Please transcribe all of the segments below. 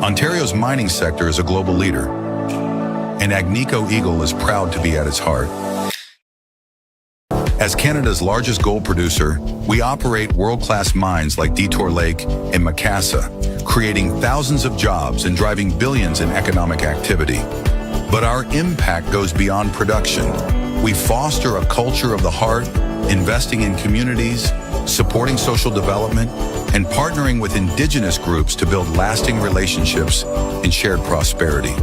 Ontario's mining sector is a global leader, and Agnico Eagle is proud to be at its heart. As Canada's largest gold producer, we operate world-class mines like Detour Lake and Macassa, creating thousands of jobs and driving billions in economic activity. But our impact goes beyond production. We foster a culture of the heart, investing in communities, supporting social development, and partnering with Indigenous groups to build lasting relationships and shared prosperity.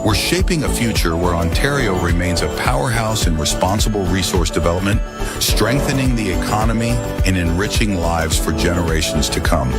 We're shaping a future where Ontario remains a powerhouse in responsible resource development, strengthening the economy and enriching lives for generations to come.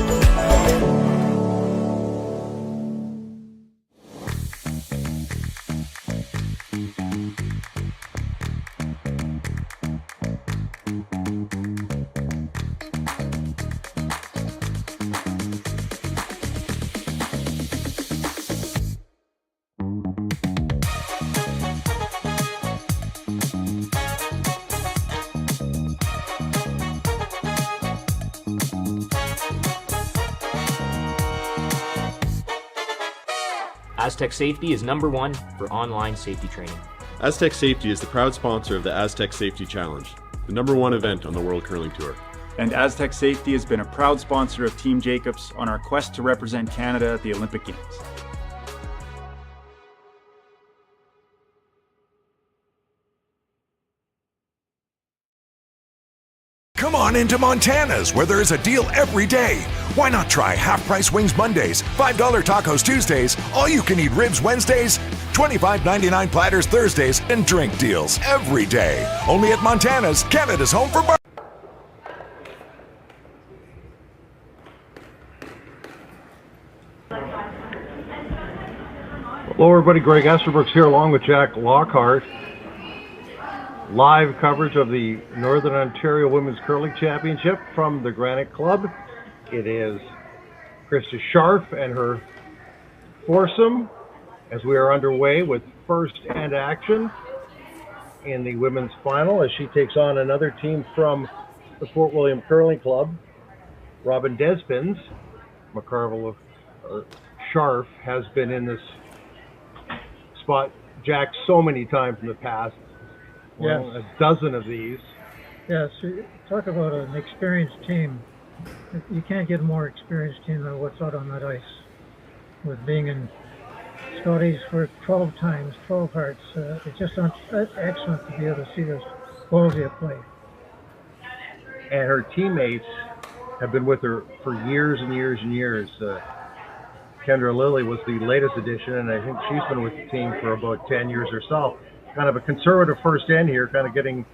Aztec Safety is #1 for online safety training. Aztec Safety is the proud sponsor of the Aztec Safety Challenge, the #1 event on the World Curling Tour. And Aztec Safety has been a proud sponsor of Team Jacobs on our quest to represent Canada at the Olympic Games. Come on into Montana's, where there is a deal every day. Why not try half-price wings Mondays, $5 tacos Tuesdays, all-you-can-eat ribs Wednesdays, $25.99 platters Thursdays, and drink deals every day. Only at Montana's, Canada's home for bar. Hello everybody, Greg Esterbrooks here along with Jack Lockhart. Live coverage of the Northern Ontario Women's Curling Championship from the Granite Club. It is Krista Scharf and her foursome as we are underway with first-hand action in the women's final as she takes on another team from the Fort William Curling Club. Robyn Despins, McCarville Scharf, has been in this spot, Jack, so many times in the past. Well, yes. A dozen of these. Yes, talk about an experienced team. You can't get a more experienced team than what's out on that ice. With being in Scotties for 12 times, 12 hearts, it's just excellent to be able to see this quality of play. And her teammates have been with her for years and years and years. Kendra Lilly was the latest addition, and I think she's been with the team for about 10 years herself. Kind of a conservative first end here, kind of getting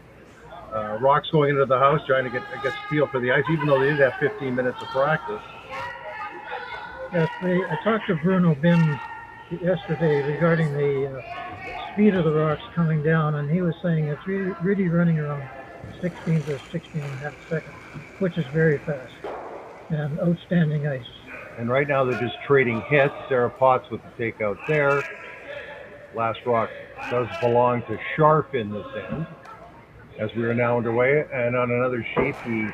rocks going into the house, trying to get, I guess, feel for the ice, even though they did have 15 minutes of practice. Yes, I talked to Bruno Bin yesterday regarding the speed of the rocks coming down, and he was saying it's really running around 16 to 16 and a half seconds, which is very fast and outstanding ice. And right now they're just trading hits. Sarah Potts with the takeout there. Last rock does belong to Scharf in this end, as we are now underway. And on another sheet, the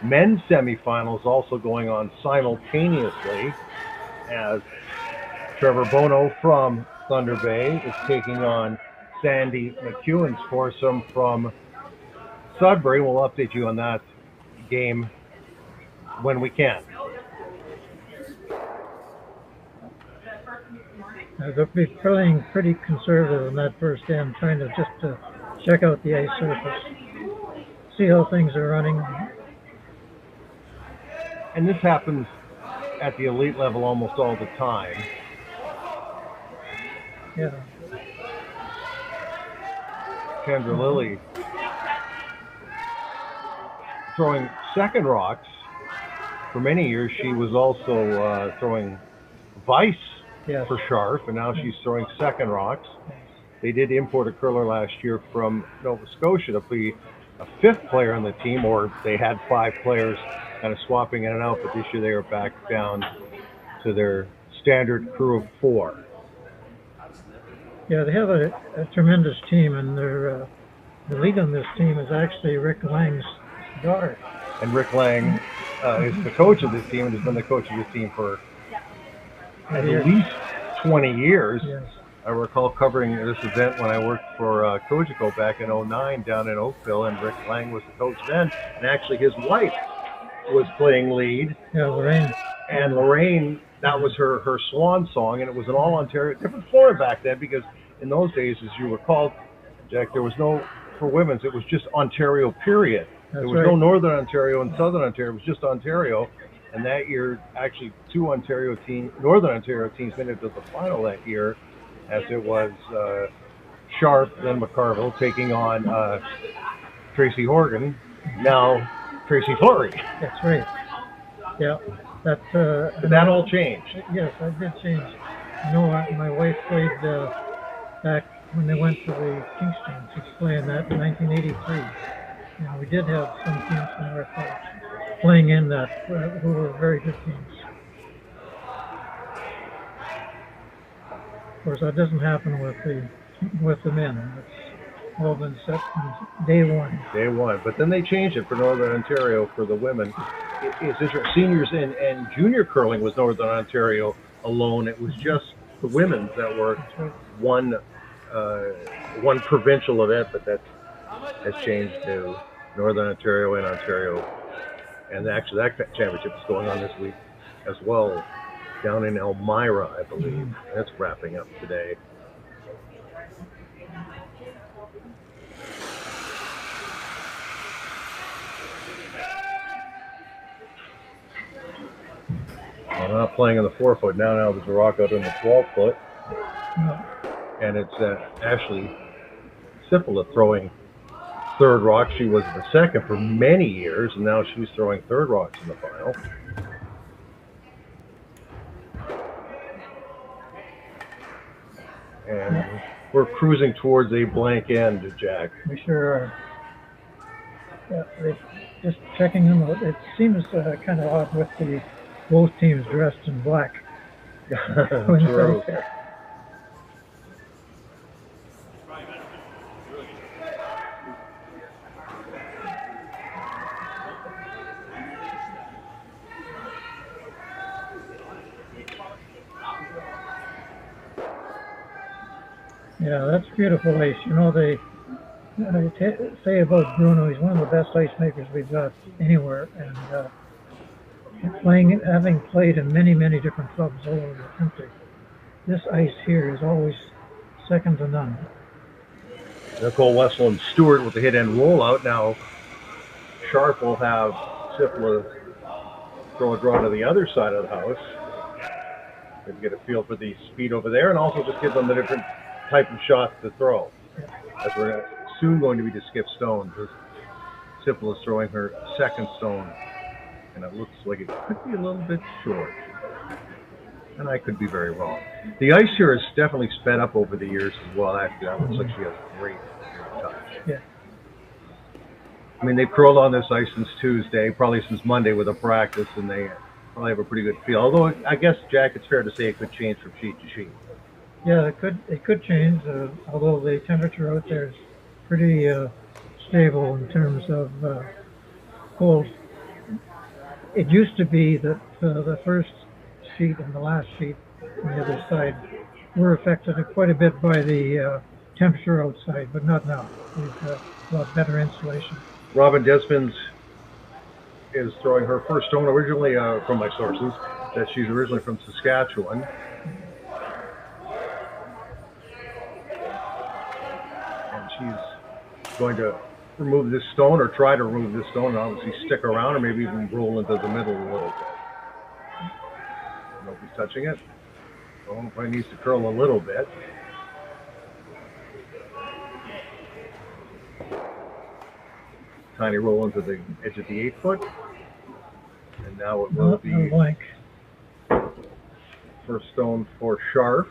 men's semifinals also going on simultaneously, as Trevor Bono from Thunder Bay is taking on Sandy McEwen's foursome from Sudbury. We'll update you on that game when we can. They'll be playing pretty conservative in that first end, trying to just check out the ice surface, see how things are running. And this happens at the elite level almost all the time. Yeah. Kendra Lilly throwing second rocks. For many years, she was also throwing vice. Yes. For Scharf, and now she's throwing second rocks. They did import a curler last year from Nova Scotia to be a fifth player on the team, or they had 5 players kind of swapping in and out, but this year they are back down to their standard crew of 4. Yeah, they have a tremendous team, and the lead on this team is actually Rick Lang's daughter. And Rick Lang is the coach of this team and has been the coach of this team for at least 20 years. Yes. I recall covering this event when I worked for Kojiko back in '09 down in Oakville, and Rick Lang was the coach then, and actually his wife was playing lead. Yeah, Lorraine. And Lorraine, that was her swan song, and it was an all-Ontario, different Florida back then, because in those days, as you recall, Jack, there was no, for women's, it was just Ontario, period. That's There was no Northern Ontario and Southern Ontario, it was just Ontario. And that year, actually, two Northern Ontario teams made it to the final that year, as it was Scharf, then McCarville, taking on Tracy Horgan, now Tracy Fleury. That's right. Yeah. That all changed. Yes, that did change. You know, my wife played back when they went to the Kingston. She was playing that in 1983. And we did have some teams from North playing in that who were very good teams. Of course, that doesn't happen with the men. It's all been set from day one. Day one, but then they changed it for Northern Ontario for the women. It's interesting. Seniors and junior curling was Northern Ontario alone. It was just the women's that were one provincial event, but that has changed to Northern Ontario and Ontario. And actually, that championship is going on this week as well, down in Elmira, I believe. That's wrapping up today. I'm not playing in the 4-foot now. Now there's a rock out in the 12-foot. And it's Ashley Sippola throwing third rock. She was the second for many years, and now she's throwing third rocks in the final. And we're cruising towards a blank end, Jack. We sure are. Yeah, just checking them out. It seems kind of odd with both teams dressed in black. True. Yeah, that's beautiful ice. You know, they say about Bruno, he's one of the best ice makers we've got anywhere, and having played in many, many different clubs all over the country, this ice here is always second to none. Nicole Wessel and Stewart with the hit and rollout. Now Scharf will have Sippola throw a draw to the other side of the house. Maybe get a feel for the speed over there, and also just give them the different type of shots to throw. As we're soon going to be to skip stones. Sippola is throwing her second stone, and it looks like it could be a little bit short. And I could be very wrong. The ice here is definitely sped up over the years as well. Actually, that looks like she has great touch. Yeah. I mean, they've curled on this ice since Tuesday, probably since Monday with a practice, and they probably have a pretty good feel. Although I guess, Jack, it's fair to say it could change from sheet to sheet. Yeah, it could change. Although the temperature out there is pretty stable in terms of cold. It used to be that the first sheet and the last sheet on the other side were affected quite a bit by the temperature outside, but not now. We've got a lot better insulation. Robyn Despins is throwing her first stone, originally from my sources, that she's originally from Saskatchewan. And she's going to remove this stone, or try to remove this stone, and obviously stick around, or maybe even roll into the middle a little bit. Nobody's touching it. Well, it probably needs to curl a little bit. Tiny roll into the edge of the 8-foot. And now it will be blank. First stone for Scharf.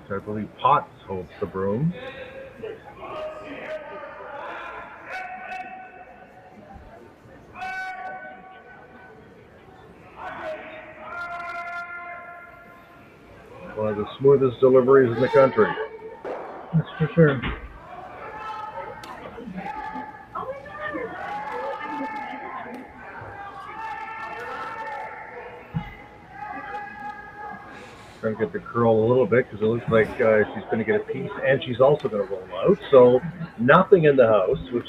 So I believe Potts holds the broom. One of the smoothest deliveries in the country. That's for sure. trying to get the curl a little bit because it looks like she's going to get a piece, and she's also going to roll out. So nothing in the house, which,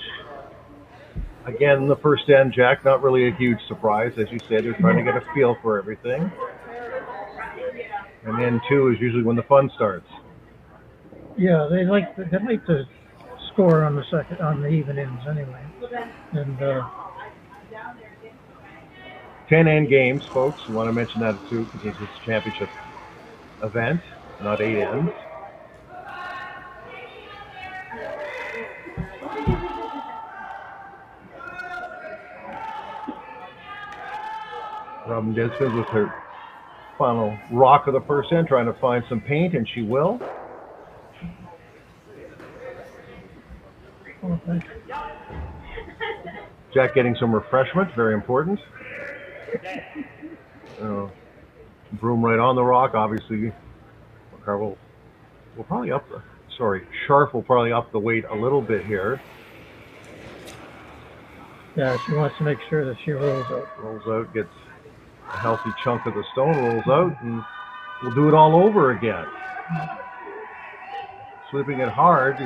again, the first end, Jack, not really a huge surprise. As you said, they're trying to get a feel for everything. And then 2 is usually when the fun starts. Yeah, they like to score on the even ends anyway. And 10 end games, folks. You want to mention that too, because it's a championship event, not 8 ends. Robyn Despins with her final rock of the first end, trying to find some paint, and she will. okay. Jack getting some refreshment, very important. Broom right on the rock, obviously. Scharf will probably Scharf will probably up the weight a little bit here. Yeah, she wants to make sure that she rolls out. Rolls out, gets a healthy chunk of the stone, rolls out, and we'll do it all over again. Sweeping it hard,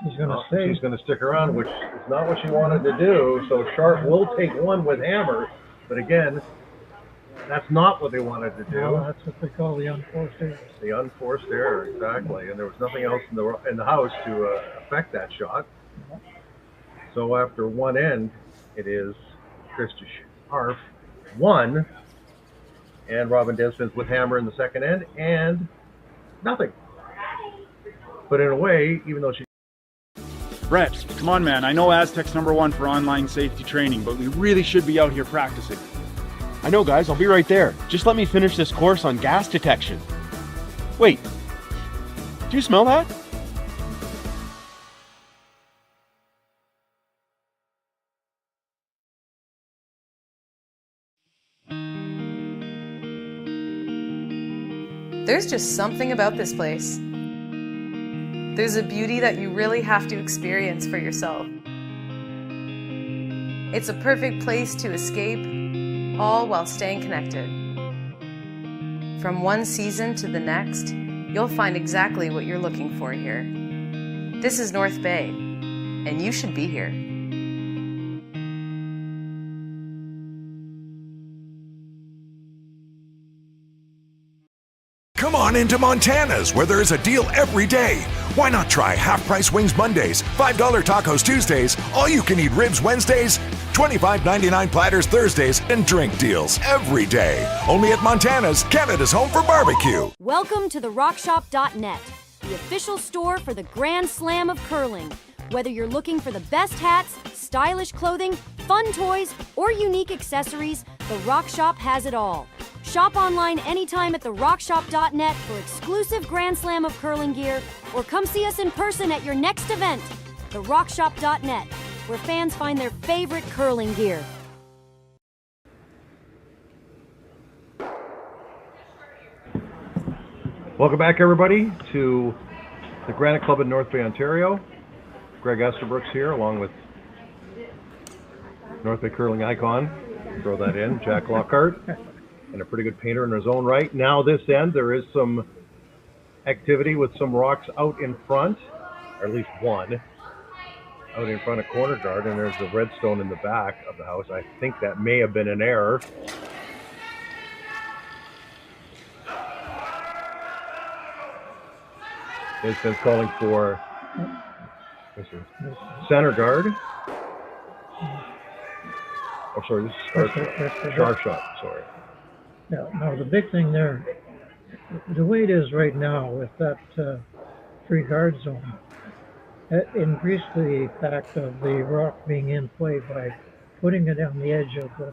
She's going to stay. She's going to stick around, which is not what she wanted to do. So Scharf will take one with hammer, but again, that's not what they wanted to do. Well, that's what they call the unforced error. The unforced error, exactly. And there was nothing else in the house to affect that shot. So after one end, it is Krista Scharf 1, and Robyn Despins with hammer in the second end, and nothing. But in a way, even though she... Brett, come on, man. I know Aztec's #1 for online safety training, but we really should be out here practicing. I know, guys. I'll be right there. Just let me finish this course on gas detection. Wait. Do you smell that? There's just something about this place. There's a beauty that you really have to experience for yourself. It's a perfect place to escape, all while staying connected. From one season to the next, you'll find exactly what you're looking for here. This is North Bay, and you should be here. Come on into Montana's, where there is a deal every day. Why not try half-price wings Mondays, $5 tacos Tuesdays, all-you-can-eat ribs Wednesdays, $25.99 platters Thursdays, and drink deals every day. Only at Montana's, Canada's home for barbecue. Welcome to therockshop.net, the official store for the Grand Slam of curling. Whether you're looking for the best hats, stylish clothing, fun toys, or unique accessories, The Rock Shop has it all. Shop online anytime at therockshop.net for exclusive Grand Slam of curling gear, or come see us in person at your next event. Therockshop.net, where fans find their favorite curling gear. Welcome back, everybody, to the Granite Club in North Bay, Ontario. Greg Esterbrooks here, along with North Bay curling icon. Throw that in, Jack Lockhart. And a pretty good painter in his own right. Now this end, there is some activity with some rocks out in front, or at least one, out in front of corner guard, and there's a redstone in the back of the house. I think that may have been an error. It's been calling for center guard. Oh, sorry, this is sharp shot, sorry. Yeah, no, the big thing there, the way it is right now with that free guard zone, it increased the fact of the rock being in play by putting it on the edge of the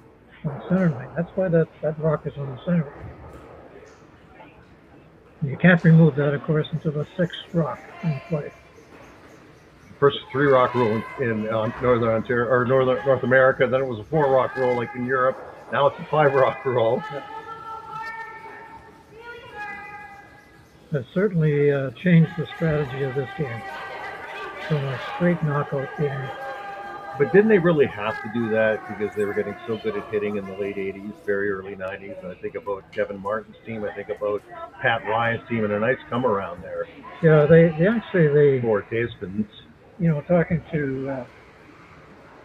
center line. That's why that rock is on the center line. You can't remove that, of course, until the 6th rock in play. First 3 rock rule in Northern Ontario or North America. Then it was a 4 rock rule like in Europe. Now it's a 5 rock rule. That certainly changed the strategy of this game from a straight knockout game But didn't they really have to do that because they were getting so good at hitting in the late 80s, very early 90s? And I think about Kevin Martin's team. I think about Pat Ryan's team, and a nice come around there Yeah, they actually, for Despins. you know, talking to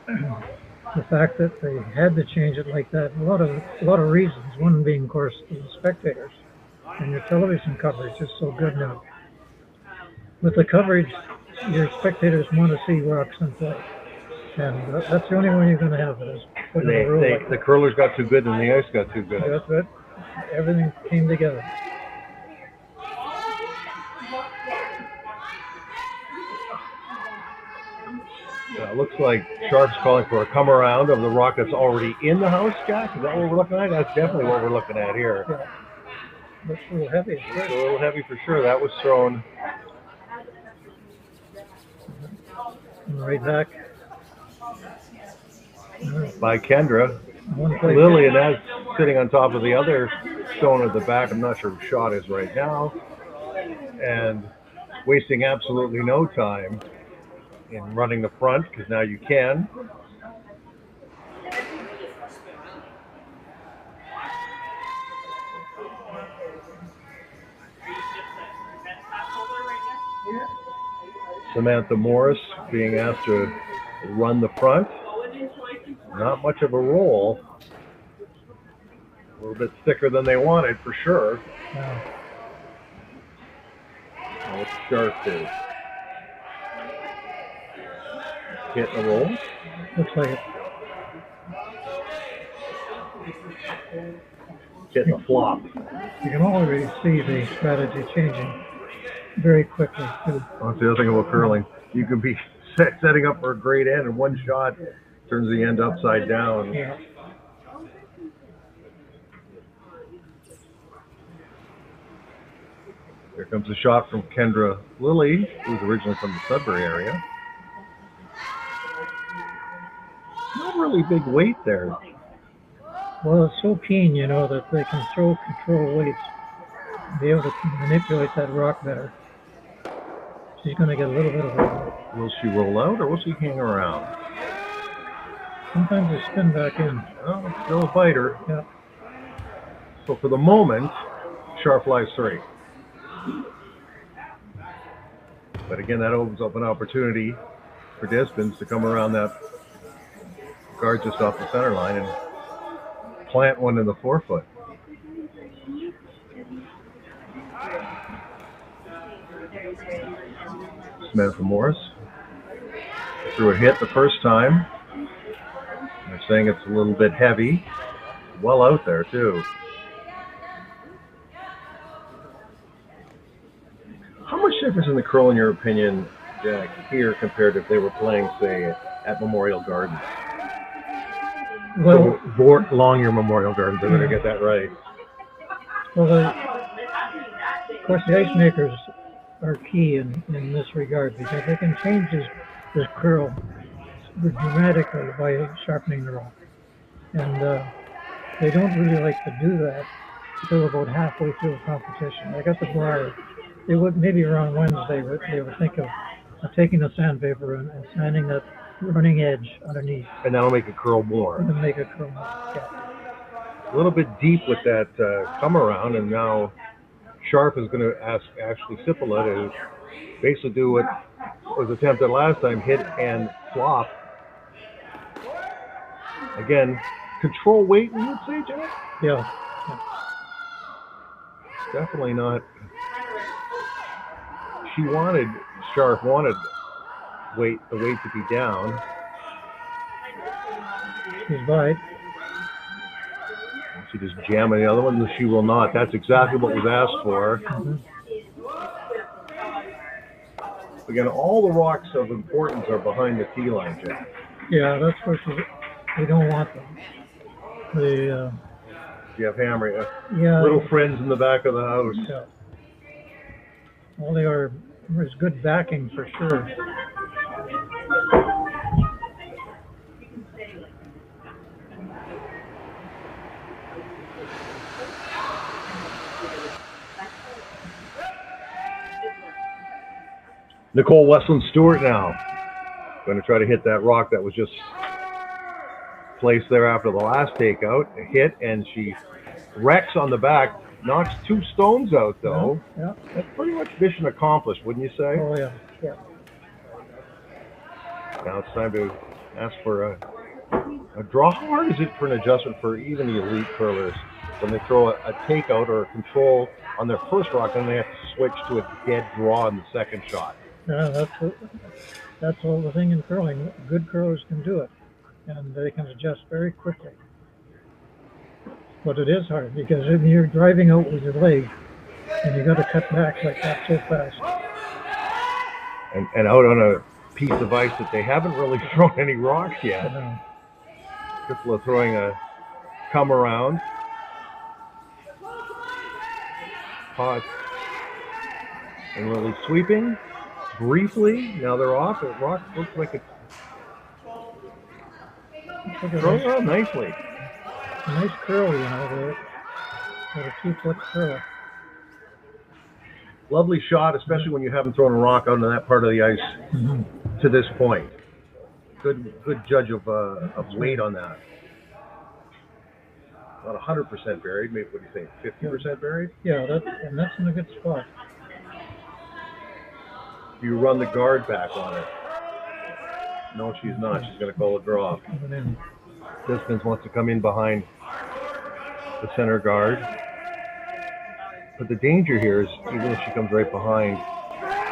the fact that they had to change it like that, a lot of reasons. One being, of course, the spectators, and your television coverage is so good now. With the coverage, your spectators want to see Roxon play. And that's the only way you're going to have it is putting a rule like The curlers got too good and the ice got too good. that's it. Everything came together. It looks like Scharf's calling for a come around of the rock that's already in the house, Jack. Is that what we're looking at? That's definitely what we're looking at here. Yeah. Looks a little heavy. It's a little heavy for sure. That was thrown right back. by Kendra. One play. Lily, and that's sitting on top of the other stone at the back. I'm not sure who shot is right now. And wasting absolutely no time in running the front, because now you can. Samantha Morris being asked to run the front. Not much of a roll. A little bit thicker than they wanted, for sure. Yeah. What's Scharf do? Hit the roll. Looks like it. Hit the flop. You can already see the strategy changing very quickly, too. That's the other thing about curling. You can be setting up for a great end, and one shot turns the end upside down. Yeah. Here comes a shot from Kendra Lilly, who's originally from the Sudbury area. Not really big weight there. Well, it's so keen, you know, that they can control weights, be able to manipulate that rock better. She's going to get a little bit of a... Will she roll out, or will she hang around? Sometimes they spin back in. Oh, it's still a biter. Yeah. So for the moment, Scharf lies 3. But again, that opens up an opportunity for Despins to come around that guard just off the center line and plant one in the 4-foot. Samantha Morris threw a hit the first time. They're saying it's a little bit heavy. Well out there, too. How much difference in the curl, in your opinion, Jack, here compared to if they were playing, say, at Memorial Gardens? Well, Vort Longyear Memorial Gardens, I'm going to get that right. well, of course, the ice makers are key in this regard because they can change this curl dramatically by sharpening the rock. And they don't really like to do that until about halfway through a competition. They got the bar. They would, maybe around Wednesday, they would think of taking the sandpaper and sanding that running edge underneath. And that'll make it curl more. And make it curl more. Yeah. A little bit deep with that come around, and now Scharf is going to ask Ashley Sipola to basically do what was attempted last time, hit and flop. Again, control weight, you would say, Jack? Yeah. Definitely not. Scharf wanted the weight to be down. She's right. She just jamming the other one, she will not. That's exactly what was asked for. Mm-hmm. Again, all the rocks of importance are behind the tee line, Jack. Yeah, that's what we don't want them. You have Hammer, yeah, little friends in the back of the house. Yeah. Well, they are. There's good backing for sure. Nicole Westland Stewart now Going to try to hit that rock that was just placed there after the last takeout. A hit, and she wrecks on the back. Knocks 2 stones out, though. Yeah. That's pretty much mission accomplished, wouldn't you say? Oh, yeah. Yeah. Now it's time to ask for a draw. How hard is it for an adjustment for even the elite curlers when they throw a takeout or a control on their first rock, and they have to switch to a dead draw in the second shot? Yeah, that's all the thing in curling. Good curlers can do it, and they can adjust very quickly. But it is hard because if you're driving out with your leg and you got to cut back like that so fast. And out on a piece of ice that they haven't really thrown any rocks yet. No. Kipla throwing a come around. Hot. And really sweeping briefly. Now they're off. It looks like it's thrown out nicely. A nice curl, with a 2-foot curl. Lovely shot, especially when you haven't thrown a rock out on that part of the ice to this point. Good judge of weight on that. Not 100% buried. Maybe, what do you think? 50% buried? Yeah, that's in a good spot. You run the guard back on it. No, she's not. She's going to call a draw. Despins wants to come in behind the center guard. But the danger here is, even if she comes right behind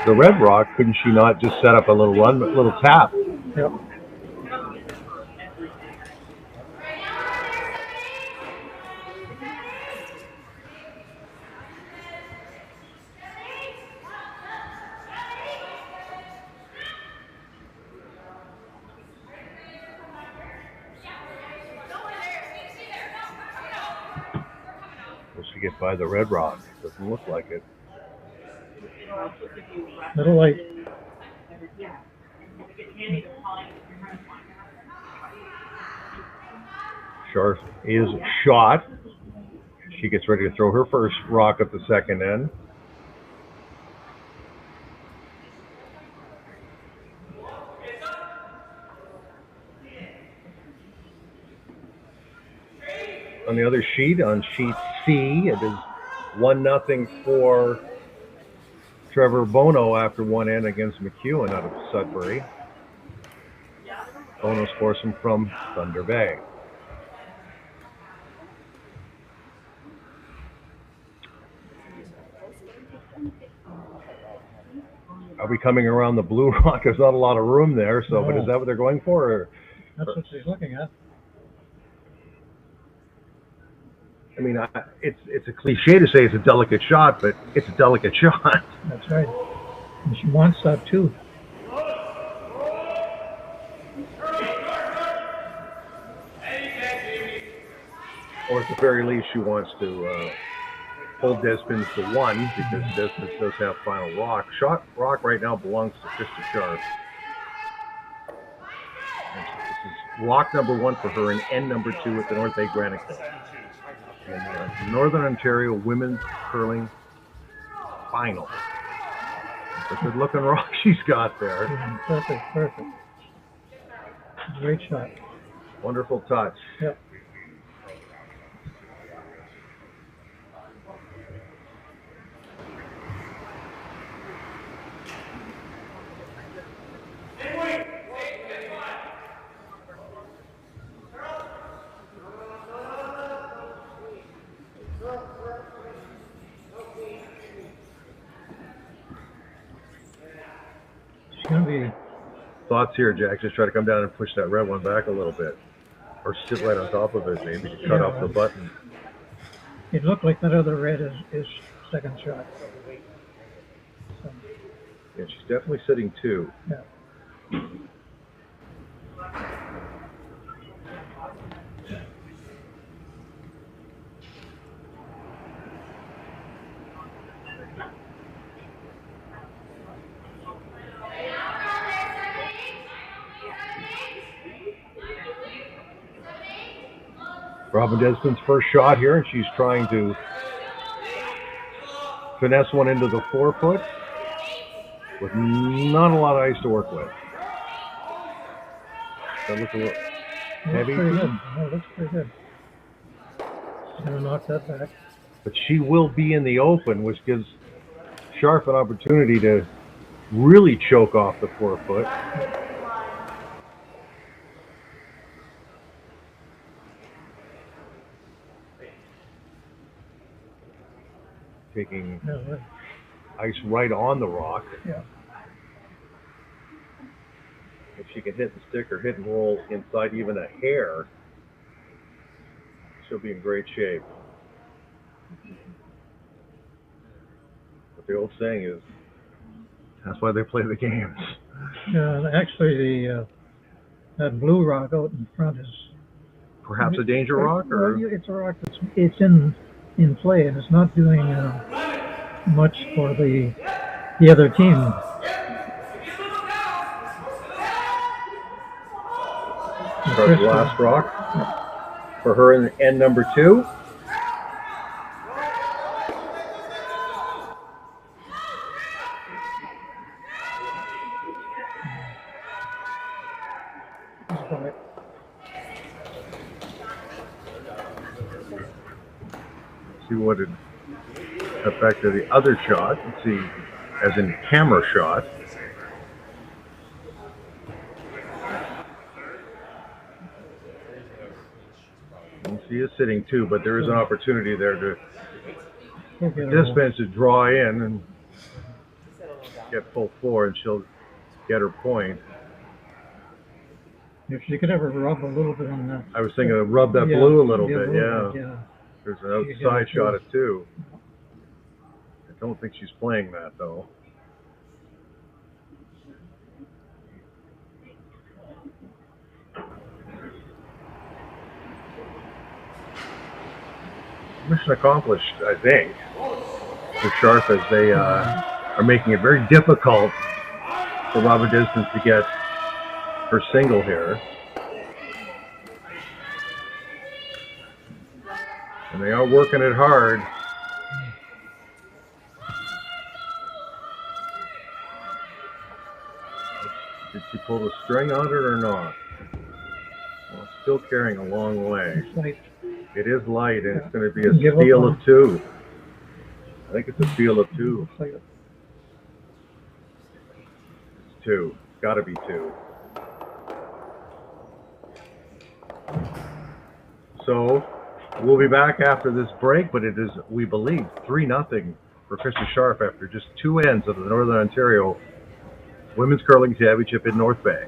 the red rock, couldn't she not just set up a little run, a little tap? Yep. Will she get by the red rock? Doesn't look like it. Little light. Scharf is shot. She gets ready to throw her first rock at the second end. On the other sheet, on sheet C, it is 1-0 for Trevor Bono after one end against McEwen out of Sudbury. Bono scores him from Thunder Bay. Are we coming around the blue rock? There's not a lot of room there, so, but is that what they're going for? Or? That's what she's looking at. I mean, it's a cliche to say it's a delicate shot, but it's a delicate shot. That's right. And she wants that too. Or at the very least, she wants to hold Despins to 1 because Despins does have final rock. Shot rock right now belongs to Krista Scharf. This is rock number 1 for her and end number 2 at the North Bay Granite Club. And Northern Ontario Women's Curling Final. It's a good looking rock she's got there. Perfect. Great shot. Wonderful touch. Yep. Thoughts here, Jack? Just try to come down and push that red one back a little bit. Or sit right on top of it, maybe, to cut off the button. It looked like that other red is second shot. So. Yeah, she's definitely sitting 2. Yeah. Robyn Despins' first shot here, and she's trying to finesse one into the 4-foot with not a lot of ice to work with. That looks a little Looks heavy. pretty good. Oh, looks pretty good. She's gonna knock that back. But she will be in the open, which gives Scharf an opportunity to really choke off the 4-foot. Taking Yeah, right. ice right on the rock. Yeah. If she can hit the stick or hit and roll inside even a hair, she'll be in great shape. But the old saying is, that's why they play the games. Yeah, actually, the that blue rock out in front is Perhaps a danger rock, or well, it's a rock it's in play, and it's not doing much for the other team. the last rock for her in end number 2. See what it affected the other shot. Let's see, as in camera shot. She is sitting too, but there is an opportunity there to Despins to draw in and get full floor, and she'll get her point. If she could ever rub a little bit on that. I was thinking of rub that blue a little bit, yeah. Yeah. There's an outside shot at 2. I don't think she's playing that though. Mission accomplished, I think, for Scharf, as they are making it very difficult for Robyn Despins to get her single here. And they are working it hard. Did she pull the string on it or not? Well, it's still carrying a long way. It is light, and it's going to be a steal of 2. I think it's a steal of 2. It's 2. It's got to be 2. So we'll be back after this break, but it is, we believe, 3-0 for Krista Scharf after just 2 ends of the Northern Ontario Women's Curling Championship in North Bay.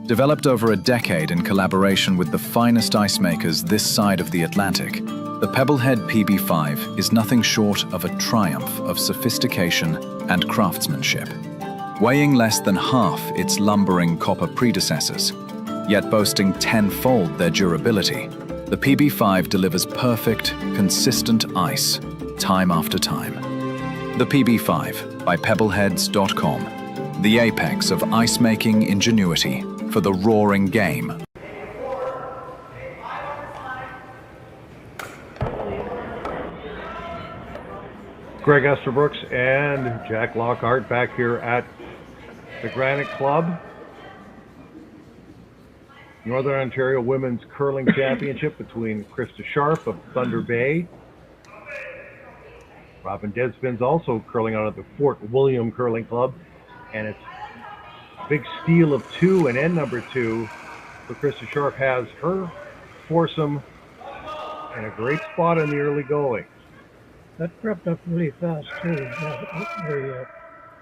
Developed over a decade in collaboration with the finest ice makers this side of the Atlantic, the Pebblehead PB5 is nothing short of a triumph of sophistication and craftsmanship. Weighing less than half its lumbering copper predecessors, yet boasting tenfold their durability, the PB5 delivers perfect, consistent ice, time after time. The PB5 by Pebbleheads.com, the apex of ice-making ingenuity for the roaring game. Greg Esterbrooks and Jack Lockhart back here at the Granite Club. Northern Ontario Women's Curling Championship between Krista Scharf of Thunder Bay Robyn Despins also curling out of the Fort William Curling Club, and it's a big steal of 2 and end number 2. So Krista Scharf has her foursome in a great spot in the early going. That crept up really fast too.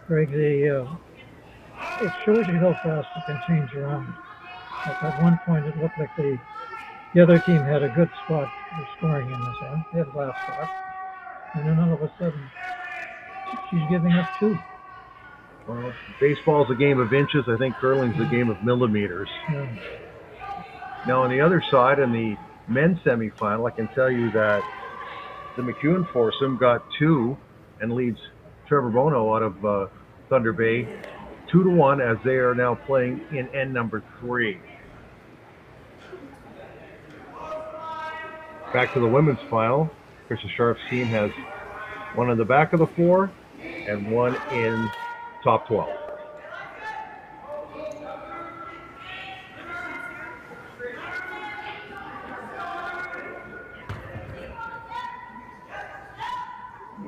Greg, it shows you how fast it can change around. Like at one point, it looked like the other team had a good spot for scoring in this end. They had last spot, and then all of a sudden, she's giving up 2. Well, baseball's a game of inches. I think curling's a game of millimeters. Yeah. Now on the other side, in the men's semifinal, I can tell you that the McEwen foursome got 2 and leads Trevor Bono out of Thunder Bay 2-1 as they are now playing in end number 3. Back to the women's final. Krista Scharf's team has 1 in the back of the 4 and 1 in top 12.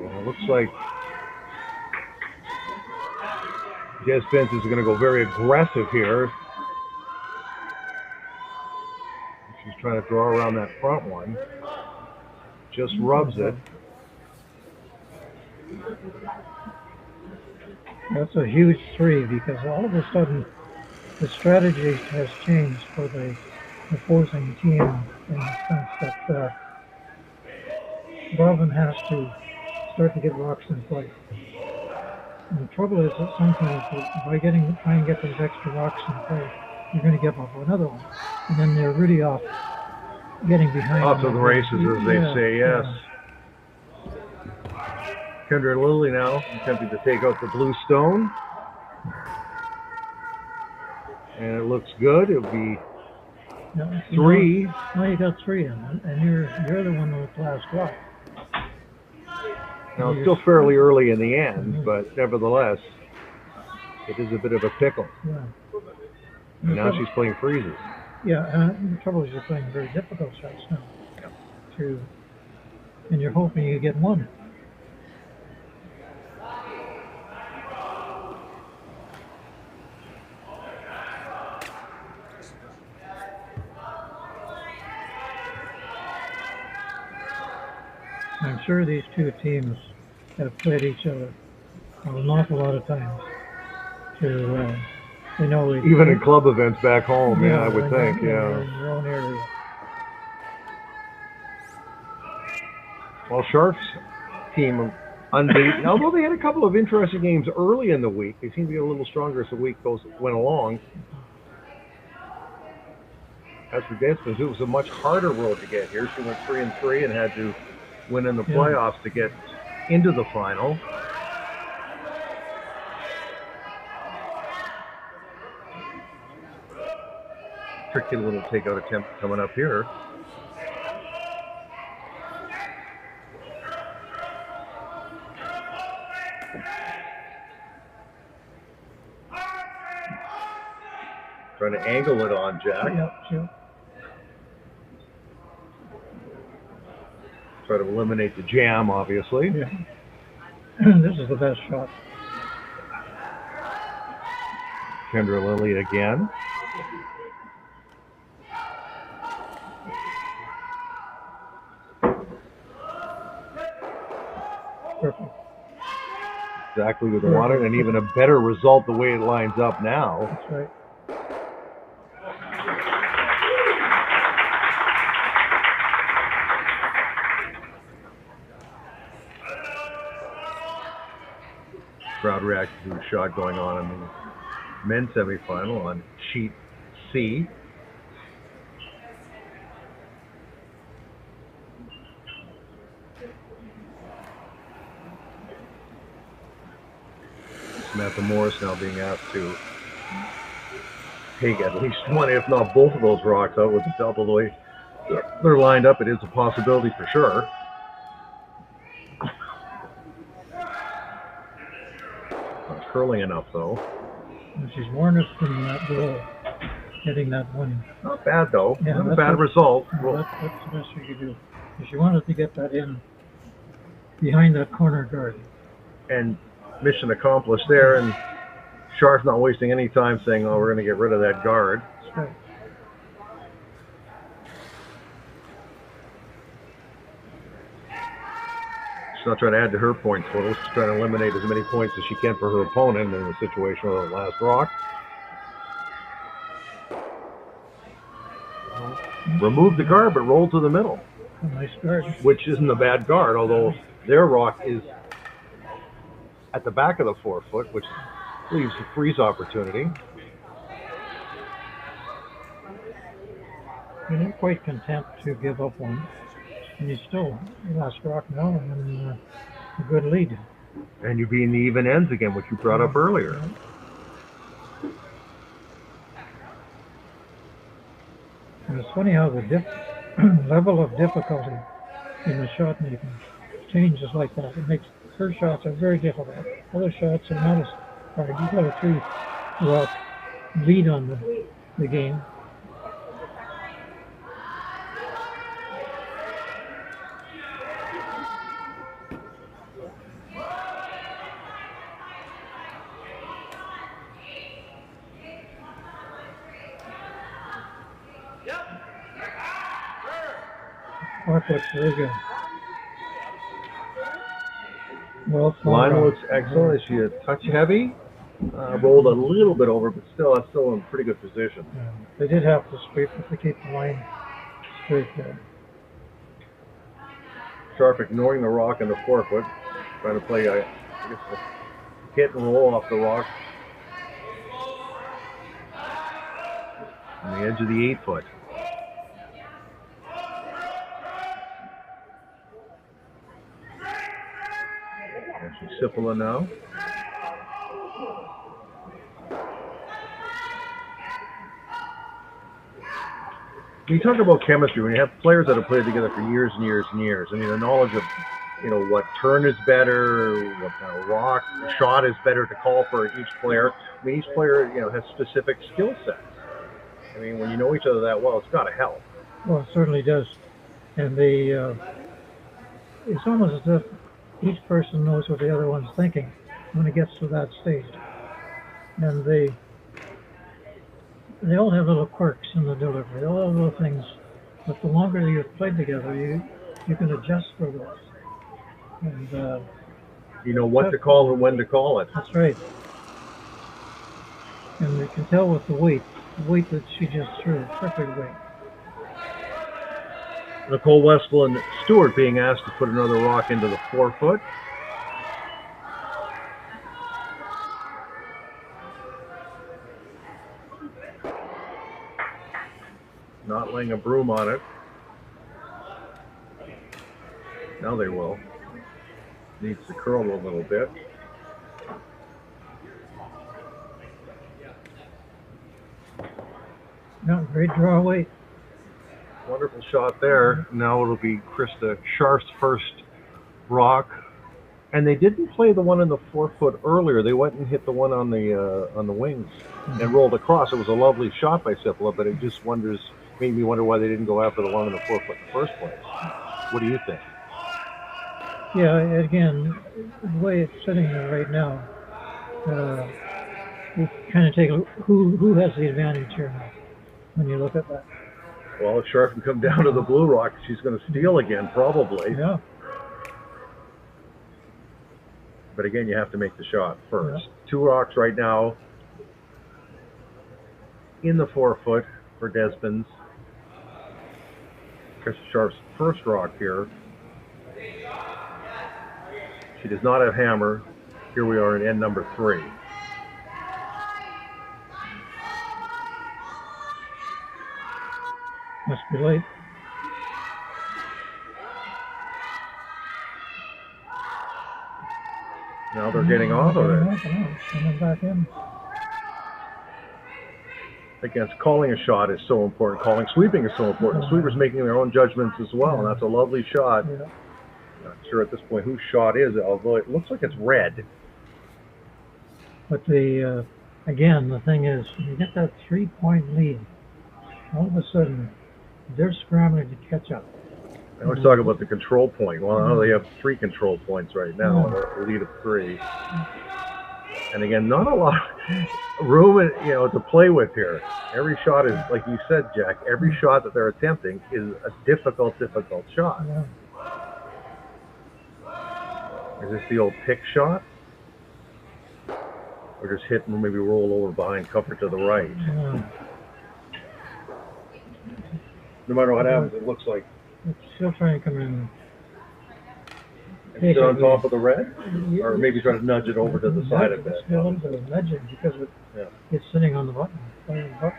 It looks like Despins is going to go very aggressive here. She's trying to draw around that front one. Just rubs it. That's a huge 3 because all of a sudden the strategy has changed for the opposing team in the sense that Robyn has to start to get rocks in play. And the trouble is that sometimes by trying to get those extra rocks in play, you're going to give up another one. And then they're really off getting behind. Off to the races, as they say, yes. Yeah. Kendra Lilly now attempting to take out the blue stone. And it looks good. It'll be 3. Now you got 3 in it, and you're the one with the last rock. Now, it's still fairly early in the end, but nevertheless, it is a bit of a pickle. Yeah. And now she's playing freezes. Yeah, and the trouble is you're playing very difficult shots now. And you're hoping you get 1. I'm sure these 2 teams have played each other an awful lot of times. They know even in club events back home, I would think, in your own area. Well, Scharf's team unbeaten, although they had a couple of interesting games early in the week. They seem to get a little stronger as the week went along. As for Despins, it was a much harder road to get here. She went 3-3 and had to win in the playoffs to get into the final. Tricky little takeout attempt coming up here. Trying to angle it on Jack. Yeah. Try to eliminate the jam, obviously. Yeah. This is the best shot. Kendra Lilly again. Perfect. Exactly what they wanted, and even a better result the way it lines up now. That's right. Crowd reacted to a shot going on in the men's semifinal on sheet C. Samantha Morris now being asked to take at least 1, if not both of those rocks out with the double. The way they're lined up, it is a possibility for sure. Not curling enough, though. And she's warned us from that goal, getting that 1. Not bad, though. Yeah, Not a bad result. That's the best you could do. If she wanted to get that in, behind that corner guard. And mission accomplished there, and Scharf not wasting any time saying, oh, we're going to get rid of that guard. That's right. She's not trying to add to her point total. She's trying to eliminate as many points as she can for her opponent in the situation with the last rock. Remove the guard, but roll to the middle. A nice guard. Which isn't a bad guard, although their rock is at the back of the 4-foot, which leaves a freeze opportunity. You're not quite content to give up one. And you still last rock now and a good lead. And you'd be in the even ends again, which you brought up earlier. And it's funny how the level of difficulty in the shot making changes like that. It makes her shots are very difficult. Other shots are not as hard. You've got a 3-rock lead on the game. Mark looks very good. Well, Line looks excellent. Is she a touch heavy? Rolled a little bit over, but that's still in pretty good position. Yeah. They did have to scrape it to keep the line straight there. Scharf ignoring the rock in the 4-foot, trying to play a hit and roll off the rock on the edge of the 8-foot. Sipala now. When you talk about chemistry, when you have players that have played together for years and years and years, I mean, the knowledge of, what turn is better, what kind of rock, shot is better to call for each player. I mean, each player, has specific skill sets. I mean, when you know each other that well, it's got to help. Well, it certainly does. And it's almost as if each person knows what the other one's thinking when it gets to that stage. And they all have little quirks in the delivery. They all have little things. But the longer you've played together, you can adjust for those. And you know what to call and when to call it. That's right. And you can tell with the weight that she just threw, perfect weight. Nicole Westphal and Stewart being asked to put another rock into the 4-foot. Not laying a broom on it. Now they will. Needs to curl a little bit. No, great draw weight. Wonderful shot there. Now it'll be Krista Scharf's first rock. And they didn't play the one in the 4-foot earlier. They went and hit the one on the wings and rolled across. It was a lovely shot by Sipala, but it just made me wonder why they didn't go after the one in the 4-foot in the first place. What do you think? Yeah, again, the way it's sitting there right now, you kind of take a look, who has the advantage here now when you look at that. Well, if Scharf can come down to the blue rock, she's going to steal again, probably. Yeah. But again, you have to make the shot first. Yeah. 2 rocks right now in the 4-foot for Despins. Krista Scharf's first rock here. She does not have hammer. Here we are in end number 3. Must be late. Now they're getting off of it. Coming back in. Against calling a shot is so important. Calling sweeping is so important. Sweepers making their own judgments as well, and that's a lovely shot. Yeah. Not sure at this point whose shot is, although it looks like it's red. But again, the thing is, when you get that 3-point lead, all of a sudden, they're scrambling to catch up. I always talk about the control point. Well, now they have 3 control points right now, a lead of 3. And again, not a lot of room, to play with here. Every shot is, like you said, Jack, every shot that they're attempting is a difficult shot. Yeah. Is this the old pick shot? Or just hit and maybe roll over behind cover to the right? Yeah. No matter what happens, it looks like It's still trying to come in. it's on top of the red? Or maybe try to nudge it over to the side a bit. It's a little bit of nudging because it's sitting on the button. Playing the button.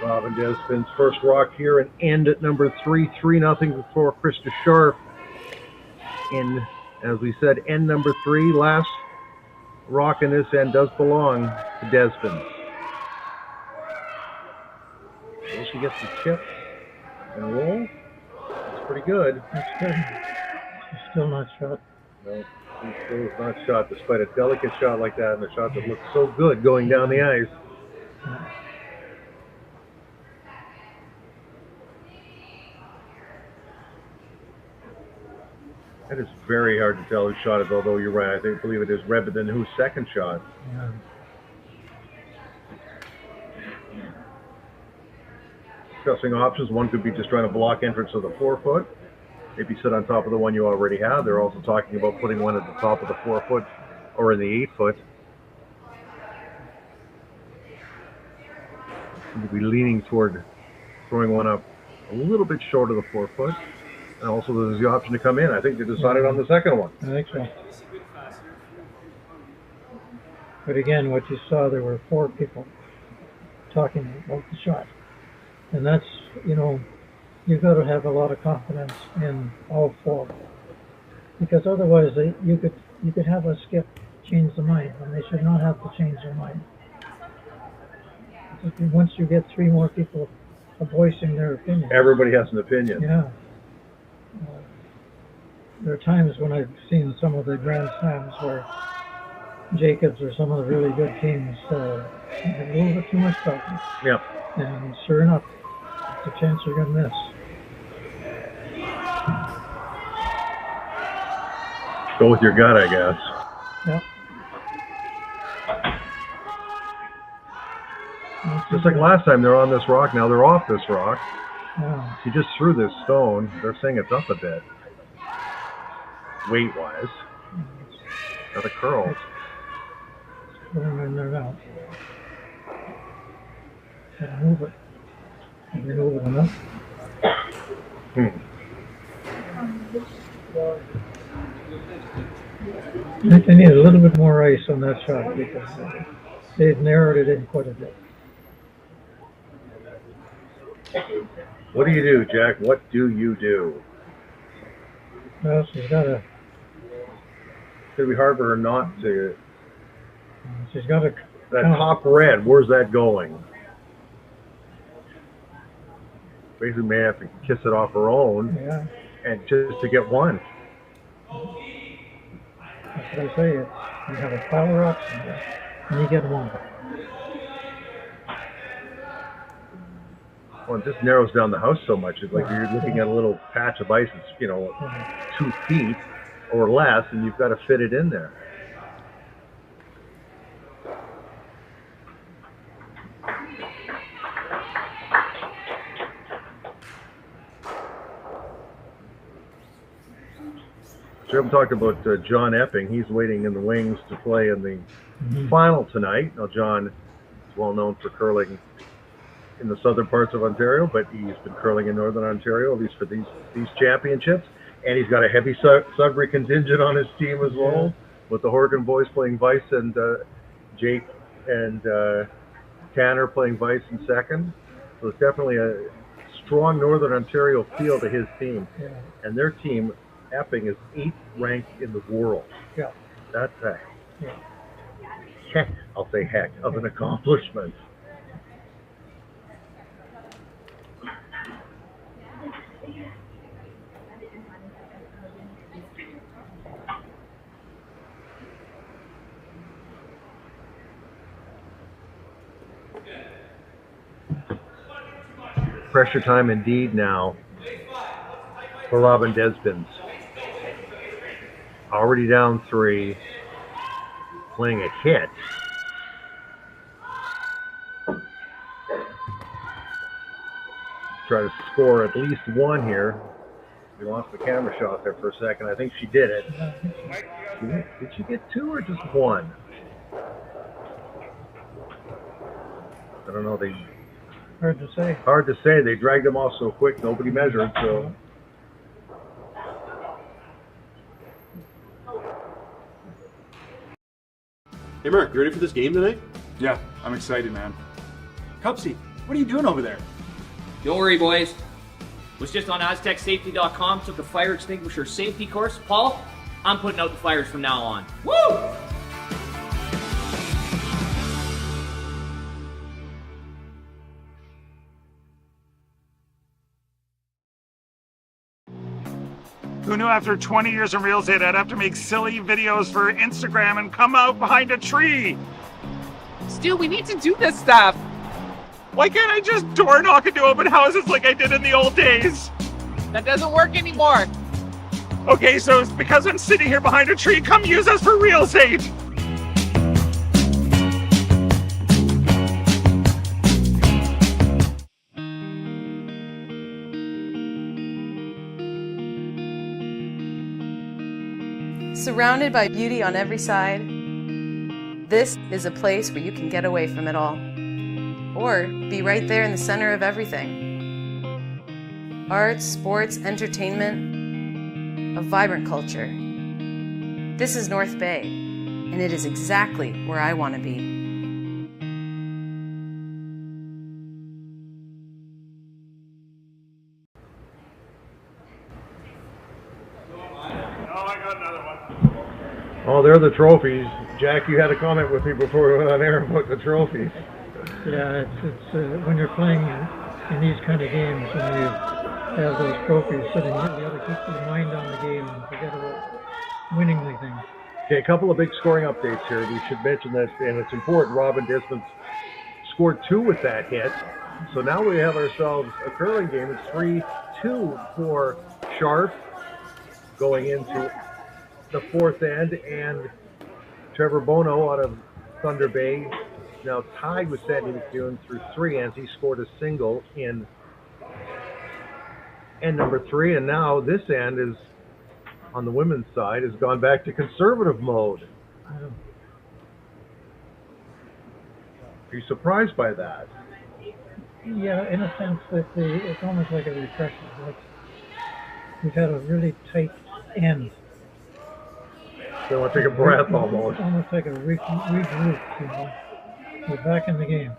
Robyn Despins' first rock here and end at number 3, 3-0 for Krista Scharf. In, as we said, end number 3. Last rock in this end does belong to Despins. So she gets the chip and roll. It's pretty good. That's good. She's still not shot. No, she still is not shot, despite a delicate shot like that and a shot that looks so good going down the ice. It is very hard to tell whose shot it is, although you're right. I believe it is Robyn whose second shot. Yeah. Discussing options. One could be just trying to block entrance of the 4-foot. Maybe sit on top of the one you already have. They're also talking about putting one at the top of the 4-foot or in the 8-foot. You'd be leaning toward throwing one up a little bit short of the 4-foot. And also there's the option to come in. I think they decided on the second one. I think so. But again, what you saw, there were 4 people talking about the shot. And that's, you've got to have a lot of confidence in all 4. Because otherwise you could have a skip change the mind, and they should not have to change their mind. Once you get 3 more people voicing their opinion. Everybody has an opinion. Yeah. There are times when I've seen some of the Grand Slams where Jacobs or some of the really good teams have a little bit too much talking. Yeah. And sure enough, it's a chance you're going to miss. Go with your gut, I guess. Yeah. Just like last time, they're on this rock. Now they're off this rock. Yeah. He just threw this stone. They're saying it's up a bit, weight-wise. Got a curl. It's going in there now. Gotta move it. Can you move it enough? I think they need a little bit more ice on that shot because they've narrowed it in quite a bit. What do you do, Jack? What do you do? Well, she's got to. It's going to be hard for her not to. She's got to. That top red, where's that going? Basically, may have to kiss it off her own, and just to get one. That's what I say. You have a pile of rocks in there, and you get one. Well, it just narrows down the house so much. It's like you're looking at a little patch of ice that's, 2 feet or less, and you've got to fit it in there. We haven't talked about John Epping. He's waiting in the wings to play in the final tonight. Now, John is well known for curling in the southern parts of Ontario, but he's been curling in northern Ontario, at least for these championships. And he's got a heavy Sudbury contingent on his team as well, with the Horgan boys playing vice and Jake and Tanner playing vice and second. So it's definitely a strong northern Ontario feel to his team. Yeah. And their team, Epping, is 8th ranked in the world. Yeah. That's a heck, I'll say heck, of an accomplishment. Pressure time indeed now for Robyn Despins. Already down 3, playing a hit. Try to score at least 1 here. We lost the camera shot there for a second. I think she did it. Did she get 2 or just 1? I don't know. Hard to say. Hard to say. They dragged them off so quick. Nobody measured. So. Hey Mark, you ready for this game tonight? Yeah, I'm excited, man. Cupsy, what are you doing over there? Don't worry, boys. Was just on AztecSafety.com, took a fire extinguisher safety course. Paul, I'm putting out the fires from now on. Woo! Who knew after 20 years in real estate I'd have to make silly videos for Instagram and come out behind a tree? Stu, we need to do this stuff. Why can't I just door knock into open houses like I did in the old days? That doesn't work anymore. Okay, so it's because I'm sitting here behind a tree. Come use us for real estate. Surrounded by beauty on every side, this is a place where you can get away from it all, or be right there in the center of everything. Arts, sports, entertainment, a vibrant culture. This is North Bay, and it is exactly where I want to be. Oh, they're the trophies. Jack, you had a comment with me before we went on air about the trophies. Yeah, it's when you're playing in these kind of games, when you have those trophies sitting, you got to keep your mind on the game and forget about winning anything. Okay, a couple of big scoring updates here. We should mention that, and it's important. Robyn Despins scored 2 with that hit. So now we have ourselves a curling game. It's 3-2 for Scharf going into the 4th end, and Trevor Bono out of Thunder Bay now tied with Sandy McEwen through 3 ends. He scored a single in end number 3, and now this end is on the women's side has gone back to conservative mode. Are you surprised by that? Yeah, in a sense that it's almost like a refresher. Like we've had a really tight end. They want to take a breath almost. Almost like a regroup, you know. We're back in the game.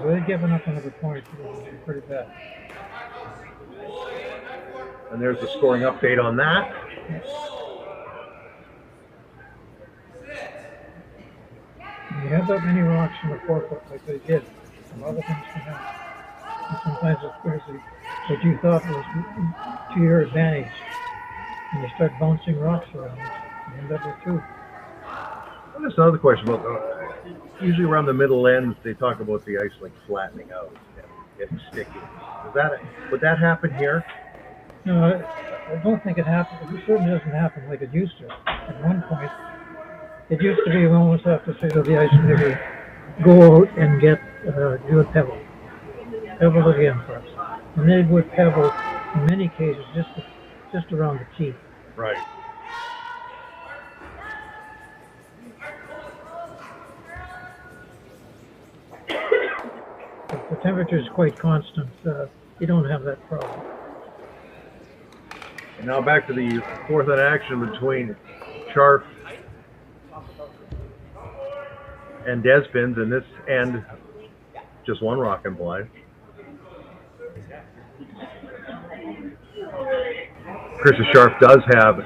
They're giving up another point. It's pretty bad. And there's the scoring update on that. When you have that many rocks in the forefoot like they did, some other things can happen. And sometimes it's crazy. What you thought was to your advantage. And you start bouncing rocks around, you end up with 2. Well, there's another question about usually around the middle ends they talk about the ice like flattening out and getting sticky. Would that happen here? No, I don't think it happens. It certainly doesn't happen like it used to. At one point, it used to be we almost have to say to the ice maker, go out and get do a pebble again for us, and they would pebble in many cases just around the tee. Right. If the temperature is quite constant, you don't have that problem. And now back to the 4th end action between Scharf and Despins, and this end just 1 rock and play. Krista Scharf does have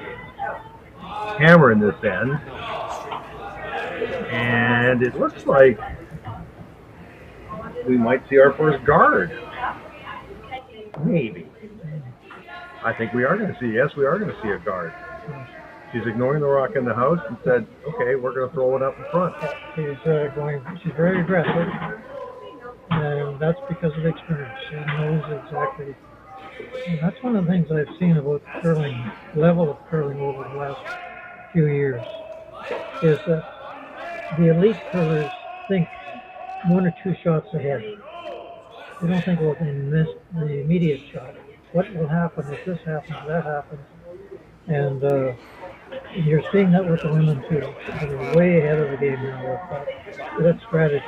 hammer in this end, and it looks like we might see our first guard. Maybe. I think we are going to see, yes, we are going to see a guard. She's ignoring the rock in the house and said, okay, we're going to throw it up in front. She's very aggressive, and that's because of experience. She knows exactly. And that's one of the things I've seen about curling, level of curling over the last few years, is that the elite curlers think 1 or 2 shots ahead. They don't think about the immediate shot. What will happen if this happens, that happens? And you're seeing that with the women too. They're way ahead of the game now with that strategy.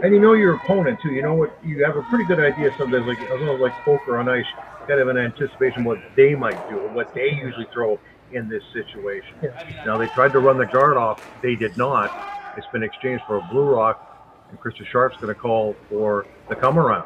And you know your opponent too. You know what? You have a pretty good idea sometimes, like a little like poker on ice. You kind of an anticipation what they might do or what they usually throw in this situation. Yeah. Now they tried to run the guard off. They did not. It's been exchanged for a blue rock, and Krista Scharf's going to call for the come around.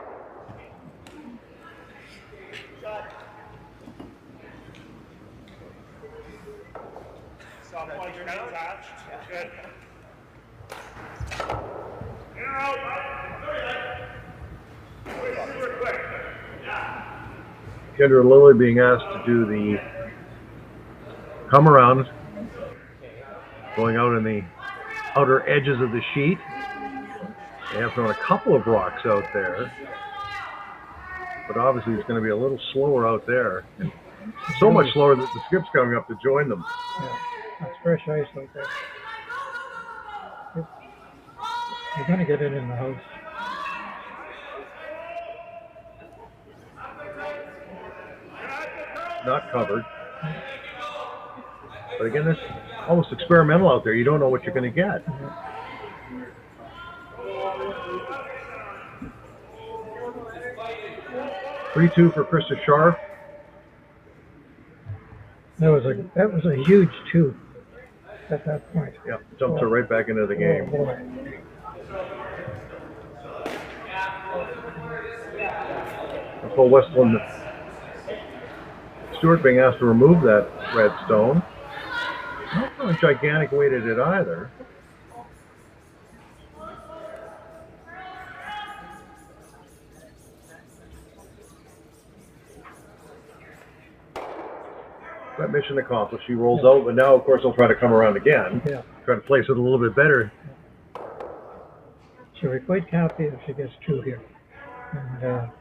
Kendra Lilly being asked to do the come around, going out in the outer edges of the sheet. They have thrown a couple of rocks out there, but obviously it's going to be a little slower out there. And so much slower that the skip's coming up to join them. Yeah, that's fresh ice out there. You're going to get it in the house. Not covered. But again, it's almost experimental out there. You don't know what you're going to get. 3-2 for Krista Scharf. That was a huge 2 at that point. Yeah, dumped her right back into the game. Oh, boy. Nicole Westland Stewart being asked to remove that red stone. Not a gigantic weight at it either. That mission accomplished. She rolls out, but now, of course, they'll try to come around again. Yeah. Try to place it a little bit better. She'll be quite happy if she gets 2 here. And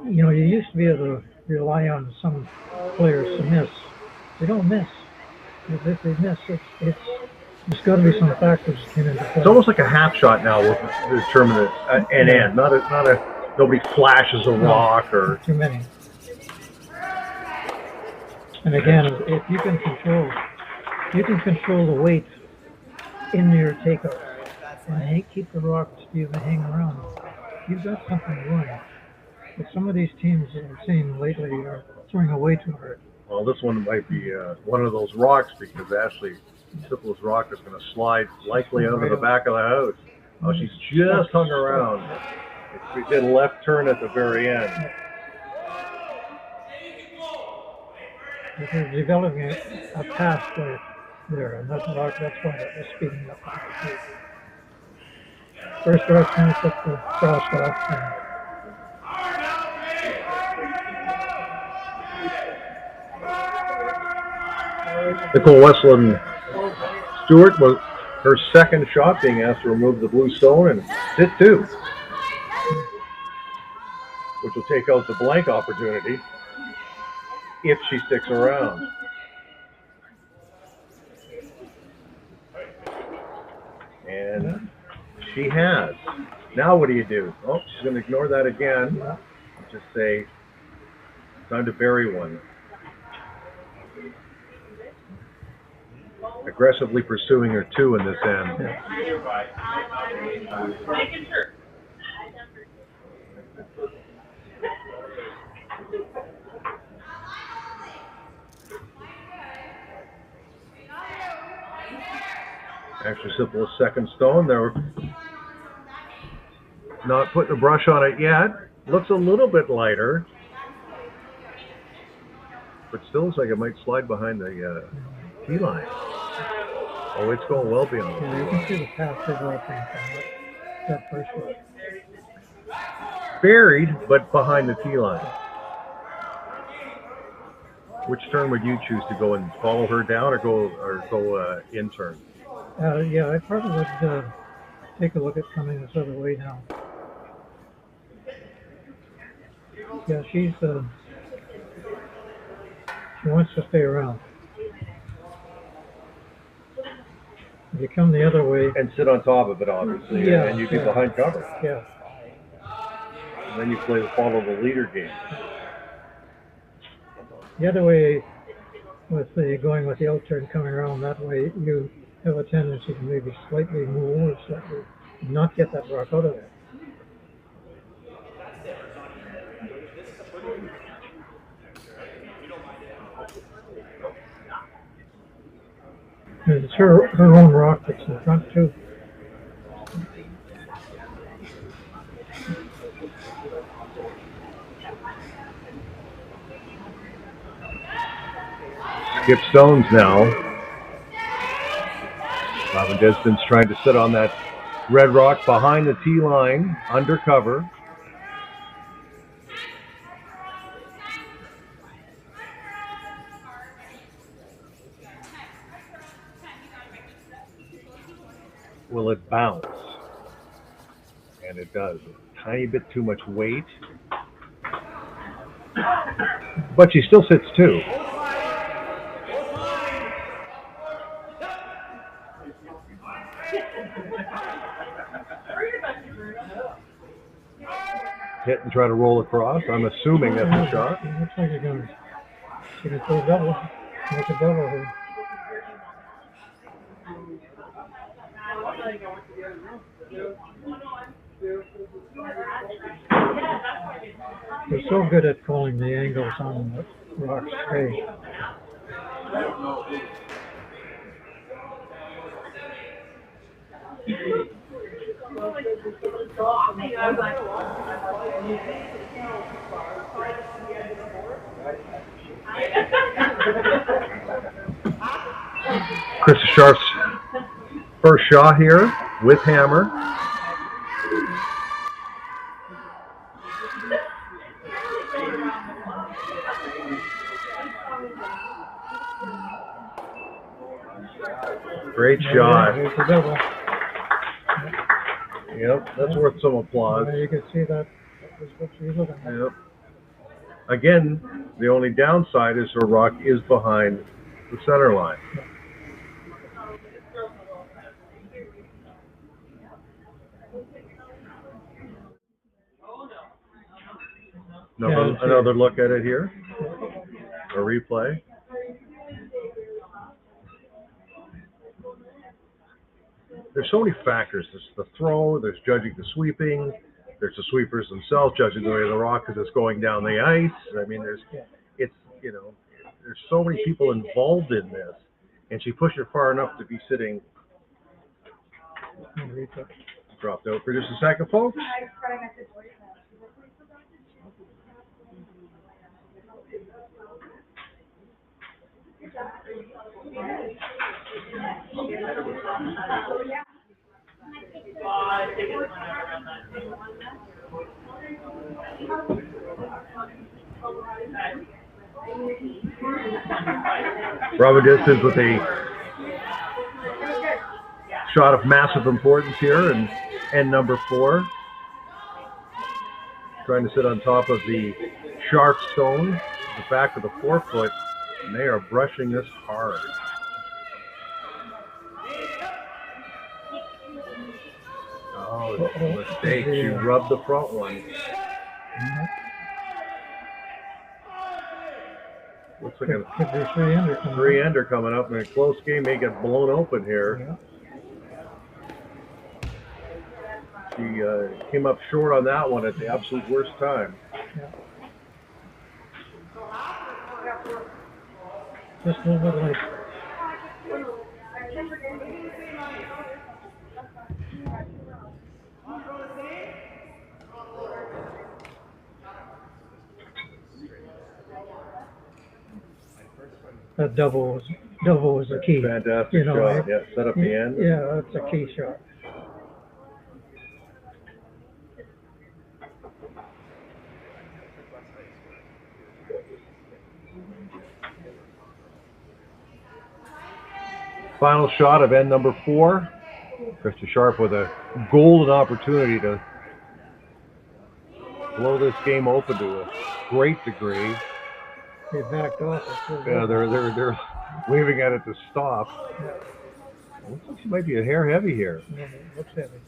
you used to be able to rely on some players to miss. They don't miss. If they miss, there's got to be some factors that came into play. It's almost like a half shot now with the determinant an end. Not a nobody flashes a rock or too many. And again, if you can control the weight in your takeout and keep the rocks hang around, you've got something going. But some of these teams that I've seen lately are throwing away too hard. Well, this one might be one of those rocks because Ashley Sipple's rock is going to slide likely over the back of the house. Oh, she's just hung around. She did a left turn at the very end. They're developing a path there, and that's why they're speeding up. First rock finished up the crosswalk. Nicole Westland Stewart was her second shot being asked to remove the blue stone and hit 2, which will take out the blank opportunity if she sticks around. And she has. Now what do you do? Oh, she's going to ignore that again. Just say, time to bury one. Aggressively pursuing her 2 in this end. Actually, simple second stone. They're not putting a brush on it yet. Looks a little bit lighter, but still looks like it might slide behind the tee line. Oh, it's going well beyond. Yeah, you can see the path developing from that first one. Buried, but behind the tee line. Which turn would you choose to go and follow her down, or go in turn? Yeah, I probably would take a look at coming this other way now. Yeah, she wants to stay around. If you come the other way and sit on top of it, obviously, yeah, and you get behind cover. Yeah. And then you play the follow the leader game. The other way, with going with the out turn coming around that way, you have a tendency to maybe slightly move or slightly not get that rock out of there. And it's her own rock that's in front too. Skip stones now. Robyn Despins trying to sit on that red rock behind the tee line, under cover. Will it bounce? And it does. A tiny bit too much weight. But she still sits two. Hit and try to roll across. I'm assuming that's a shot. It looks like you're going to go double, make a double here. They're so good at calling the angles on the rocks straight. Krista Scharf's first shot here with hammer. Great shot. Yep, that's worth some applause. You can see that was what she was looking at. Yep. Again, the only downside is her rock is behind the center line. Another look at it here. A replay. There's so many factors. There's the throw, there's judging the sweeping, there's the sweepers themselves judging the way the rock as it's going down the ice. I mean, there's so many people involved in this, and she pushed it far enough to be sitting. Dropped out for just a second, folks. Robyn Despins with a shot of massive importance here, and number 4. Trying to sit on top of the sharp stone, the back of the 4-foot, and they are brushing this hard. Oh, it's a mistake. She rubbed the front one. Looks like a could be 3-ender coming 3-ender coming up in a close game. May get blown open here. Yeah. She came up short on that one at the absolute worst time. Yeah. Just a little bit late. That double was a key. Fantastic shot. Yeah, set up the end. Yeah, that's a key shot. Final shot of end number 4. Krista Scharf with a golden opportunity to blow this game open to a great degree. They backed off. Yeah, they're waving at it to stop. Yeah. Looks like she might be a hair heavy here. Yeah, it looks heavy.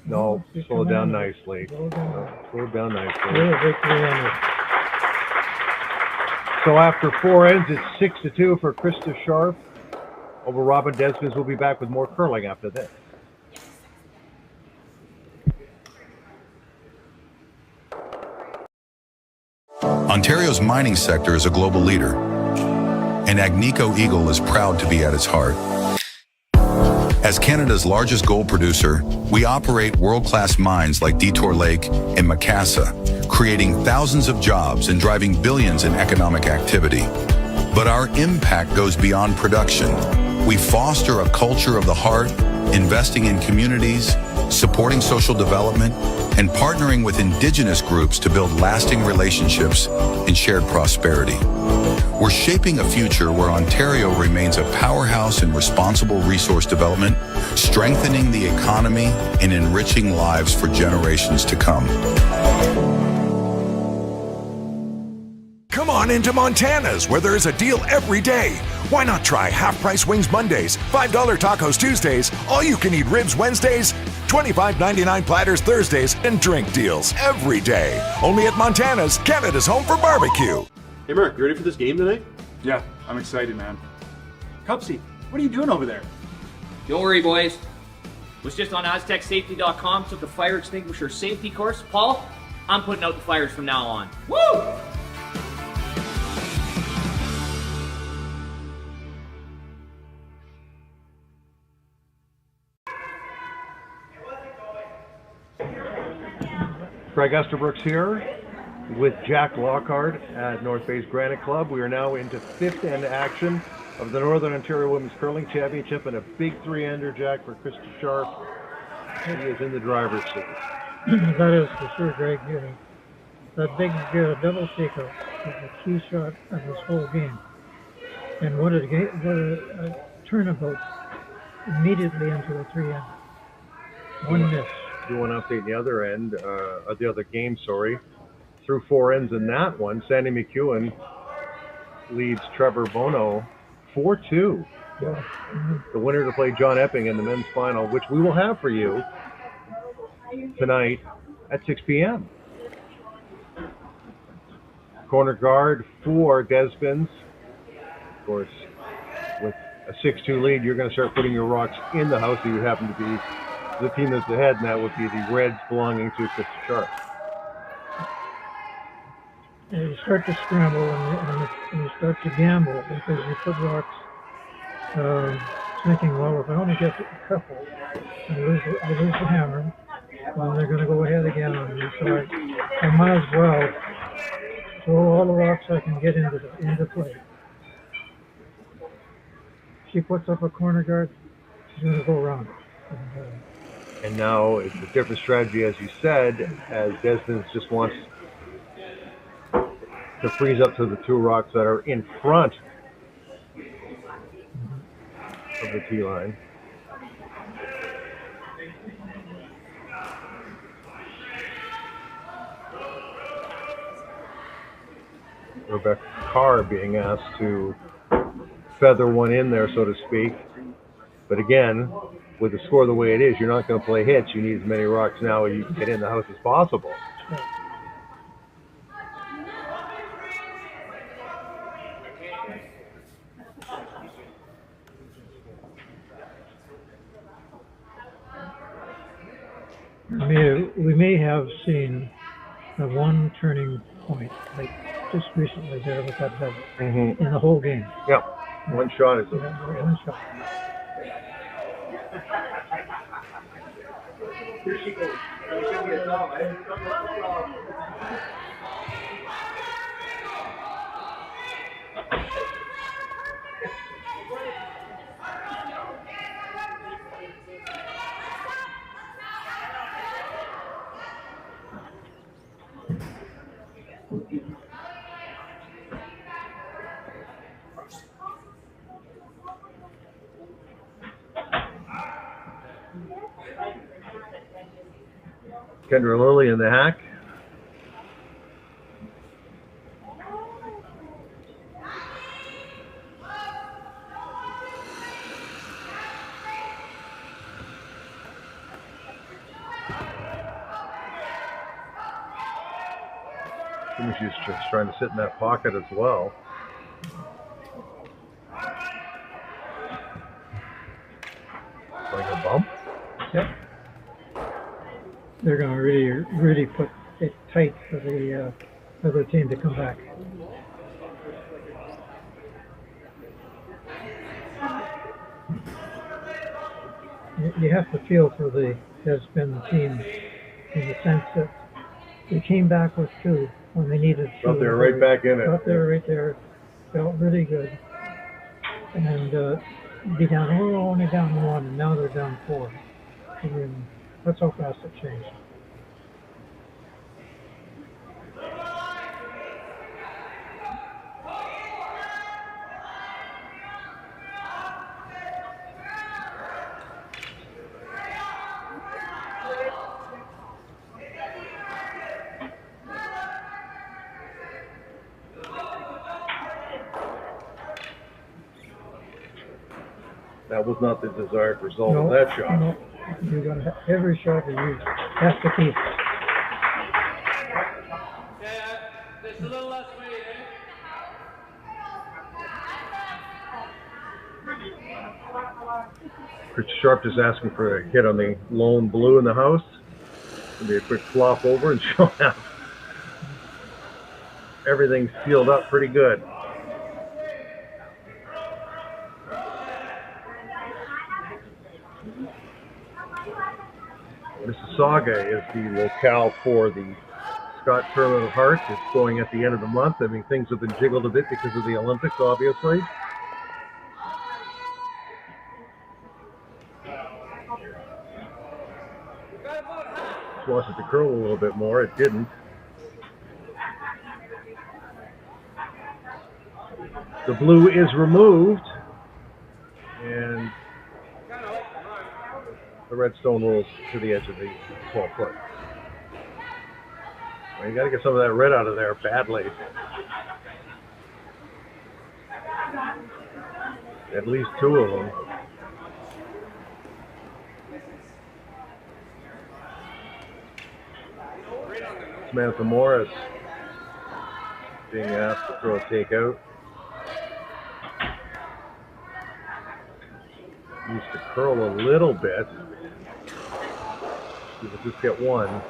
No, She's slow it coming down in. nicely. Slow it down. Slow it down nicely. Yeah, big 300. So after 4 ends, it's 6-2 for Krista Scharf over Robyn Despins. We'll be back with more curling after this. Ontario's mining sector is a global leader, and Agnico Eagle is proud to be at its heart. As Canada's largest gold producer, we operate world-class mines like Detour Lake and Macassa, creating thousands of jobs and driving billions in economic activity. But our impact goes beyond production. We foster a culture of the heart, investing in communities, supporting social development, and partnering with Indigenous groups to build lasting relationships and shared prosperity. We're shaping a future where Ontario remains a powerhouse in responsible resource development, strengthening the economy and enriching lives for generations to come. Come on into Montana's, where there is a deal every day. Why not try half-price wings Mondays, $5 tacos Tuesdays, all-you-can-eat ribs Wednesdays, $25.99 platters Thursdays, and drink deals every day. Only at Montana's, Canada's home for barbecue. Hey Mark, you ready for this game tonight? Yeah, I'm excited, man. Cupsy, what are you doing over there? Don't worry, boys. Was just on AztecSafety.com, took the fire extinguisher safety course. Paul, I'm putting out the fires from now on. Woo! Craig Esterbrooks here with Jack Lockhart at North Bay's Granite Club. We are now into 5th end action of the Northern Ontario Women's Curling Championship, and a big 3-ender, Jack, for Krista Scharf. He is in the driver's seat. That is for sure, Greg. That big double takeout is the key shot of this whole game. And what a turnabout immediately into a 3-end. One miss. Do want to update the other end, the other game, sorry. Through 4 ends in that one, Sandy McEwen leads Trevor Bono 4-2. Yeah. Mm-hmm. The winner to play John Epping in the men's final, which we will have for you tonight at 6 p.m. Corner guard for Despins. Of course, with a 6-2 lead, you're going to start putting your rocks in the house if you happen to be the team that's ahead, and that would be the Reds belonging to Krista Scharf. And you start to scramble and you start to gamble because you put rocks thinking, well, if I only get a couple, I lose the hammer, well, they're going to go ahead again on me. So I might as well throw all the rocks I can get into play. She puts up a corner guard, she's going to go around it. And now it's a different strategy, as you said, as Despins just wants to freeze up to the 2 rocks that are in front of the tee line. Rebecca Carr being asked to feather one in there, so to speak. But again, with the score the way it is, you're not going to play hits. You need as many rocks now as you can get in the house as possible. We may have seen the one turning point, like just recently there with that double in the whole game. Yeah, one shot is one shot. Here she goes. Kendra Lilly in the hack. I think she's just trying to sit in that pocket as well. Like a bump? Yep. They're going to really put it tight for the other team to come back. You have to feel for the Despins team in the sense that they came back with 2 when they needed 2. Got there right back in it. Got there right there. Felt really good. And be down, only down 1, and now they're down 4. I mean, that's how fast it changed. That was not the desired result of that shot. No, you're going to have every shot that you have to keep. There's a little less weight, Krista Scharf is asking for a hit on the lone blue in the house. It'll be a quick flop over and she'll have everything sealed up pretty good. Mississauga is the locale for the Scott Tournament of Hearts. It's going at the end of the month. I mean, things have been jiggled a bit because of the Olympics, obviously. Just wanted to curl a little bit more. It didn't. The blue is removed. And the redstone rolls to the edge of the 12 foot. Well, you got to get some of that red out of there badly. At least 2 of them. Samantha Morris being asked to throw a takeout. Needs to curl a little bit. She will just get 1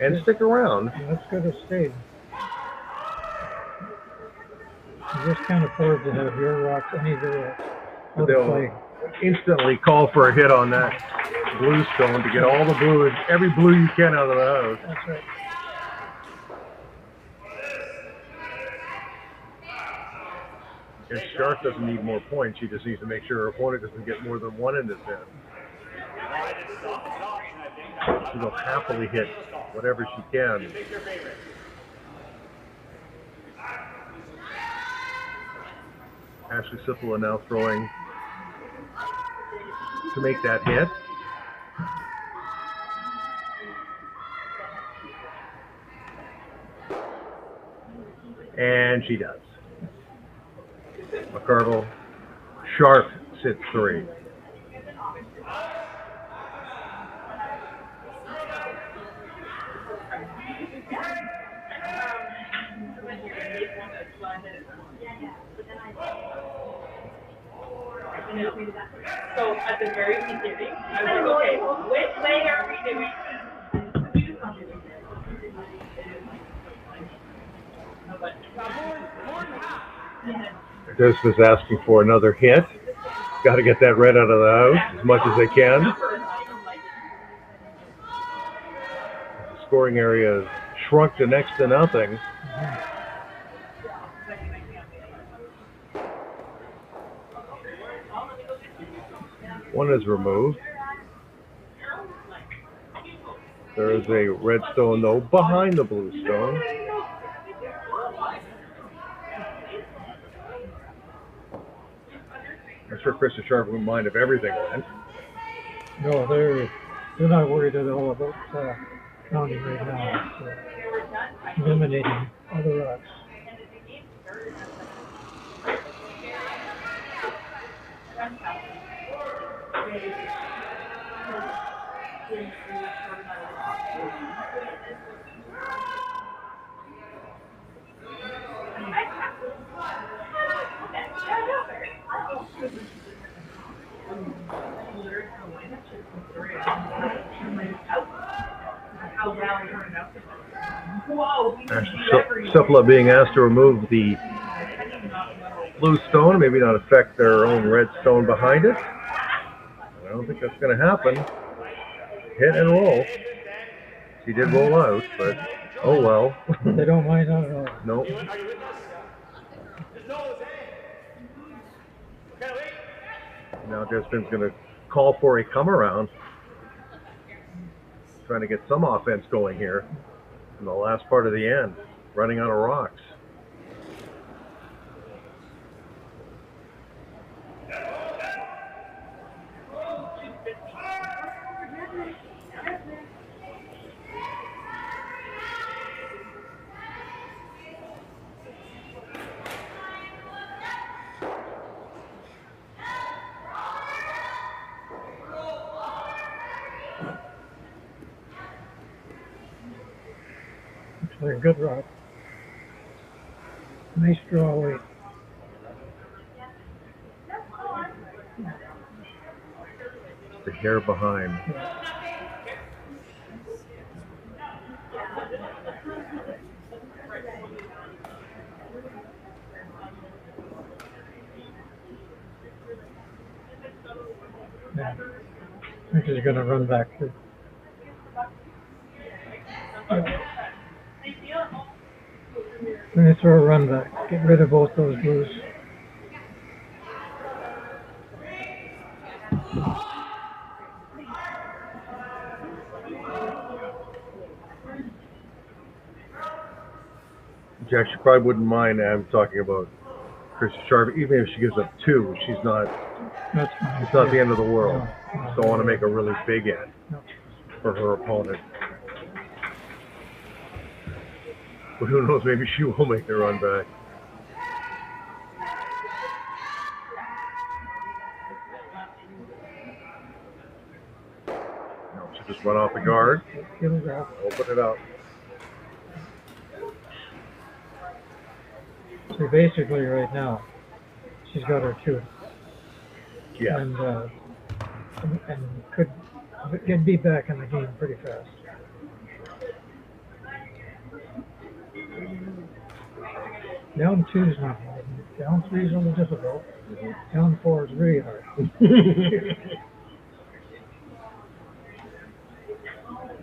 and stick around. That's good to stay. You just can't afford to have your rocks anywhere out of play. Instantly call for a hit on that blue stone to get all the blue, every blue you can out of the house. That's right. And Scharf doesn't need more points. She just needs to make sure her opponent doesn't get more than 1 in this end. She will happily hit whatever she can. Ashley Sippola now throwing to make that hit. And she does. McCardle, Scharf sits 3. So at the very beginning, I was like, okay, which way are we doing Des was asking for another hit. Got to get that red out of the house as much as they can. The scoring area has shrunk to next to nothing. One is removed. There is a red stone, though, behind the blue stone. I'm sure Krista Scharf wouldn't mind if everything went. No, they're not worried at all about counting right now. It's eliminating other rocks. Cephala being asked to remove the blue stone, maybe not affect their own red stone behind it. I don't think that's going to happen. Hit and roll. She did roll out, but oh well. They don't mind that at all. Nope. Now Despins going to call for a come around. Trying to get some offense going here in the last part of the end, running out of rocks. Actually, a good rock. Nice draw weight. The hair behind. Yeah. I think he's going to run back too. I'm going to throw a run back. Get rid of both those blues. Jack, she probably wouldn't mind. I'm talking about Krista Scharf. Even if she gives up two, she's not. That's fine. It's not the end of the world. No. Just don't want to make a really big end for her opponent. But who knows? Maybe she will make the run back. No, she just run off the guard. Open it up. So basically, right now, she's got her two. Yeah. And could be back in the game pretty fast. Down 2 is not hard. Down 3 is a little difficult. Down 4 is really hard.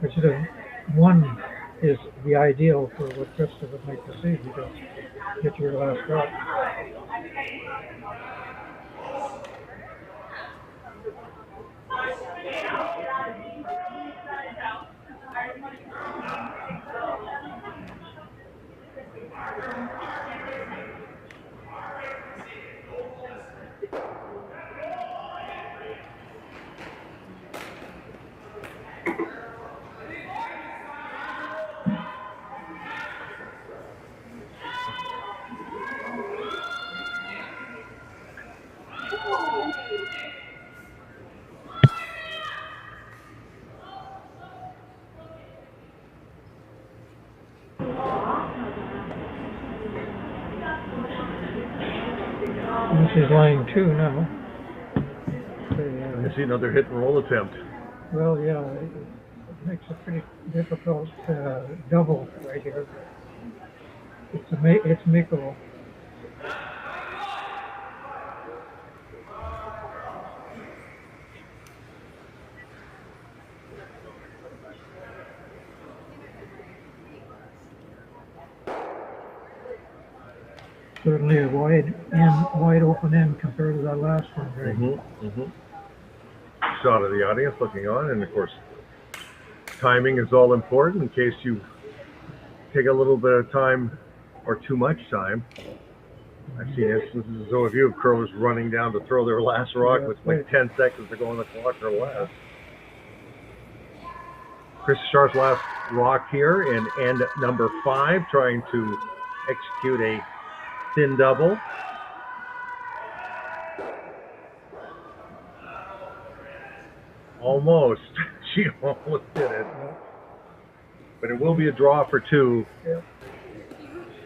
Which is 1 is the ideal for what Krista would like to see, because get your last drop. She's line 2 now. I see another hit and roll attempt. Well, yeah, it makes it pretty difficult double right here. It's makeable. Certainly a wide open end compared to that last one, right? Shot of the audience looking on, and of course, timing is all important in case you take a little bit of time or too much time. I've seen instances though of you of curlers running down to throw their last rock with like 10 seconds to go on the clock or less. Krista Scharf's last rock here in end number 5, trying to execute a thin double. Almost. She almost did it. But it will be a draw for 2. Yep.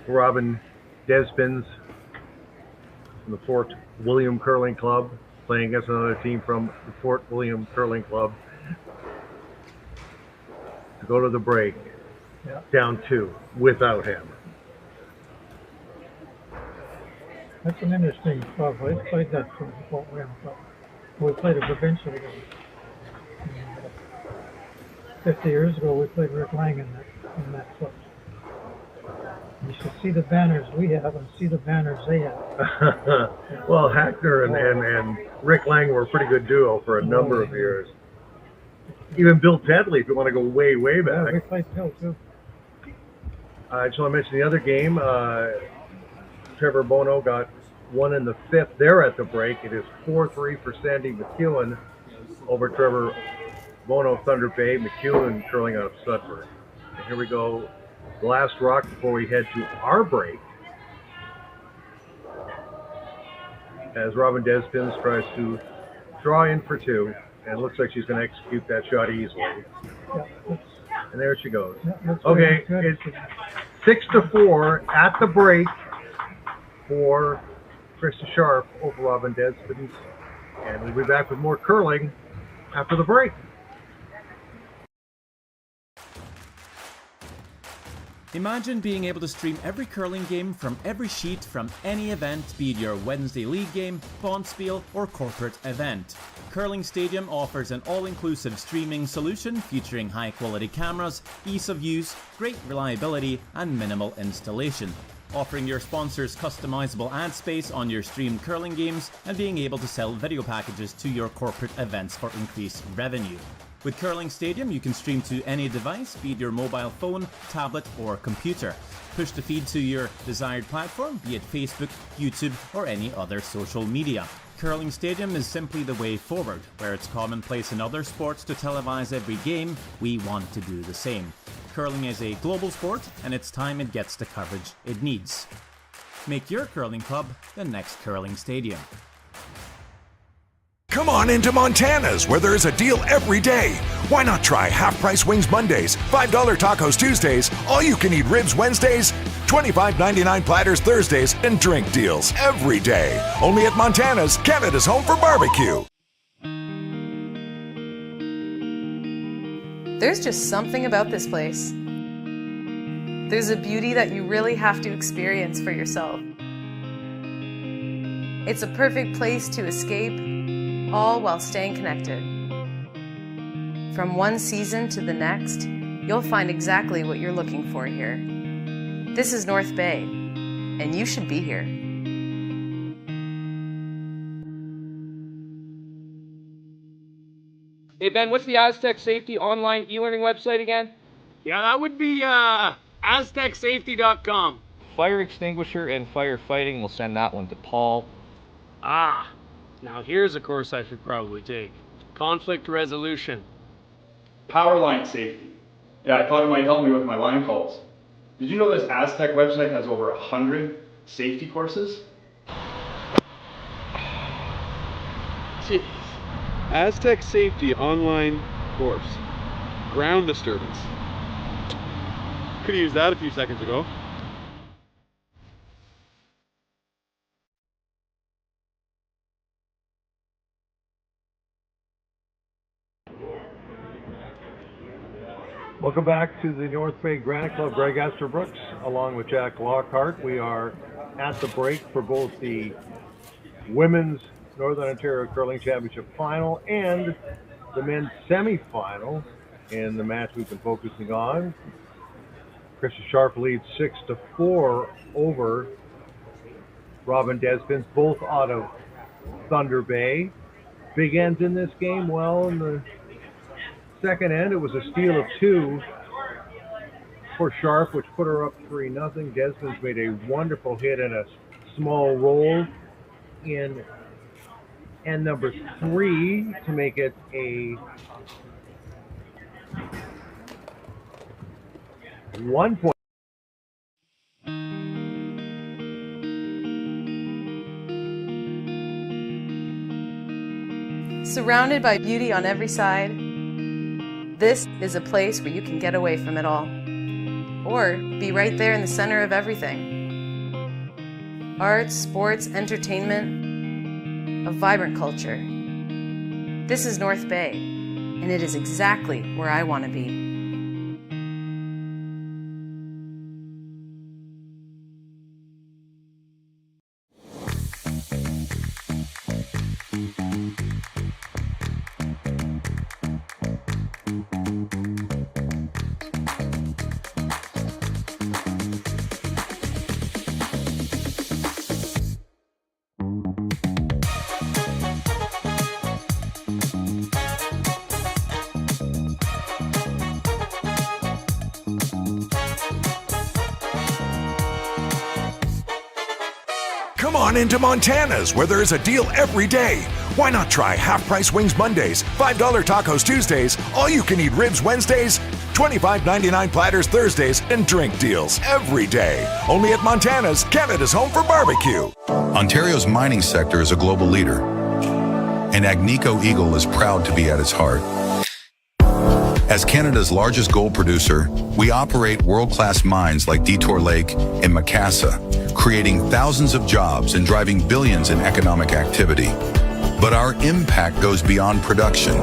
Robyn Despins from the Fort William Curling Club playing against another team from the Fort William Curling Club. To go to the break, down 2 without him. That's an interesting club. I played that from the Fort William Club. We played a provincial game. 50 years ago, we played Rick Lang in that club. You should see the banners we have and see the banners they have. Well, Hackner and Rick Lang were a pretty good duo for a number of years. Even Bill Tedley, if you want to go way, way back. Yeah, we played Bill, too. I just want to mention the other game. Trevor Bono got 1 in the 5th there at the break. It is 4-3 for Sandy McEwen over Trevor Bono of Thunder Bay. McEwen curling out of Sudbury. And here we go. The last rock before we head to our break. As Robyn Despins tries to draw in for 2. And it looks like she's going to execute that shot easily. And there she goes. Okay, it's 6-4 at the break for Krista Scharf over Robyn Despins. And we'll be back with more curling after the break. Imagine being able to stream every curling game from every sheet from any event, be it your Wednesday league game, bonspiel, or corporate event. Curling Stadium offers an all-inclusive streaming solution featuring high-quality cameras, ease of use, great reliability, and minimal installation. Offering your sponsors customizable ad space on your streamed curling games and being able to sell video packages to your corporate events for increased revenue. With Curling Stadium, you can stream to any device, be it your mobile phone, tablet, or computer. Push the feed to your desired platform, be it Facebook, YouTube, or any other social media. Curling Stadium is simply the way forward. Where it's commonplace in other sports to televise every game, we want to do the same. Curling is a global sport, and it's time it gets the coverage it needs. Make your curling club the next Curling Stadium. Come on into Montana's, where there is a deal every day. Why not try half-price wings Mondays, $5 tacos Tuesdays, all-you-can-eat ribs Wednesdays, $25.99 platters Thursdays, and drink deals every day. Only at Montana's, Canada's home for barbecue. There's just something about this place. There's a beauty that you really have to experience for yourself. It's a perfect place to escape, all while staying connected. From one season to the next, you'll find exactly what you're looking for here. This is North Bay, and you should be here. Hey Ben, what's the Aztec Safety online e-learning website again? Yeah, that would be aztecsafety.com. Fire extinguisher and firefighting, we'll send that one to Paul. Ah, now here's a course I should probably take. Conflict resolution. Power line safety. Yeah, I thought it might help me with my line calls. Did you know this Aztec website has over 100 safety courses? Jeez. Aztec Safety online course. Ground disturbance. Could have used that a few seconds ago. Welcome back to the North Bay Granite Club. Greg Esterbrooks, along with Jack Lockhart. We are at the break for both the Women's Northern Ontario Curling Championship Final and the men's semi-final in the match we've been focusing on. Krista Scharf leads 6-4 over Robyn Despins, both out of Thunder Bay. Big ends in this game. Well, in the second end, it was a steal of 2 for Scharf, which put her up 3-0. Despins made a wonderful hit and a small roll in end number 3 to make it a 1 point. Surrounded by beauty on every side, this is a place where you can get away from it all, or be right there in the center of everything. Arts, sports, entertainment, a vibrant culture. This is North Bay, and it is exactly where I want to be. Come on into Montana's, where there is a deal every day. Why not try half-price wings Mondays, $5 tacos Tuesdays, all-you-can-eat ribs Wednesdays, $25.99 platters Thursdays, and drink deals every day. Only at Montana's, Canada's home for barbecue. Ontario's mining sector is a global leader, and Agnico Eagle is proud to be at its heart. As Canada's largest gold producer, we operate world-class mines like Detour Lake and Macassa, creating thousands of jobs and driving billions in economic activity. But our impact goes beyond production.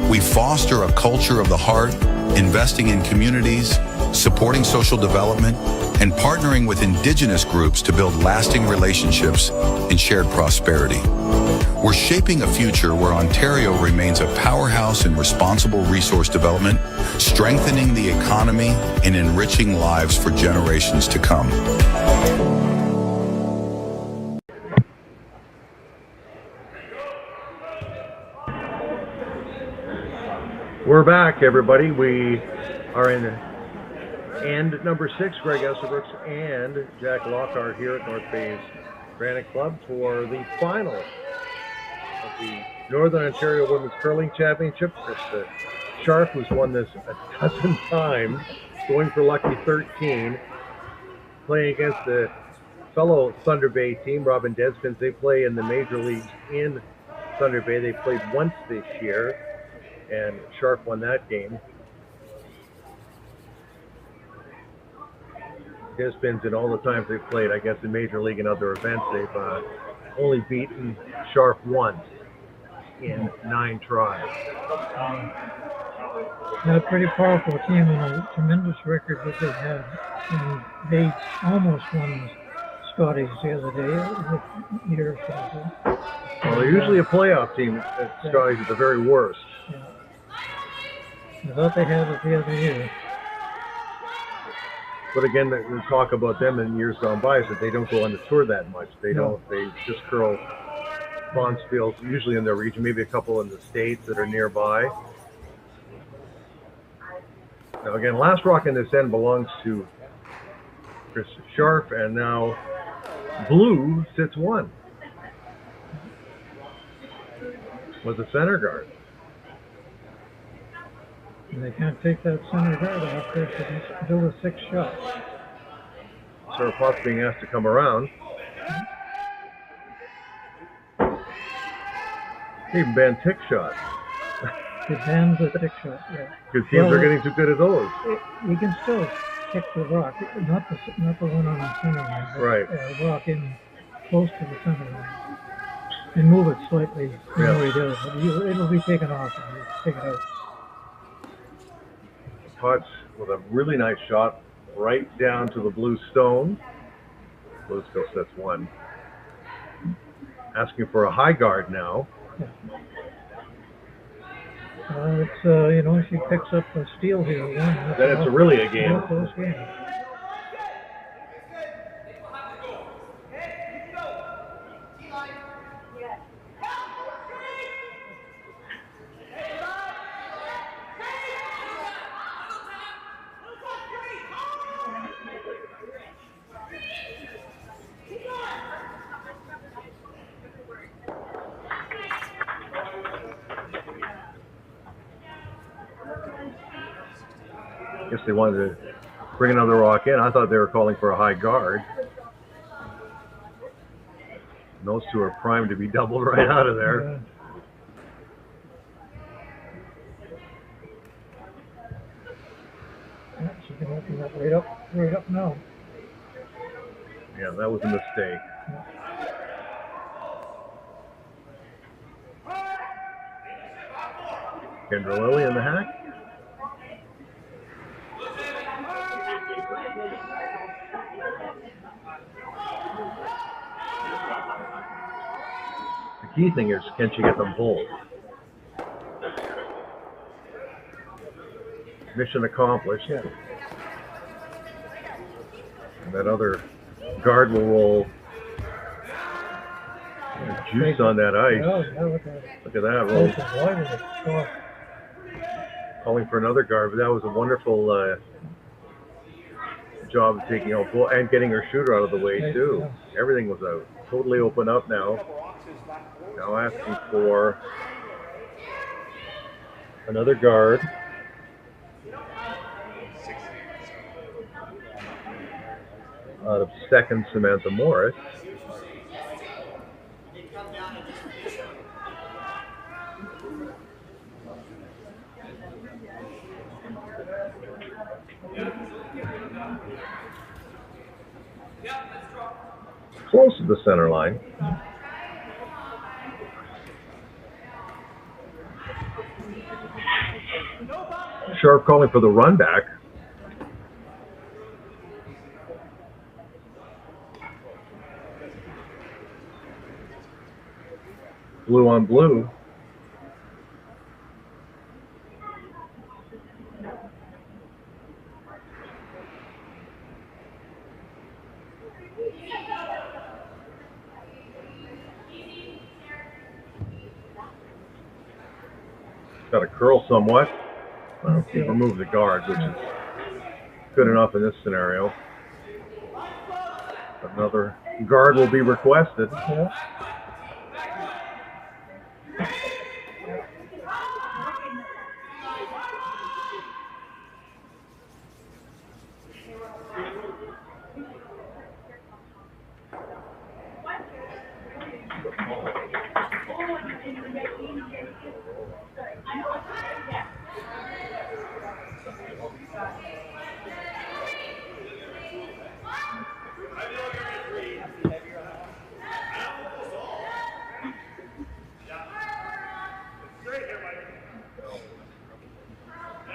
We foster a culture of the heart, investing in communities, supporting social development, and partnering with Indigenous groups to build lasting relationships and shared prosperity. We're shaping a future where Ontario remains a powerhouse in responsible resource development, strengthening the economy and enriching lives for generations to come. We're back, everybody. We are in end number 6. Greg Esserbrooks and Jack Lockhart here at North Bay's Granite Club for the final of the Northern Ontario Women's Curling Championship. Krista Scharf, who's won this a dozen times, going for lucky 13, playing against the fellow Thunder Bay team, Robyn Despins. They play in the major leagues in Thunder Bay. They played once this year, and Scharf won that game. Despins, in all the times they've played, I guess, in Major League and other events, they've only beaten Scharf once in 9 tries. They're a pretty powerful team and a tremendous record that they have. And they almost won Scotties the other day, a year or so ago. Well, they're usually a playoff team at Scotties at the very worst. Yeah. I thought they had it the other year. But again, the talk about them in years gone by is that they don't go on the tour that much. They don't. They just curl bonspiels, usually in their region, maybe a couple in the States that are nearby. Now again, last rock in this end belongs to Krista Scharf, and now blue sits 1 with the center guard. And they can't take that center guard off there because he's still a 6 shot. Sarah Potts being asked to come around. Even banned tick shot. He banned the tick shot, yeah. Because teams are getting too good at those. You can still kick the rock, not the one on the center line, but right. Rock in close to the center line. And move it slightly the way he does. It'll be taken off and you take it out. Potts with a really nice shot right down to the blue stone. Blue still sets 1. Asking for a high guard now. Yeah. It's, if she picks up a steal here, then it's really a game. Close game. Guess they wanted to bring another rock in. I thought they were calling for a high guard. And those two are primed to be doubled right out of there. Yeah, she can open that right up now. Yeah, that was a mistake. Kendra Lilly in the hack. The key thing is, can she get them both? Mission accomplished. Yeah. And that other guard will roll. Juice on that ice. Look at that roll. Calling for another guard, but that was a wonderful job of taking out goal and getting her shooter out of the way too. Everything was out. Totally open up now. Now asking for another guard. Out of second, Samantha Morris. Close to the center line. Scharf calling for the run back. Blue on blue. Got to curl somewhat. Remove the guard, which is good enough in this scenario. Another guard will be requested.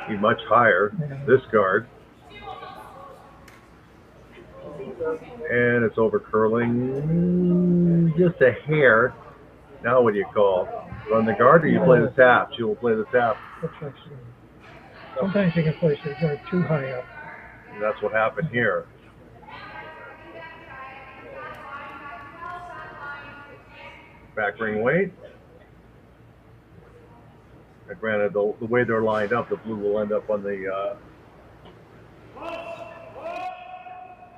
Be much higher, this guard. And it's over curling just a hair. Now what do you call? Run the guard or you play the tap? She will play the tap. Sometimes you can place the guard too high up. And that's what happened here. Back ring weight. And granted, the way they're lined up, the blue will end up on the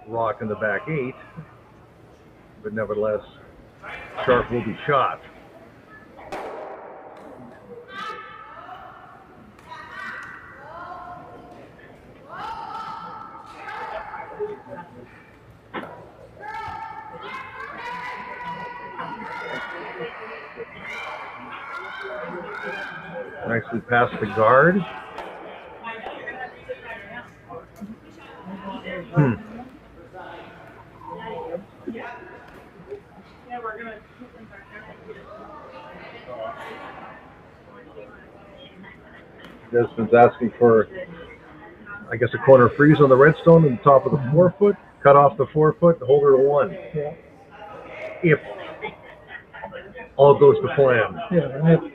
rock in the back 8. But nevertheless, Scharf will be shot. Nicely past the guard. Despins asking for, I guess, a corner freeze on the redstone in the top of the 4-foot. Cut off the 4-foot, hold her to 1. Yeah. If all goes to plan. Yeah, and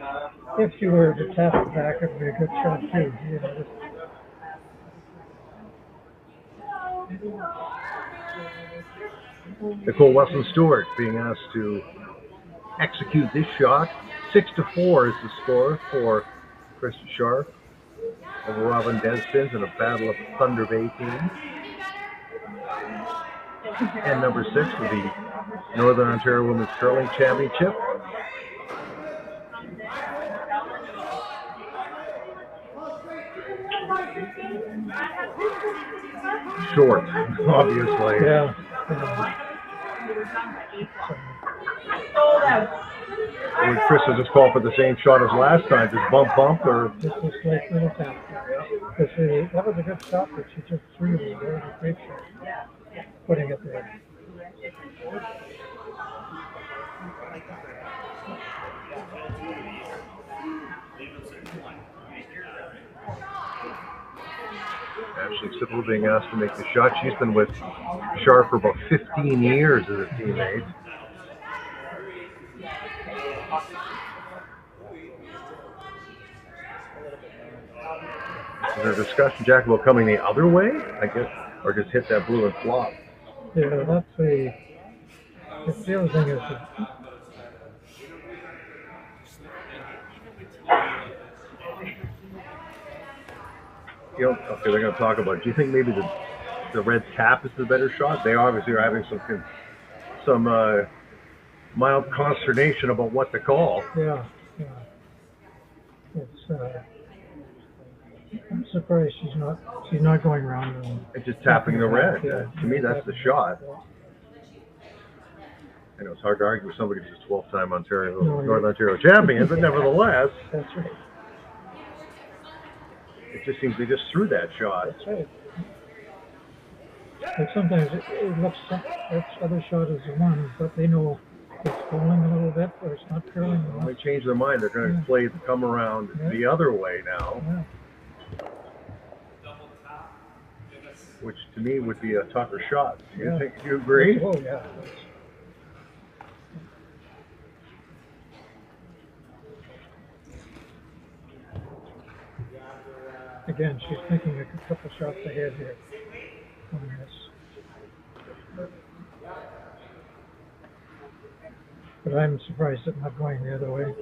if you were to tap it back, it would be a good shot too. You know, Nicole Wesson-Stewart being asked to execute this shot. 6-4 is the score for Krista Scharf over Robyn Despins in a battle of Thunder Bay teams. And number 6 for the Northern Ontario Women's Curling Championship. Short, obviously. Yeah. Would Krista just call for the same shot as last time? Just bump, or? Just a slight little tap. Because that was a good shot, but she took three of them. That was a great shot. Putting it there. Ashley Sippel being asked to make the shot. She's been with Scharf for about 15 years as a teammate. Is there a discussion, Jack, about coming the other way, I guess, or just hit that blue and flop? Yeah, that's the other thing is that okay, they're going to talk about it. Do you think maybe the red tap is the better shot? They obviously are having some mild consternation about what to call. Yeah. It's I'm surprised she's not going around and just tapping the red. To me, that's the shot. I know it's hard to argue with somebody who's a 12-time Northern Ontario champion, but nevertheless, that's right. It just seems they just threw that shot. That's right. Like sometimes it looks that other shot is the one, but they know it's falling a little bit or it's not curling enough. They change their mind. They're going to play the come around the other way now. Yeah. Which to me would be a tougher shot. Do you agree? Oh, yeah. Again, she's thinking a couple shots ahead here on this. But I'm surprised it's not going the other way.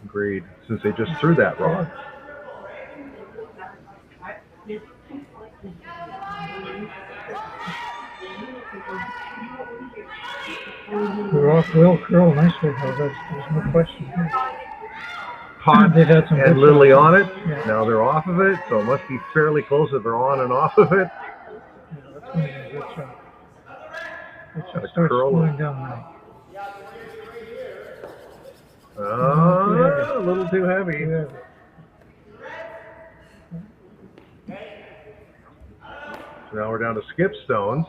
Agreed, since they just threw that rock. The rock will curl nicely, though. There's no question. Pot and Lily on it. Yeah. Now they're off of it, so it must be fairly close if they're on and off of it. Yeah, that's going to be a good shot. It starts slowing down now. A little too heavy. So now we're down to skip stones.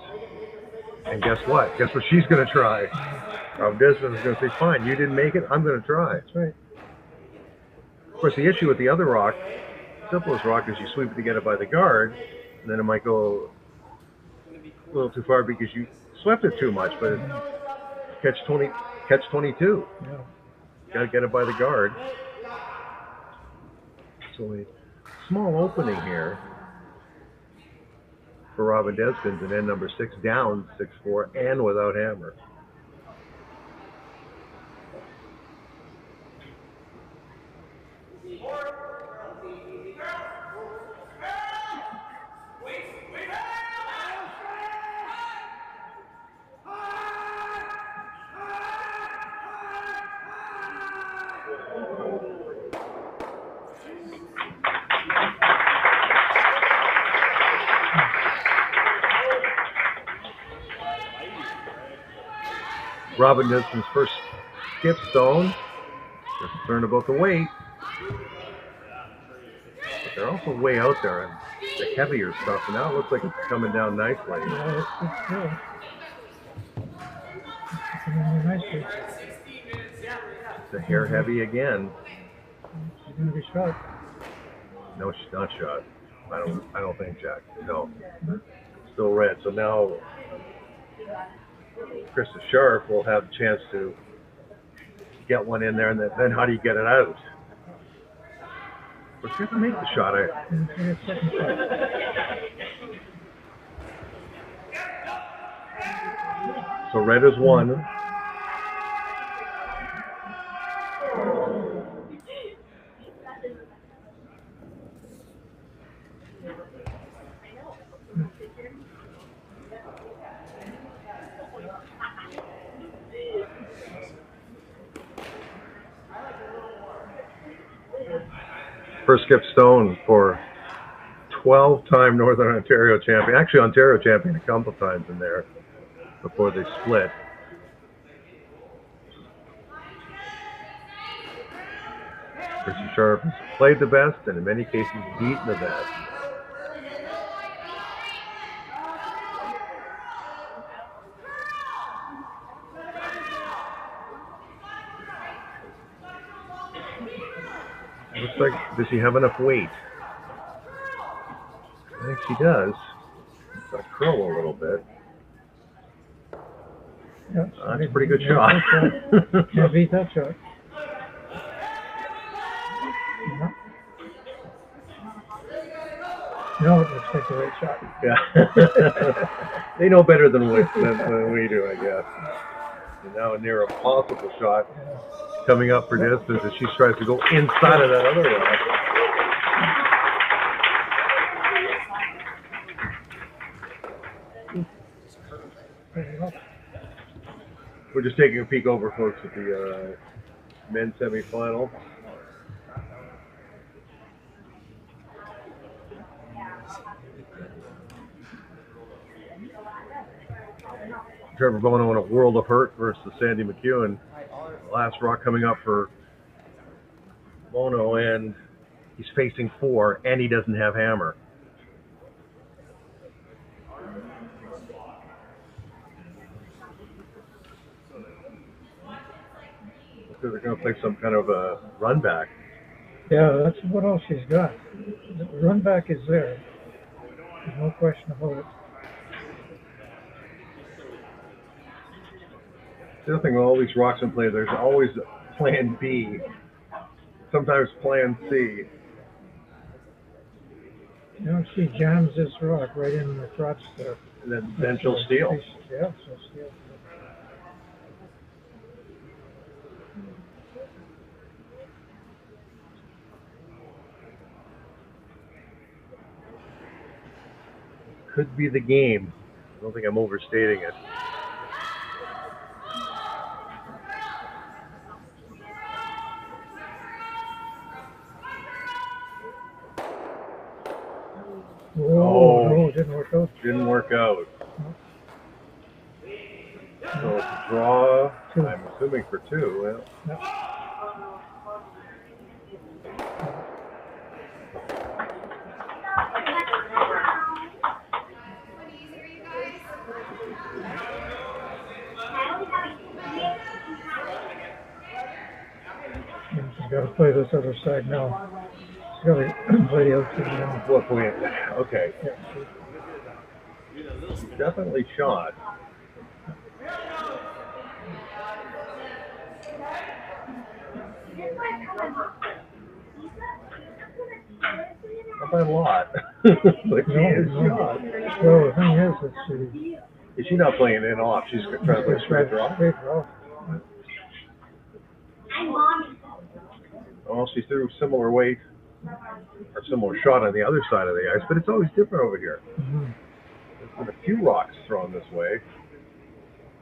And guess what? Guess what she's going to try? Robyn Despins is going to say, fine, you didn't make it, I'm going to try. That's right. Of course, the issue with the other rock, simplest rock, is you sweep it to get it by the guard, and then it might go a little too far because you swept it too much, but catch 22. Yeah. Got to get it by the guard. So a small opening here for Robyn Despins, and then number 6 down 6-4 and without hammer. Robyn Despins' first skip stone. They're concerned about the weight. But they're also way out there and the heavier stuff. And now it looks like it's coming down nicely. Yeah, it's good. It's coming down nicely. It's a hair heavy again. She's going to be shot. No, she's not shot. I don't think, Jack. No. Still red. So now Krista Scharf will have a chance to get one in there, and then how do you get it out? But you have to make the shot. So red is one. First skip stone for 12-time Northern Ontario champion. Actually, Ontario champion a couple times in there before they split. Krista Scharf has played the best and in many cases beaten the best. Looks like, does she have enough weight? I think she does. Got curl a little bit. Yeah, That's a pretty good shot. Can't beat that shot. No, it looks like the right shot. Yeah. They know better than we do, I guess. And now a near impossible shot coming up for Despins as she tries to go inside of that other rock. We're just taking a peek over, folks, at the men's semifinal. Trevor Bono in a world of hurt versus Sandy McEwen. Last rock coming up for Bono, and he's facing 4, and he doesn't have hammer. They're going to play some kind of a run back. Yeah, that's what else she's got. The run back is there. There's no question about it. The other thing with all these rocks in play, there's always plan B, sometimes plan C. You know, she jams this rock right in the crotch there. And then she'll steal. Yeah, she'll steal. Could be the game. I don't think I'm overstating it. Whoa, no, it didn't work out. Didn't work out. So it's a draw, I'm assuming for 2. Well, She's got to play this other side now. She's got to play the outside now. what point? Okay. Yeah. Definitely shot. Not by a lot. But she is shot. Well, the thing is that Is she not playing in off? She's trying to play straight draw. Straight draw. Well, she threw similar weight or similar shot on the other side of the ice, but it's always different over here. Mm-hmm. There's been a few rocks thrown this way,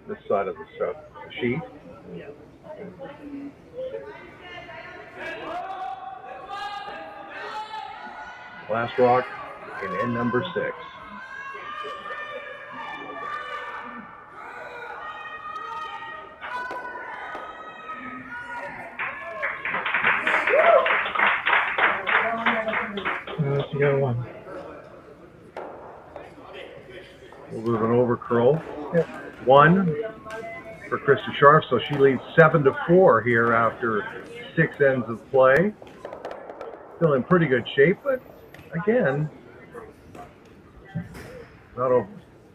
this side of the sheet. Last rock in end number 6. She got 1. A little bit of an over curl. Yep. 1 for Krista Scharf, so she leads 7-4 here after 6 ends of play. Still in pretty good shape, but again,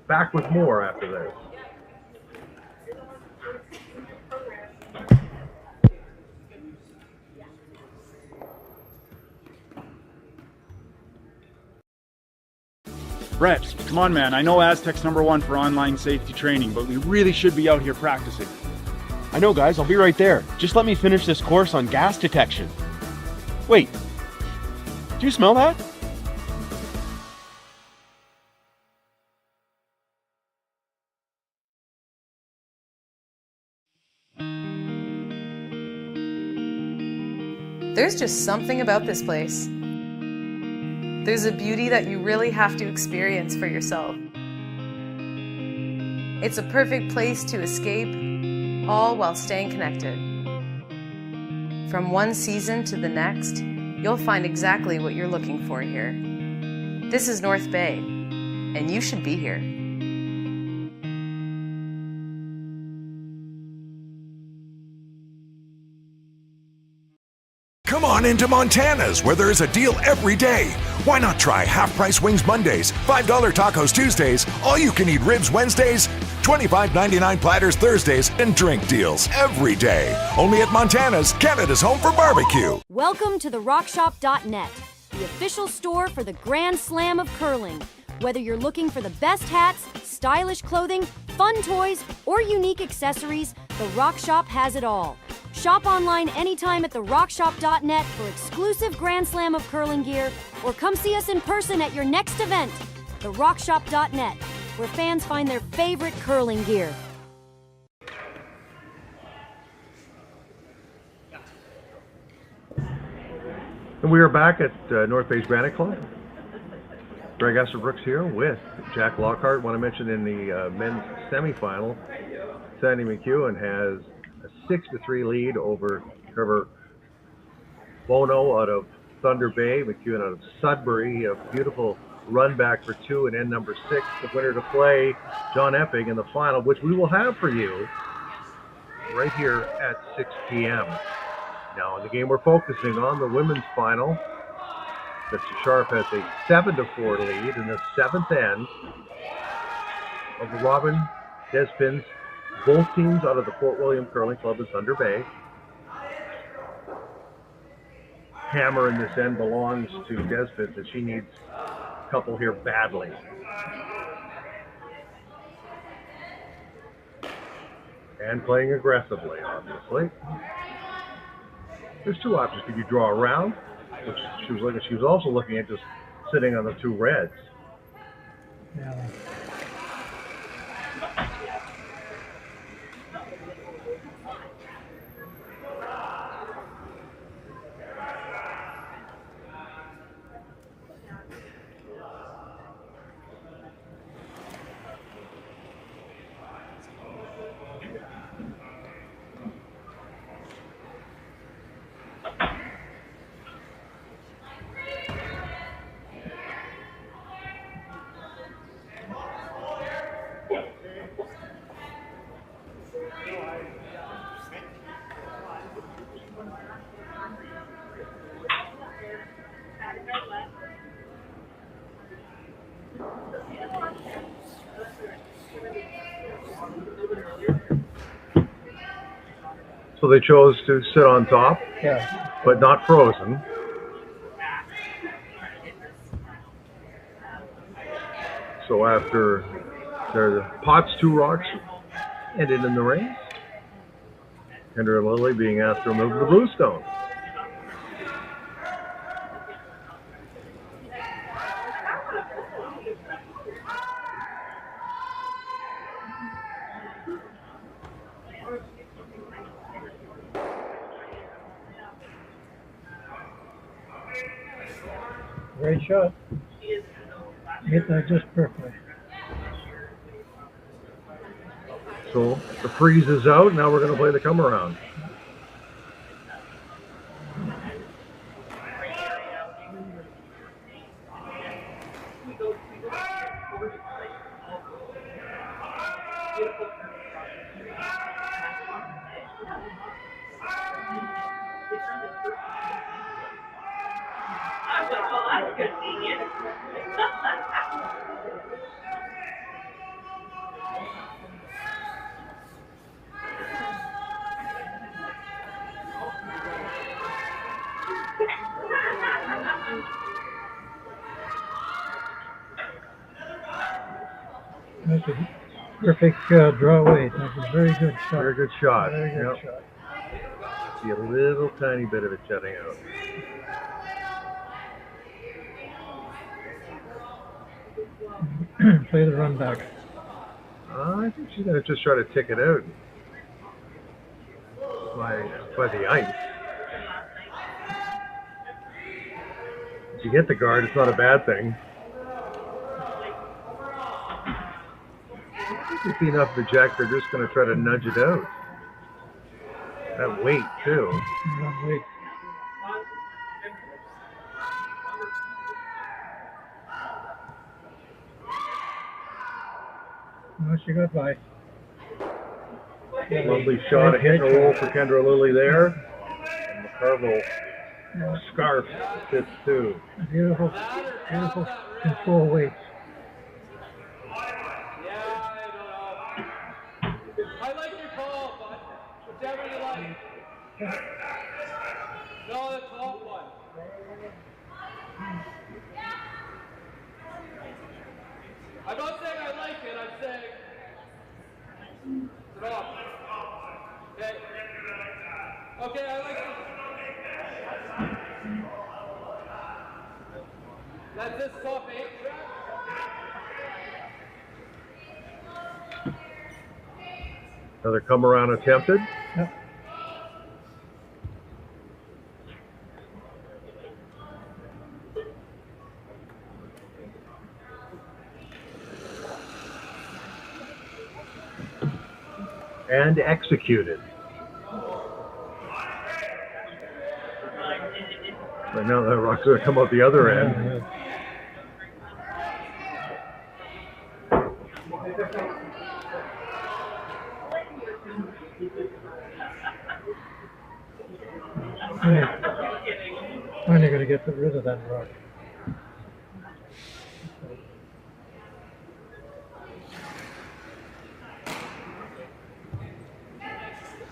back with more after this. Brett, come on, man. I know Aztec's #1 for online safety training, but we really should be out here practicing. I know, guys. I'll be right there. Just let me finish this course on gas detection. Wait. Do you smell that? There's just something about this place. There's a beauty that you really have to experience for yourself. It's a perfect place to escape, all while staying connected. From one season to the next, you'll find exactly what you're looking for here. This is North Bay, and you should be here. Come on into Montana's, where there is a deal every day. Why not try half-price wings Mondays, $5 tacos Tuesdays, all-you-can-eat ribs Wednesdays, $25.99 platters Thursdays, and drink deals every day. Only at Montana's, Canada's home for barbecue. Welcome to therockshop.net, the official store for the Grand Slam of curling. Whether you're looking for the best hats, stylish clothing, fun toys, or unique accessories, the Rock Shop has it all. Shop online anytime at therockshop.net for exclusive Grand Slam of curling gear, or come see us in person at your next event. Therockshop.net, where fans find their favorite curling gear. And we are back at North Bay's Granite Club. Greg Esserbrooks here with Jack Lockhart. Want to mention in the men's semifinal, Sandy McEwen has a 6-3 lead over Trevor Bono out of Thunder Bay, McEwen out of Sudbury. A beautiful run back for two and end number 6. The winner to play, John Epping, in the final, which we will have for you right here at 6 p.m. Now in the game we're focusing on, the women's final, Krista Scharf has a 7-4 lead in the 7th end of the Robyn Despins. Both teams out of the Fort William Curling Club in Thunder Bay. Hammer in this end belongs to Despins, and she needs a couple here badly. And playing aggressively, obviously. There's two options. Could you draw around, which she was looking. She was also looking at just sitting on the two reds. Yeah. So they chose to sit on top, Yeah. but not frozen. So after their Potts 2 rocks ended in the race, Kendra Lilly being asked to remove the blue stone. Great shot. Hit that just perfectly. So the freeze is out. Now we're going to play the come around. That's a perfect draw weight. That's a very good shot. Very good shot. Very good Yep. shot. See a little tiny bit of it jutting out. Play the run back. I think she's going to just try to tick it out by the ice. you get the guard, it's not a bad thing. If enough of the jack, they're just going to try to nudge it out. That weight, too. That weight. No, she got by. Lovely shot, a hit and a roll for Kendra Lilly there. And the Carvel Scarf sits too. Beautiful, beautiful control weights. I like your call, bud. Whichever you like. No, the top one. I'm not saying I like it, I'm saying it's off. Okay. Okay, I like it. That's this top 8 track. Another come around attempted. Yep. And executed. Right now that rock's going to come out the other end. Finally going to get rid of that rock.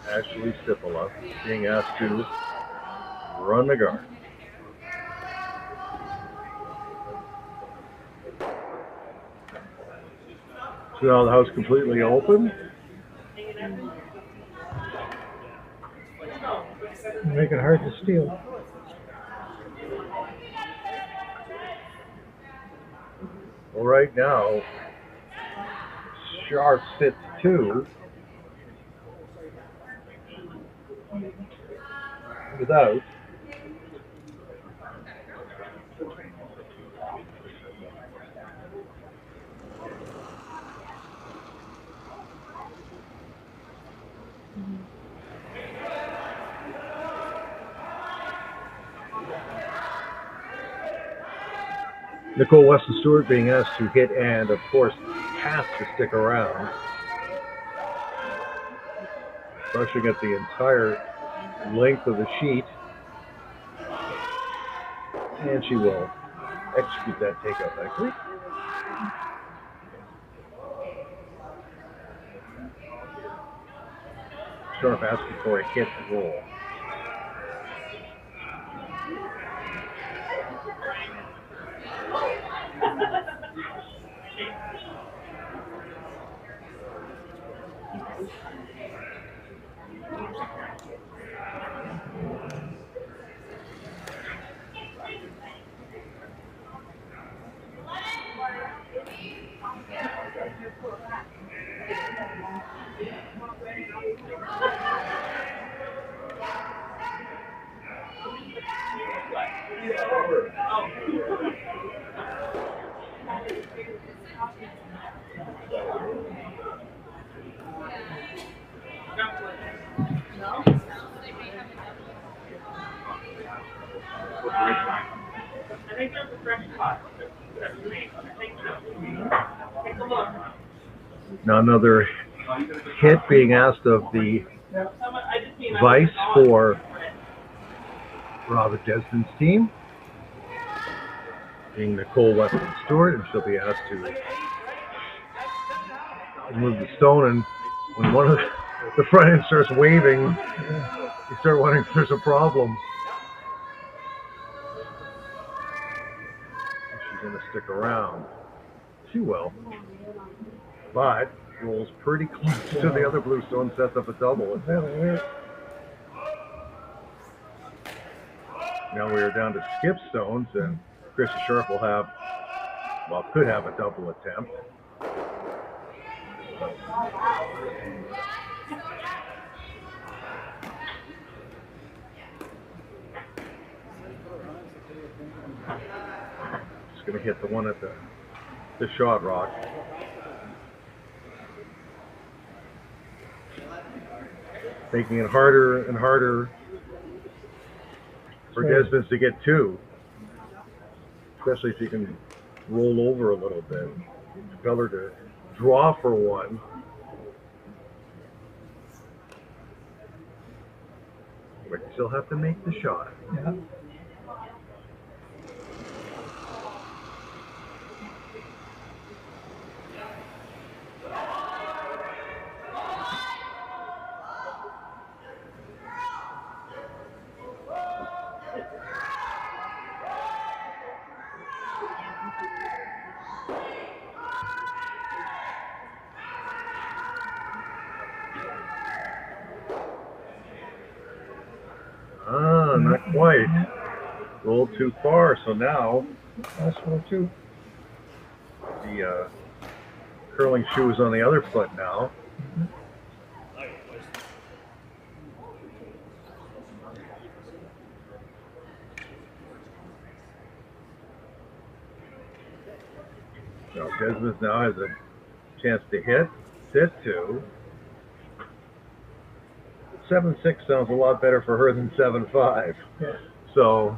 Ashley Stipola being asked to run the guard. So now the house completely open. Make it hard to steal. Well, right now, Scharf sits 2. Without. Nicole Weston Stewart being asked to hit and, of course, has to stick around. Brushing at the entire length of the sheet. And she will execute that takeout nicely. Scharf asking for a hit and roll. I think there's a fresh pot. Take a look. Now another hit being asked of the Vice for Robyn Despins' team, being Nicole Weston Stewart, and she'll be asked to move the stone. And when one of the front end starts waving, you start wondering if there's a problem. She's going to stick around. She will. But rolls pretty close to the other blue stone, sets up a double. Now we are down to skip stones, and Krista Scharf will have, well, could have a double attempt. going to hit the one at the shot rock. Making it harder and harder for Despins to get two, especially if you can roll over a little bit. Tell her to draw for one. But you still have to make the shot. Yeah. Not quite. Rolled too far, so now that's for two. The curling shoe is on the other foot now. So Despins now has a chance to hit, sit two. 7-6 sounds a lot better for her than 7-5. Yeah. So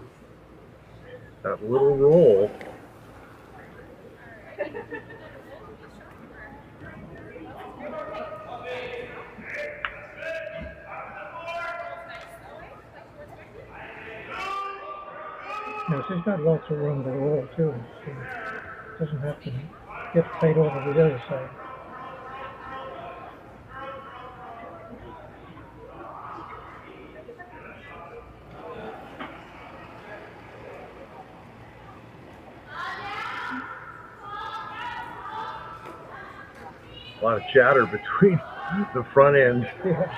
that little roll. Yeah, she's got lots of room to roll too. She doesn't have to get tight over the other side. A lot of chatter between the front end,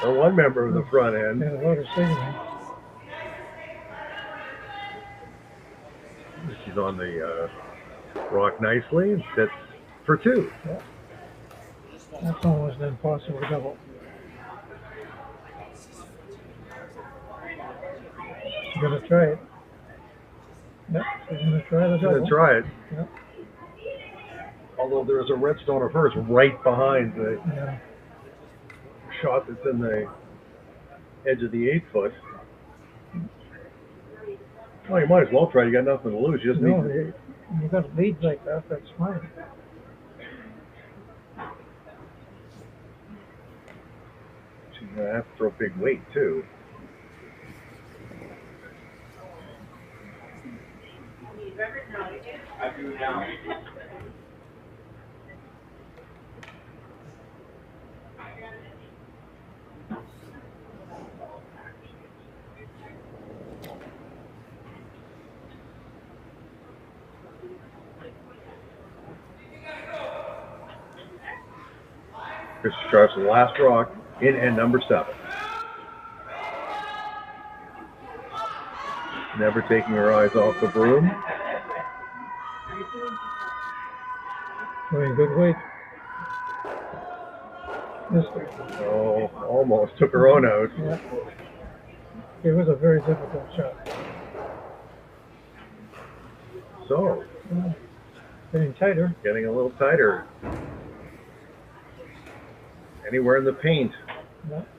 or one member of the front end. Yeah, a lot of signaling. She's on the rock nicely and sits for two. Yeah. That's almost an impossible double. She's going to try it. Yep, she's going to try the She's double. going to try it. Yep. Although there's a redstone of hers right behind the shot that's in the edge of the 8 foot. Well, you might as well try. You got nothing to lose. You just need to... You got a lead like that. That's fine. She's gonna have to throw big weight too. I do now. Krista Scharf's the last rock in end number 7. Never taking her eyes off the broom. Very good weight. Oh, almost took her own out. Yeah. It was a very difficult shot. So, getting tighter. Getting a little tighter. Anywhere in the paint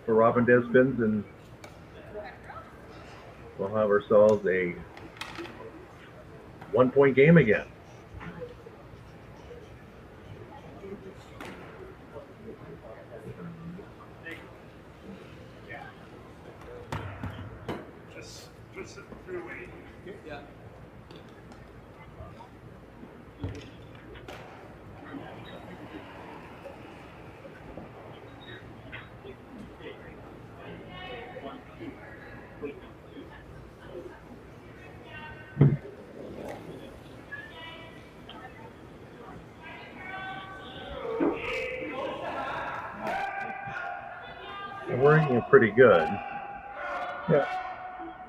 for Robyn Despins, and we'll have ourselves a 1-point game again. Just through weight. Yeah. They're working it pretty good. Yeah.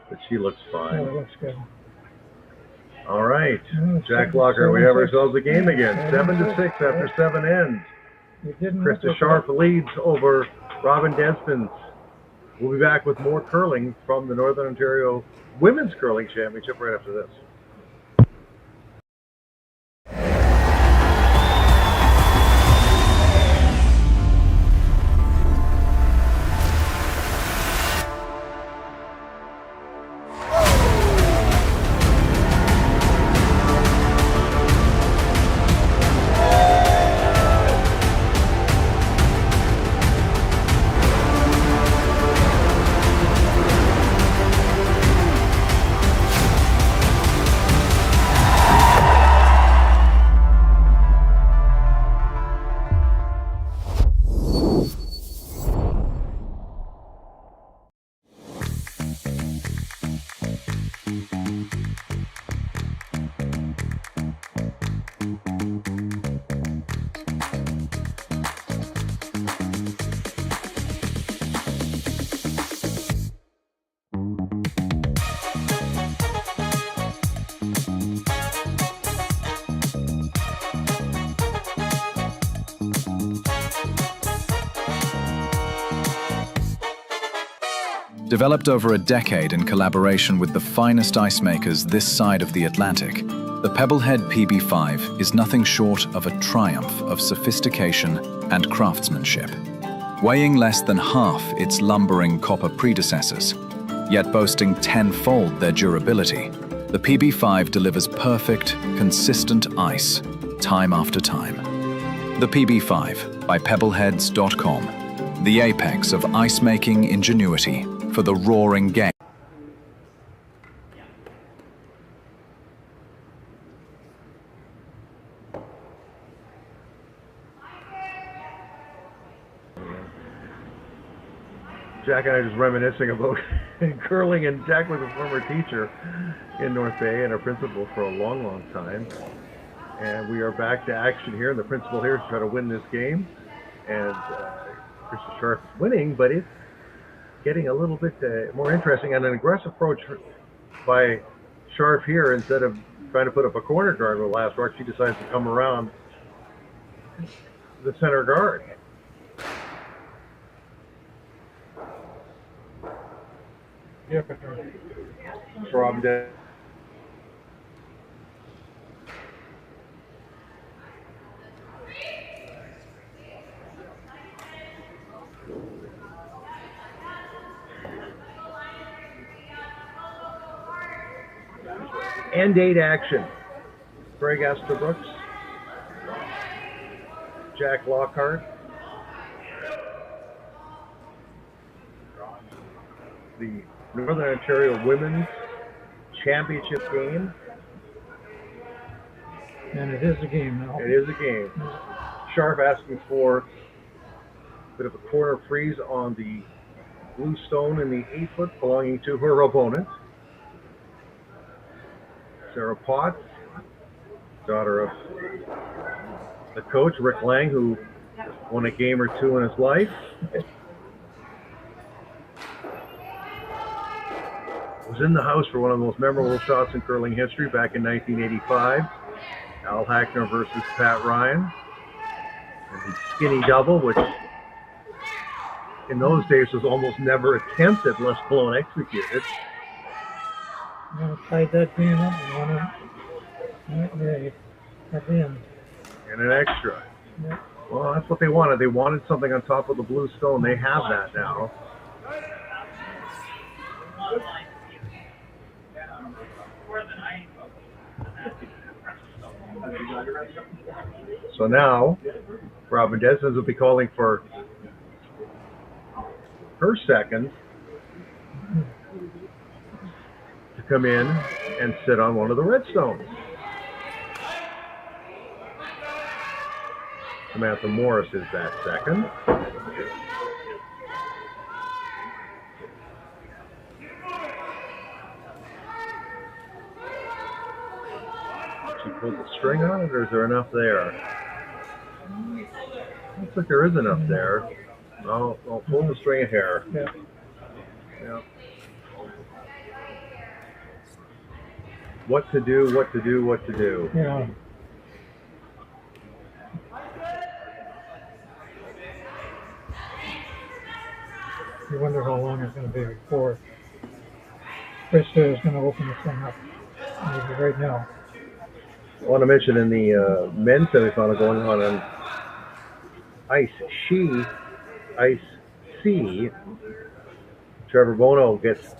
But she looks fine. Yeah, it looks good. All right, Jack Locker, we have ourselves a game again. 7-6 after 7 ends. Krista Scharf leads over Robyn Despins. We'll be back with more curling from the Northern Ontario Women's Curling Championship right after this. Developed over a decade in collaboration with the finest ice makers this side of the Atlantic, the Pebblehead PB5 is nothing short of a triumph of sophistication and craftsmanship. Weighing less than half its lumbering copper predecessors, yet boasting tenfold their durability, the PB5 delivers perfect, consistent ice, time after time. The PB5 by Pebbleheads.com, the apex of ice-making ingenuity for the roaring game. Jack and I are just reminiscing about curling, and Jack was a former teacher in North Bay and our principal for a long, long time. And we are back to action here, and the principal here is trying to win this game. And Krista Scharf is winning, but it's getting a little bit more interesting, and an aggressive approach by Scharf here. Instead of trying to put up a corner guard with the last rock, she decides to come around the center guard. Robyn Despins. End 8 action. Greg Estabrooks, Jack Lockhart, the Northern Ontario Women's Championship game. And it is a game now. It is a game. Scharf asking for a bit of a corner freeze on the blue stone in the 8-foot belonging to her opponent. Sarah Potts, daughter of the coach, Rick Lang, who won a game or two in his life. Was in the house for one of the most memorable shots in curling history back in 1985. Al Hackner versus Pat Ryan. And the skinny double, which in those days was almost never attempted, let alone executed. Tied that game up and won it at the end. And an extra. Yeah. Well, that's what they wanted. They wanted something on top of the blue stone. They have that now. So now, Robyn Despins will be calling for her second to come in and sit on one of the red stones. Samantha Morris is that second. She pulled the string on it, or is there enough there? Looks like there is enough there. I'll pull the string of hair. Yeah. Yeah. What to do, what to do, what to do. Yeah. You wonder how long it's going to be before Krista is going to open the thing up. Maybe right now. I want to mention in the men's semifinal going on Ice C, Trevor Bono gets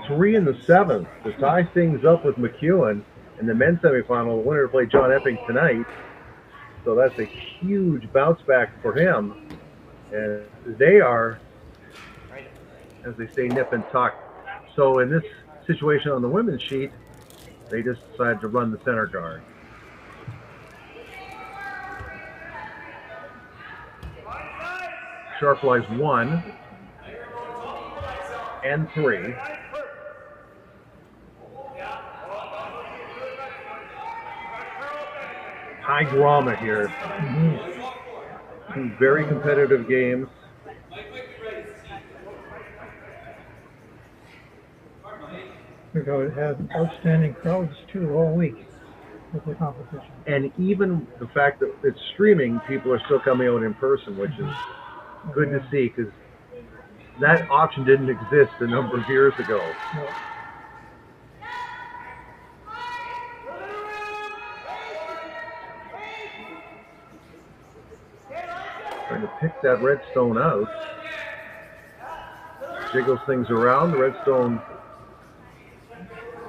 3 in the 7th to tie things up with McEwen in the men's semifinal. The winner played John Epping tonight, so that's a huge bounce back for him. And they are, as they say, nip and tuck. So in this situation on the women's sheet, they just decided to run the center guard. Scharf lies 1 and 3. High drama here. Mm-hmm. 2 very competitive games. We've had outstanding crowds too all week with the competition. And even the fact that it's streaming, people are still coming out in person, which is good to see, because that option didn't exist a number of years ago. No. Trying to pick that redstone out. Jiggles things around. The redstone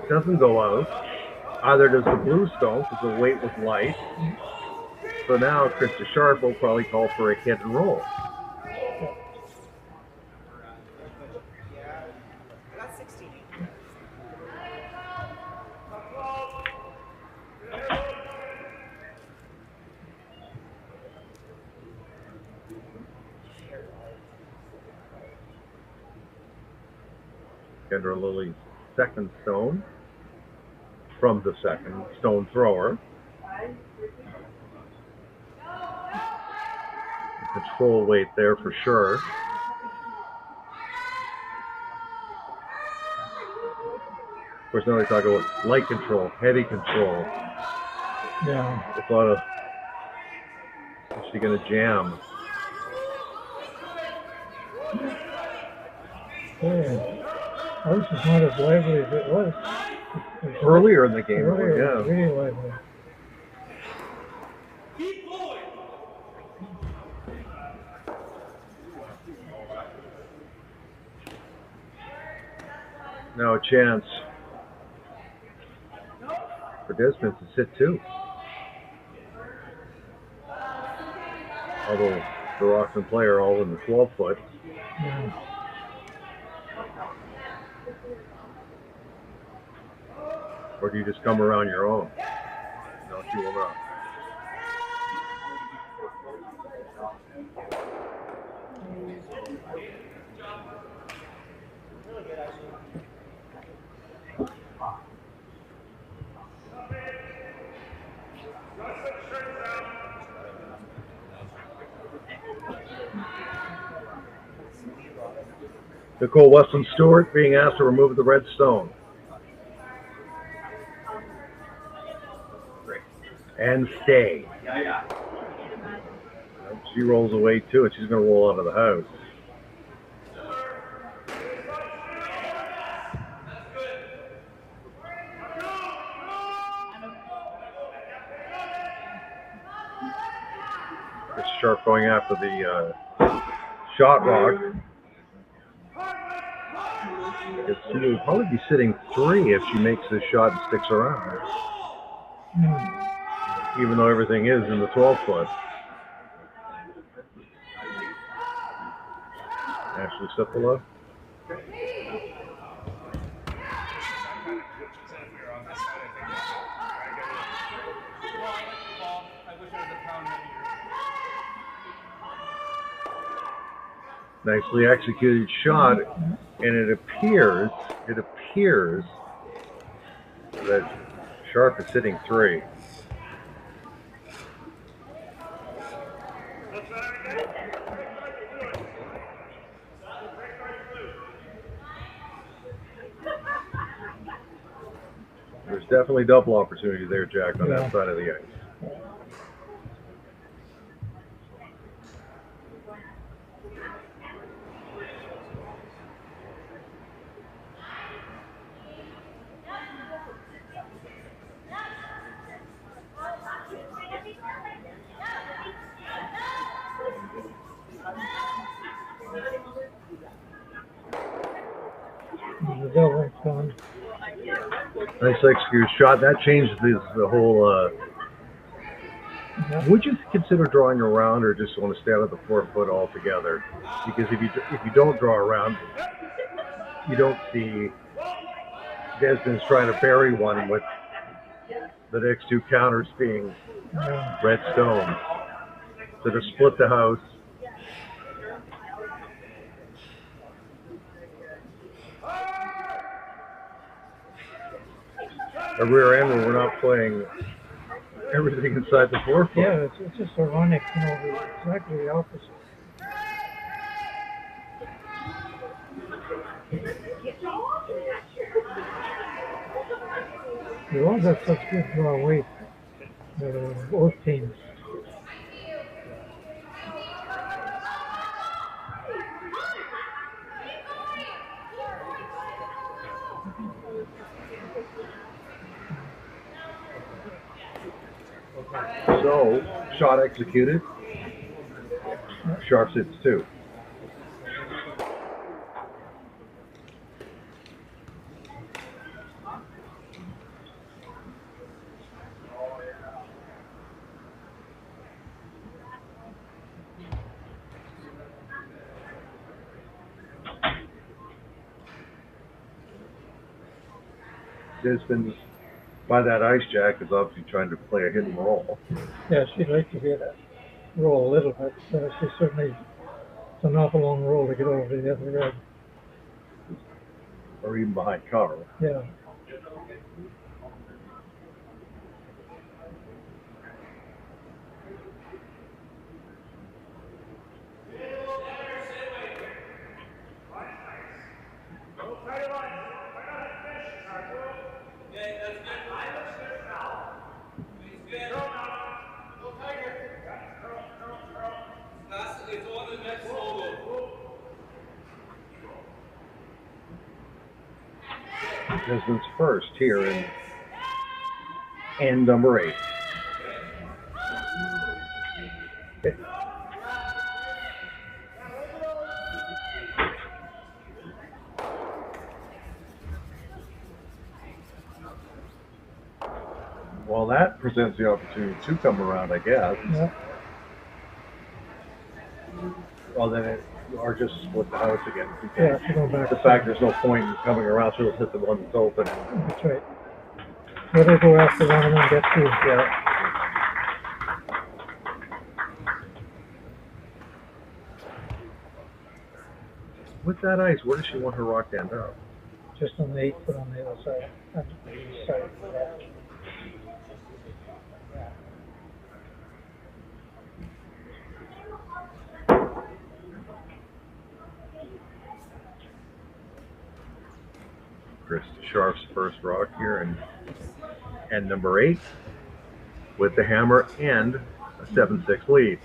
doesn't go out. Either does the blue stone, because the weight was light. So now Krista Scharf will probably call for a hit and roll. Kendra Lily's second stone from the second stone thrower. Control weight there for sure. Of course, now they talk about light control, heavy control. Yeah. It's a lot of, is she going to jam? Yeah. Ours is not as lively as it was. Earlier in the game, Earlier, yeah. it was really lively. Now a chance for Despins to sit two. Although the rocks in play are all in the 12-foot. Yeah. Or do you just come around your own? No, she will not. Nicole Weston Stewart being asked to remove the red stone. And stay. She rolls away too, and she's going to roll out of the house. Chris Scharf going after the shot rock. She will probably be sitting 3 if she makes this shot and sticks around. Even though everything is in the 12-foot. Ashley Sipala. Nicely executed shot, and it appears that Scharf is sitting 3. There's definitely double opportunity there, Jack, on that side of the ice. The double gone. Nice executed shot. That changes the whole. Would you consider drawing around, or just want to stay out of the 4-foot altogether? Because if you don't draw around, you don't see Despins trying to bury one with the next 2 counters being red stones. So to split the house. A rear end where we're not playing everything inside the 4-foot. Yeah, it's just ironic, exactly the opposite. We all got such good draw weight, both teams. So, shot executed. Scharf hits 2. Despins, by that ice jack, is obviously trying to play a hit and roll. Yeah, she'd like to get a roll a little bit. She certainly, it's an awful long roll to get over to the other end. Or even behind cover. Yeah. Despins first here in end number 8. Well, that presents the opportunity to come around, I guess. Yeah. Well, then it, or just split the house again. Yeah, to go back. The fact there's no point in coming around, so it'll hit the one that's open. That's right. Let her go after one and then get 2. Yeah. With that ice, where does she want her rock to end up? Just on the 8 foot on the other side. On the east side. Krista Scharf's first rock here and end number 8 with the hammer and a 7-6 lead.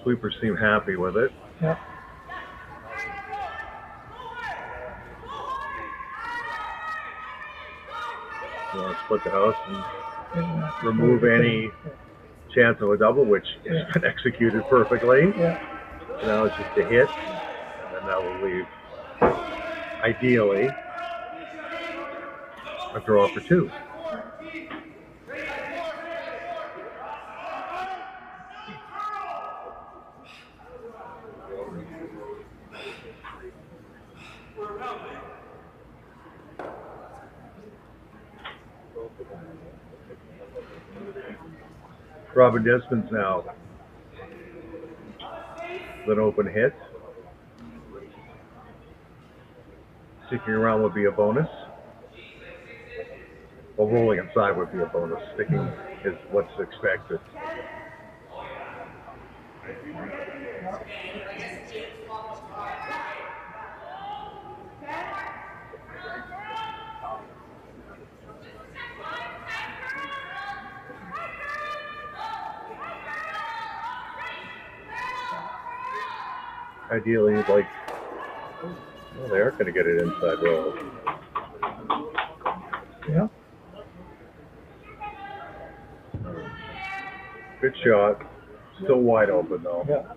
Sweepers seem happy with it. Yeah. You want to split the house and remove any chance of a double, which has been executed perfectly. Yeah. Now it's just a hit, and then that will leave, ideally, a draw for 2. Robyn Despins now with an open hit. Sticking around would be a bonus. Well, rolling inside would be a bonus. Sticking is what's expected. Ideally, you'd like, well, they are going to get it inside roll. Yeah. Good shot. Still wide open, though. Yeah.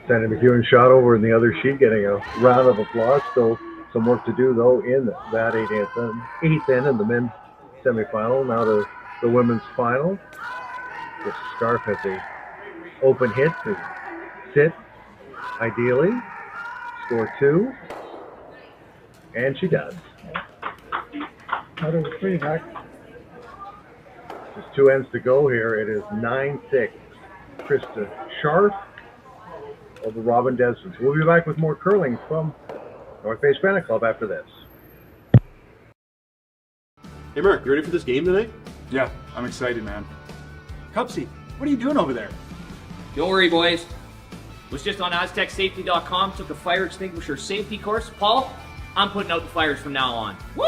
Sandy McEwen shot over in the other sheet, getting a round of applause. Still some work to do, though, in that eighth inning in the men's semifinal. Now to the women's final. Krista Scharf has a open hit to sit, ideally, score 2, and she does. Out of the 3 back. Just 2 ends to go here. It is 9-6. Krista Scharf over Robyn Despins. We'll be back with more curling from North Bay Granite Club after this. Hey Mark, you ready for this game tonight? Yeah, I'm excited, man. Cupsy, what are you doing over there? Don't worry, boys. Was just on AztecSafety.com, took a fire extinguisher safety course. Paul, I'm putting out the fires from now on. Woo!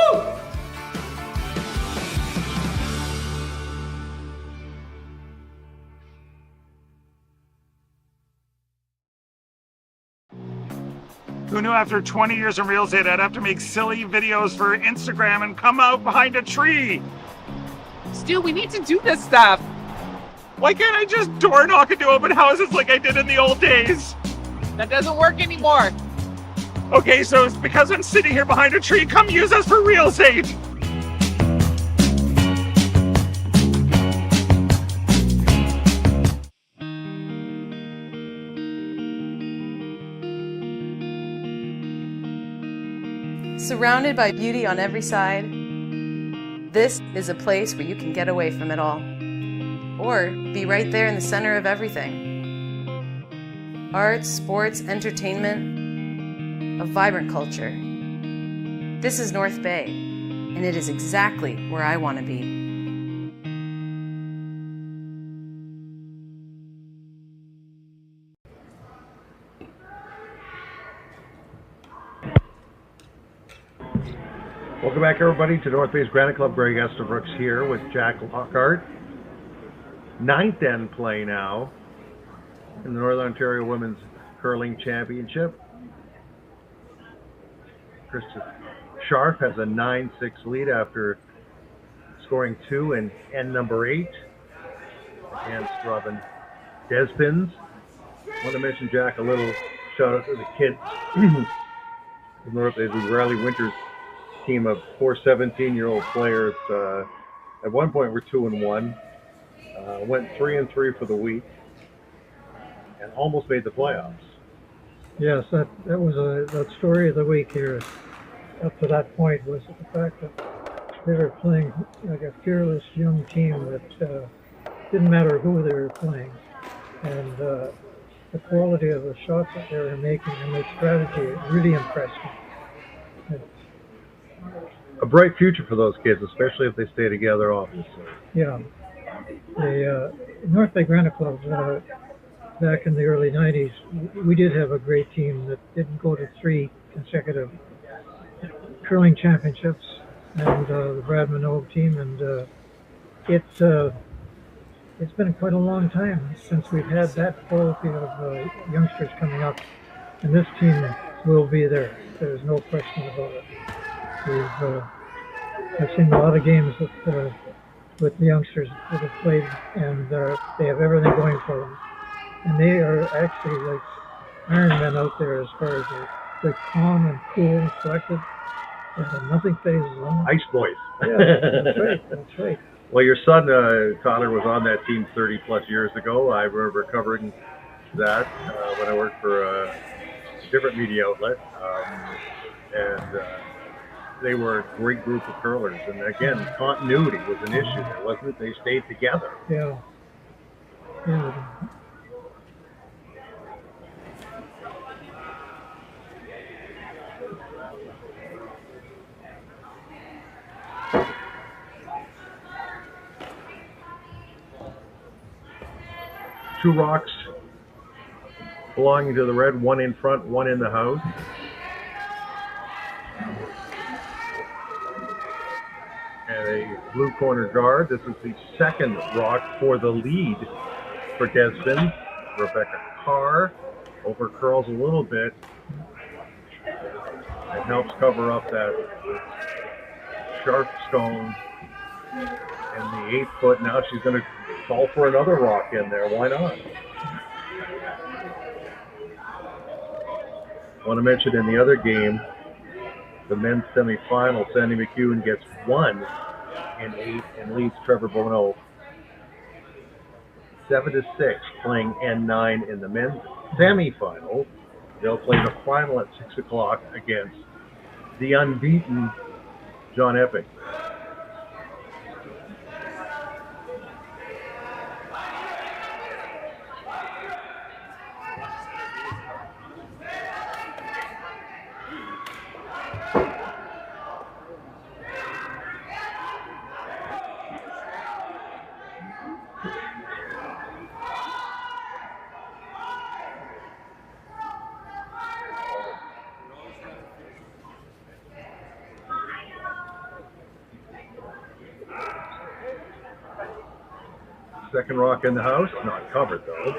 Who knew after 20 years in real estate I'd have to make silly videos for Instagram and come out behind a tree? Stu, we need to do this stuff. Why can't I just door knock into open houses like I did in the old days? That doesn't work anymore. Okay, so it's because I'm sitting here behind a tree. Come use us for real estate. Surrounded by beauty on every side, this is a place where you can get away from it all, or be right there in the center of everything. Arts, sports, entertainment, a vibrant culture. This is North Bay, and it is exactly where I want to be. Welcome back, everybody, to North Bay's Granite Club. Greg Estabrooks here with Jack Lockhart. 9th end play now in the Northern Ontario Women's Curling Championship. Krista Scharf has a 9-6 lead after scoring 2 in end number 8 against Robyn Despins. I want to mention, Jack, a little shout out to the kids from North Bay's Riley Winters team of 4 17-year-old players. At one point we're 2-1, went 3-3 for the week, and almost made the playoffs. Yes, that was that story of the week here. Up to that point was the fact that they were playing like a fearless young team that didn't matter who they were playing, and the quality of the shots that they were making and their strategy really impressed me. A bright future for those kids, especially if they stay together, obviously. Yeah. The North Bay Granite Club, back in the early 90s, we did have a great team that didn't go to 3 consecutive curling championships, and the Brad Minogue team, and it's been quite a long time since we've had that quality of youngsters coming up, and this team will be there. There's no question about it. I've seen a lot of games with the youngsters that have played, and they have everything going for them. And they are actually like Iron Men out there as far as they're calm and cool and collected. Nothing phases them. Ice boys. Yeah, that's right. That's right. Well, your son, Tyler, was on that team 30 plus years ago. I remember covering that when I worked for a different media outlet. And they were a great group of curlers. And again, continuity was an issue there, wasn't it? They stayed together. Yeah. Yeah. Two rocks belonging to the red, one in front, one in the house. And a blue corner guard. This is the second rock for the lead for Despins. Rebecca Carr over curls a little bit. It helps cover up that sharp stone. And the 8 foot, now she's going to call for another rock in there. Why not? I want to mention in the other game, the men's semifinal, Sandy McEwen gets 1 and 8 and leads Trevor Bono 7-6, playing N9 in the men's semifinal. They'll play the final at 6 o'clock against the unbeaten John Epping. Second rock in the house, not covered though.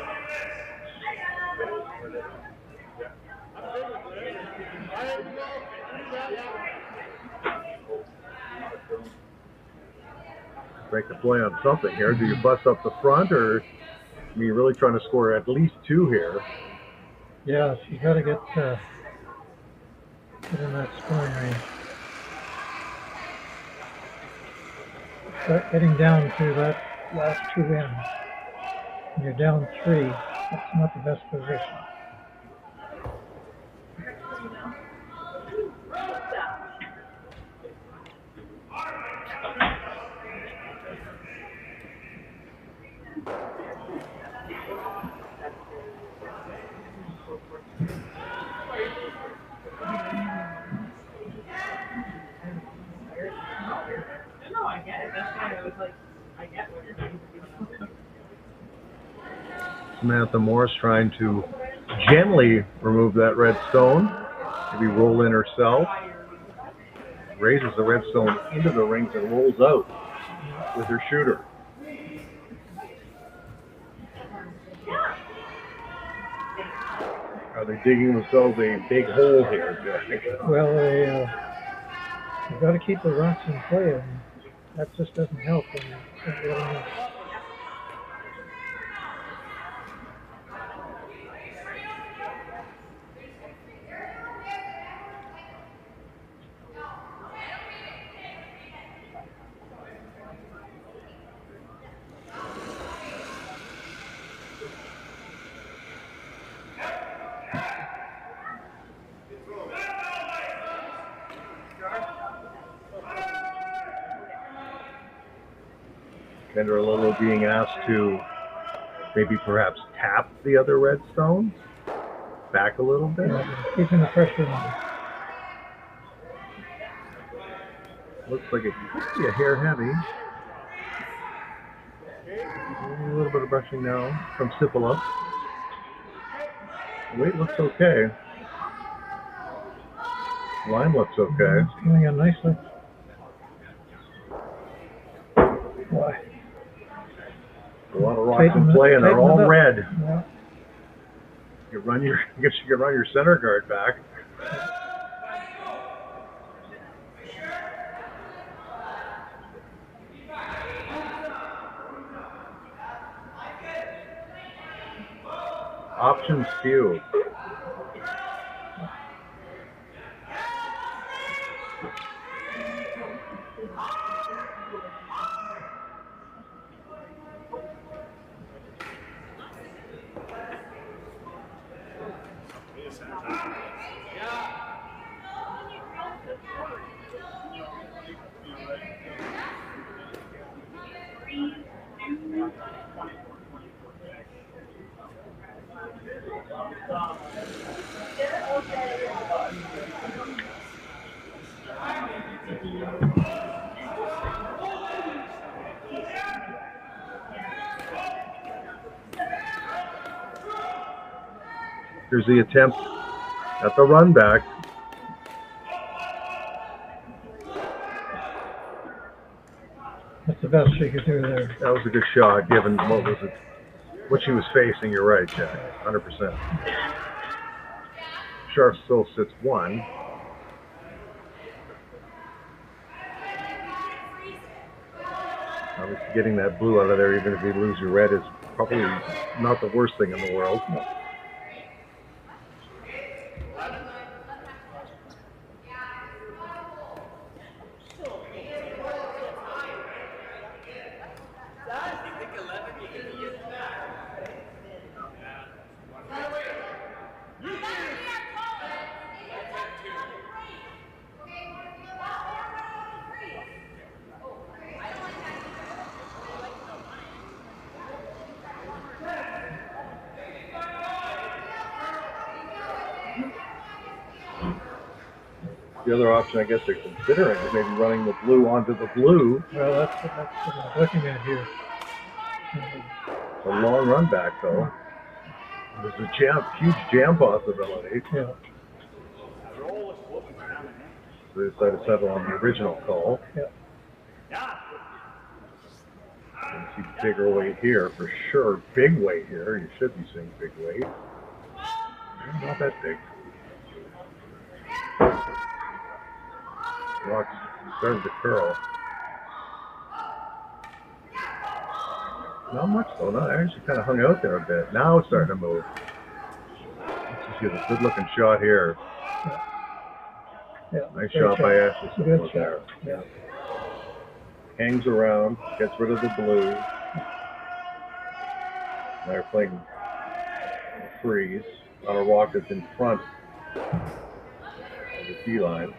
Break the play on something here. Do you bust up the front, or are you really trying to score at least 2 here? Yeah, she's got to get in that scoring range. Start getting down to that last 2 ends. When you're down 3, that's not the best position. No, I get it. That's why I was like, I get what you're doing. Samantha Morris trying to gently remove that red stone. Maybe roll in herself. Raises the red stone into the rings and rolls out with her shooter. Are they digging themselves a big hole here, Jack? Well, they've got to keep the rocks in play, and that just doesn't help. Kendra Lillo being asked to maybe perhaps tap the other red stone back a little bit. Keeping the pressure on. Looks like it could be a hair heavy. A little bit of brushing now from Sipala. The weight looks okay. Line looks okay. It's coming in nicely. Boy. A lot of rocks in play, and they're all red. Yeah. You run your, I guess you can run your center guard back. Options few. Here's the attempt at the run back. That's the best she could do there. That was a good shot, given what she was facing. You're right, Jack. 100%. Scharf still sits 1. Obviously, getting that blue out of there, even if you lose your red, is probably not the worst thing in the world. The other option I guess they're considering is maybe running the blue onto the blue. Well, that's what I'm looking at here. It's a long run back though. There's a huge jam possibility. Yeah. So they decided to settle on the original call. Yeah. You see bigger weight here for sure. Big weight here. You should be seeing big weight. Not that big. Rock's starting to curl. Not much though. Not actually kind of hung out there a bit. Now it's starting to move. Let's just get a good looking shot here. Yeah. Nice shot by Ashley. Good shot. There. Yeah. Hangs around, gets rid of the blue. Now they're playing freeze on a rock that's in front of the tee line.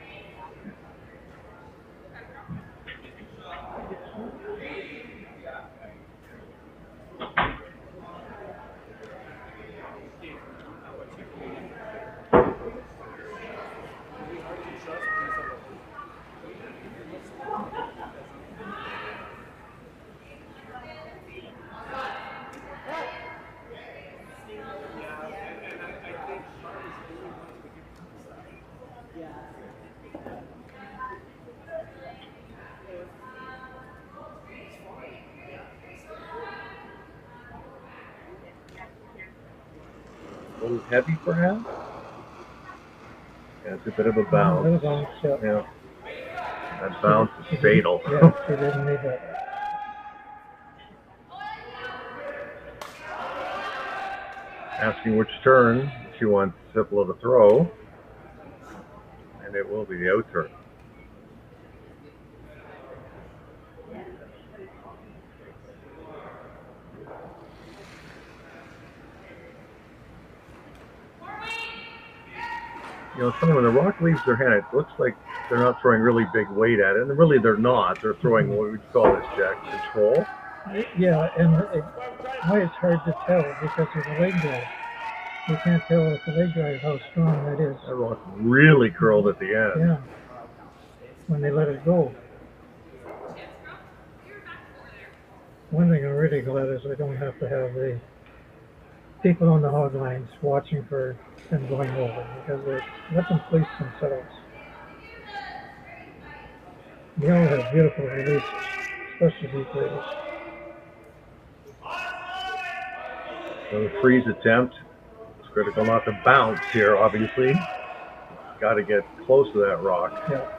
A little heavy perhaps? Yeah, it's a bit of a bounce. Yeah. That bounce is fatal. Yeah, she didn't need that. Asking which turn she wants Sipla to throw. And it will be the out turn. You know, it's funny, when the rock leaves their hand, it looks like they're not throwing really big weight at it. And really, they're not. They're throwing what we'd call this, Jack, control. Yeah, and why it's hard to tell because of the leg drive. You can't tell with the leg drive how strong that is. That rock really curled at the end. Yeah, when they let it go. One thing I'm really glad is I don't have to have the people on the hog lines watching for them going over because they let them police themselves. They all have beautiful releases, especially deep release. So the freeze attempt. It's critical not to bounce here, obviously. Got to get close to that rock. Yeah.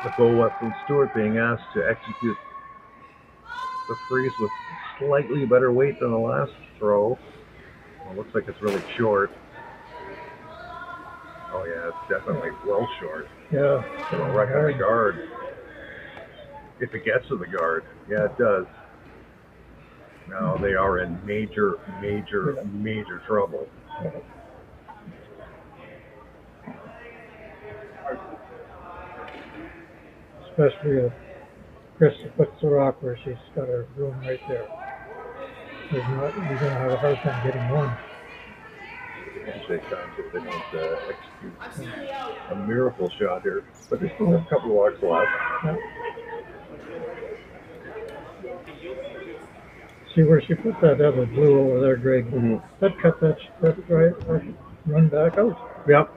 The Bo Weston Stewart being asked to execute the freeze with slightly better weight than the last throw. Well, it looks like it's really short. Oh yeah, it's definitely well short. Yeah. It'll wreck on the guard. If it gets to the guard. Yeah, it does. Now they are in major trouble. Especially if Krista puts the rock where she's got her room right there. You're going to have a hard time getting one. Handshake times if they don't execute a miracle shot here. But they still have a couple of walks left. Yeah. See where she put that other blue over there, Greg? Mm-hmm. That cut that right, run back out. Yep.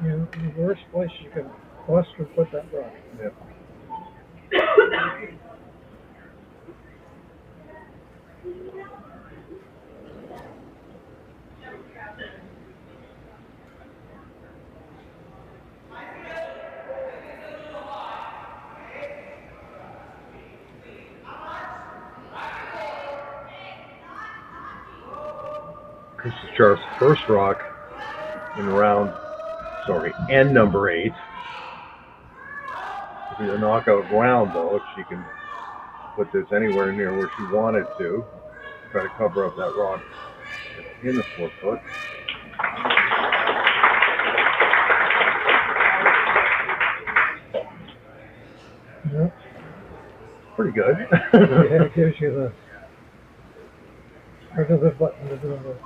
You know, the worst place you could possibly put that rock. Yep. Krista Scharf's first rock in N number 8. It'll be a knockout round though, if she can put this anywhere near where she wanted to. Try to cover up that rock in the 4-foot. Yep. Pretty good. Yeah, it gives you the Part of the button to do it.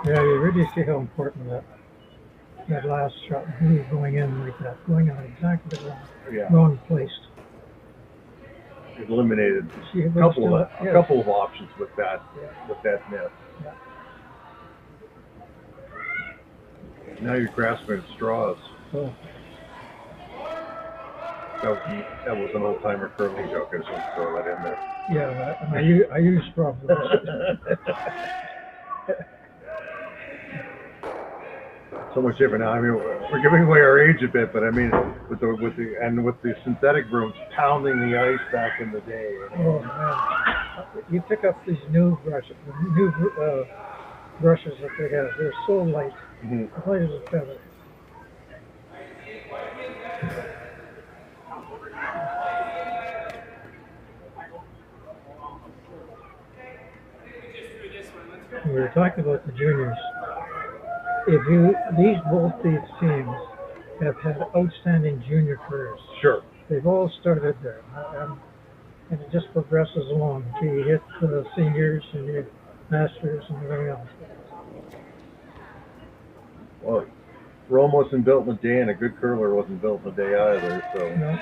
Yeah, you really see how important that last shot, really going in like that, going in exactly the wrong place. It eliminated See, a couple of options with that miss. Yeah. Now you're grasping at straws. Oh. That was an old timer curling joke. I just want to throw that in there. Yeah, I use straws. So much different now. I mean, we're giving away our age a bit, but I mean, with the synthetic brooms pounding the ice back in the day. Oh man, you pick up these new brushes, brushes that they have. They're so light, light as a feather. We were talking about the juniors. Both these teams have had outstanding junior careers. Sure. They've all started there, and it just progresses along. You hit seniors and you hit masters and everything else. Well, Rome wasn't built in a day, and a good curler wasn't built in a day either. So. No.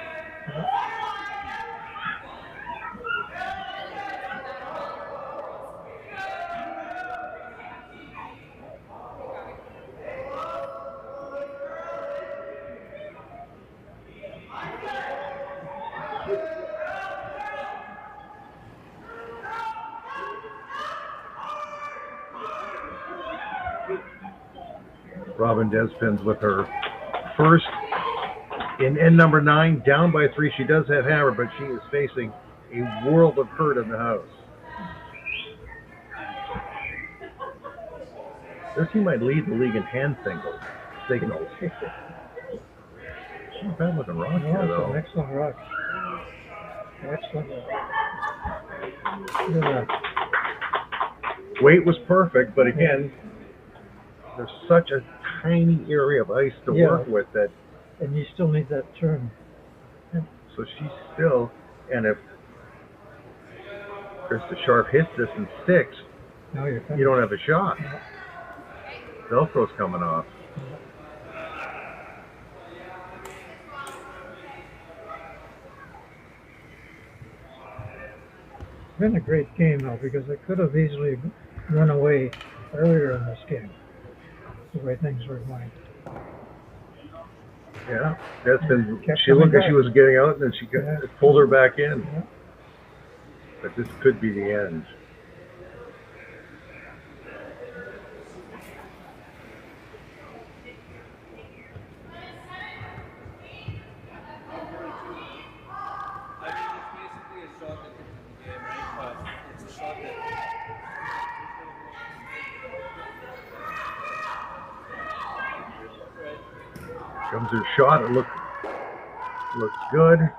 Robyn Despins with her first in end number 9, down by 3. She does have hammer, but she is facing a world of hurt in the house. This team might lead the league in hand signals. Not bad looking rock here, though. Excellent rock. Excellent. Weight was perfect, but again, there's such a tiny area of ice to work with that. And you still need that turn. So she's still, and if Krista Scharf hits this and sticks, you don't have a shot. Velcro's coming off. It's been a great game, though, because it could have easily run away earlier in this game, the way things were going. Yeah, she looked like she was getting out, and then she pulled her back in. Yeah. But this could be the end. Comes her shot. It looks good.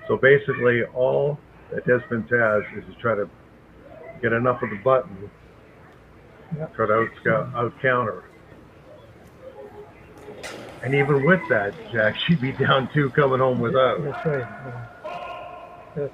So basically, all that Despins has is to try to get enough of the button, try to out counter. And even with that, Jack, she'd be down 2 coming home without. That's right. That's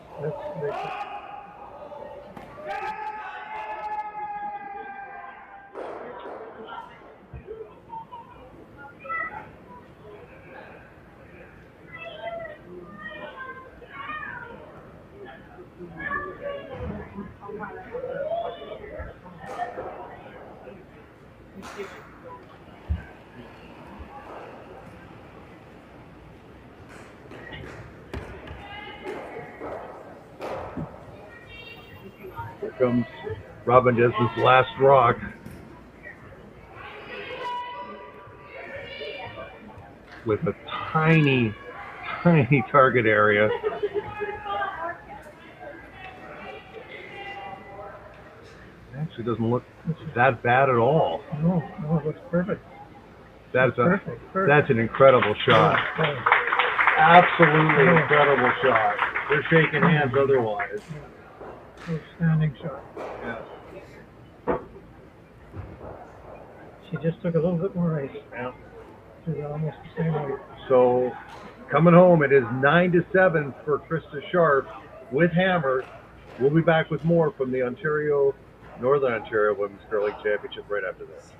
Here comes Robyn Despins' last rock. With a tiny, tiny target area. Actually doesn't look that bad at all. No, it looks perfect. That's perfect. That's an incredible shot. Absolutely incredible shot. They're shaking hands otherwise. Outstanding shot. Yeah. She just took a little bit more ice. Yeah. She's almost the same weight. So Coming home, it is 9-7 for Krista Scharf with Hammer. We'll be back with more from the Northern Ontario Women's Curling Championship right after this.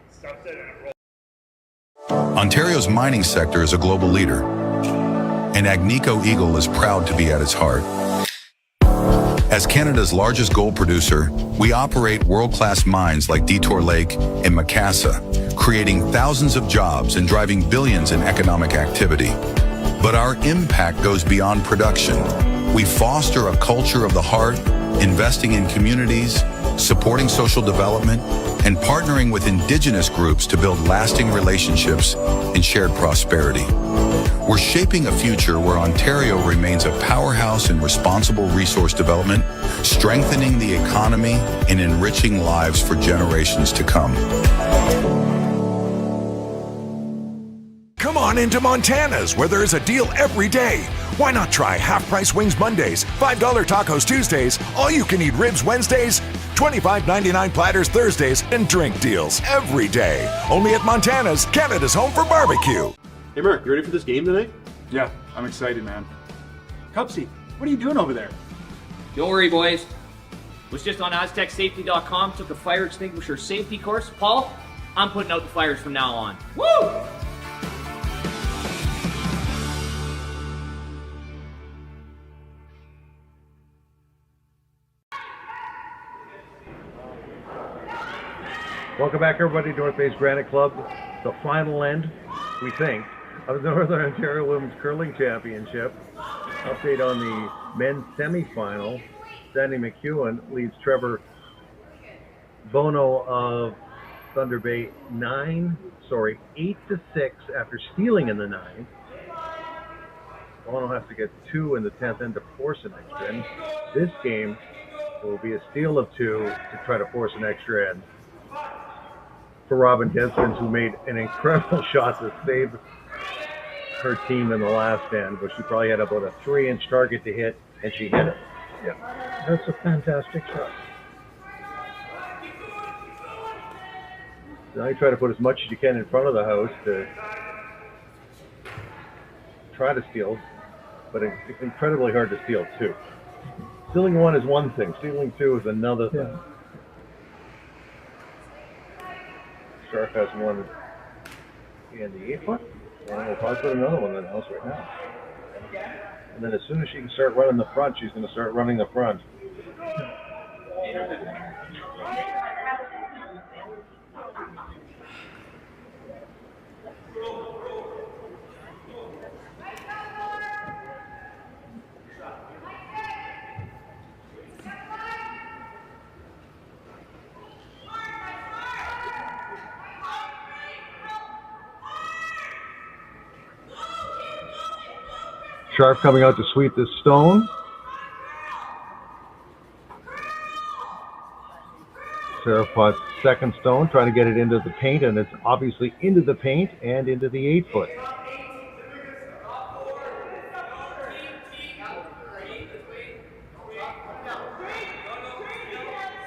Ontario's mining sector is a global leader, and Agnico Eagle is proud to be at its heart. As Canada's largest gold producer, we operate world-class mines like Detour Lake and Macassa, creating thousands of jobs and driving billions in economic activity. But our impact goes beyond production. We foster a culture of the heart, investing in communities, supporting social development, and partnering with Indigenous groups to build lasting relationships and shared prosperity. We're shaping a future where Ontario remains a powerhouse in responsible resource development, strengthening the economy and enriching lives for generations to come. Come on into Montana's, where there is a deal every day. Why not try half-price wings Mondays, $5 tacos Tuesdays, all-you-can-eat ribs Wednesdays, $25.99 platters Thursdays, and drink deals every day. Only at Montana's, Canada's home for barbecue. Hey Mark, you ready for this game tonight? Yeah, I'm excited, man. Cupsy, what are you doing over there? Don't worry, boys. Was just on AztecSafety.com, took a fire extinguisher safety course. Paul, I'm putting out the fires from now on. Woo! Welcome back, everybody, to North Bay's Granite Club. The final end, we think, of the Northern Ontario Women's Curling Championship. Update on the men's semifinal. Sandy McEwen leads Trevor Bono of Thunder Bay 8-6 after stealing in the 9th. Bono has to get 2 in the 10th end to force an extra end. This game will be a steal of 2 to try to force an extra end for Robyn Despins, who made an incredible shot to save her team in the last end, but she probably had about a 3-inch target to hit, and she hit it. Yeah. That's a fantastic shot. Now you try to put as much as you can in front of the house to try to steal, but it's incredibly hard to steal 2. Stealing 1 is one thing, stealing 2 is another thing. Yeah. Scharf has one in the 8-foot. And we'll probably put another one in the house right now. And then as soon as she can start running the front, she's going to start running the front. Scharf coming out to sweep this stone. Serapot's second stone, trying to get it into the paint, and it's obviously into the paint and into the 8-foot.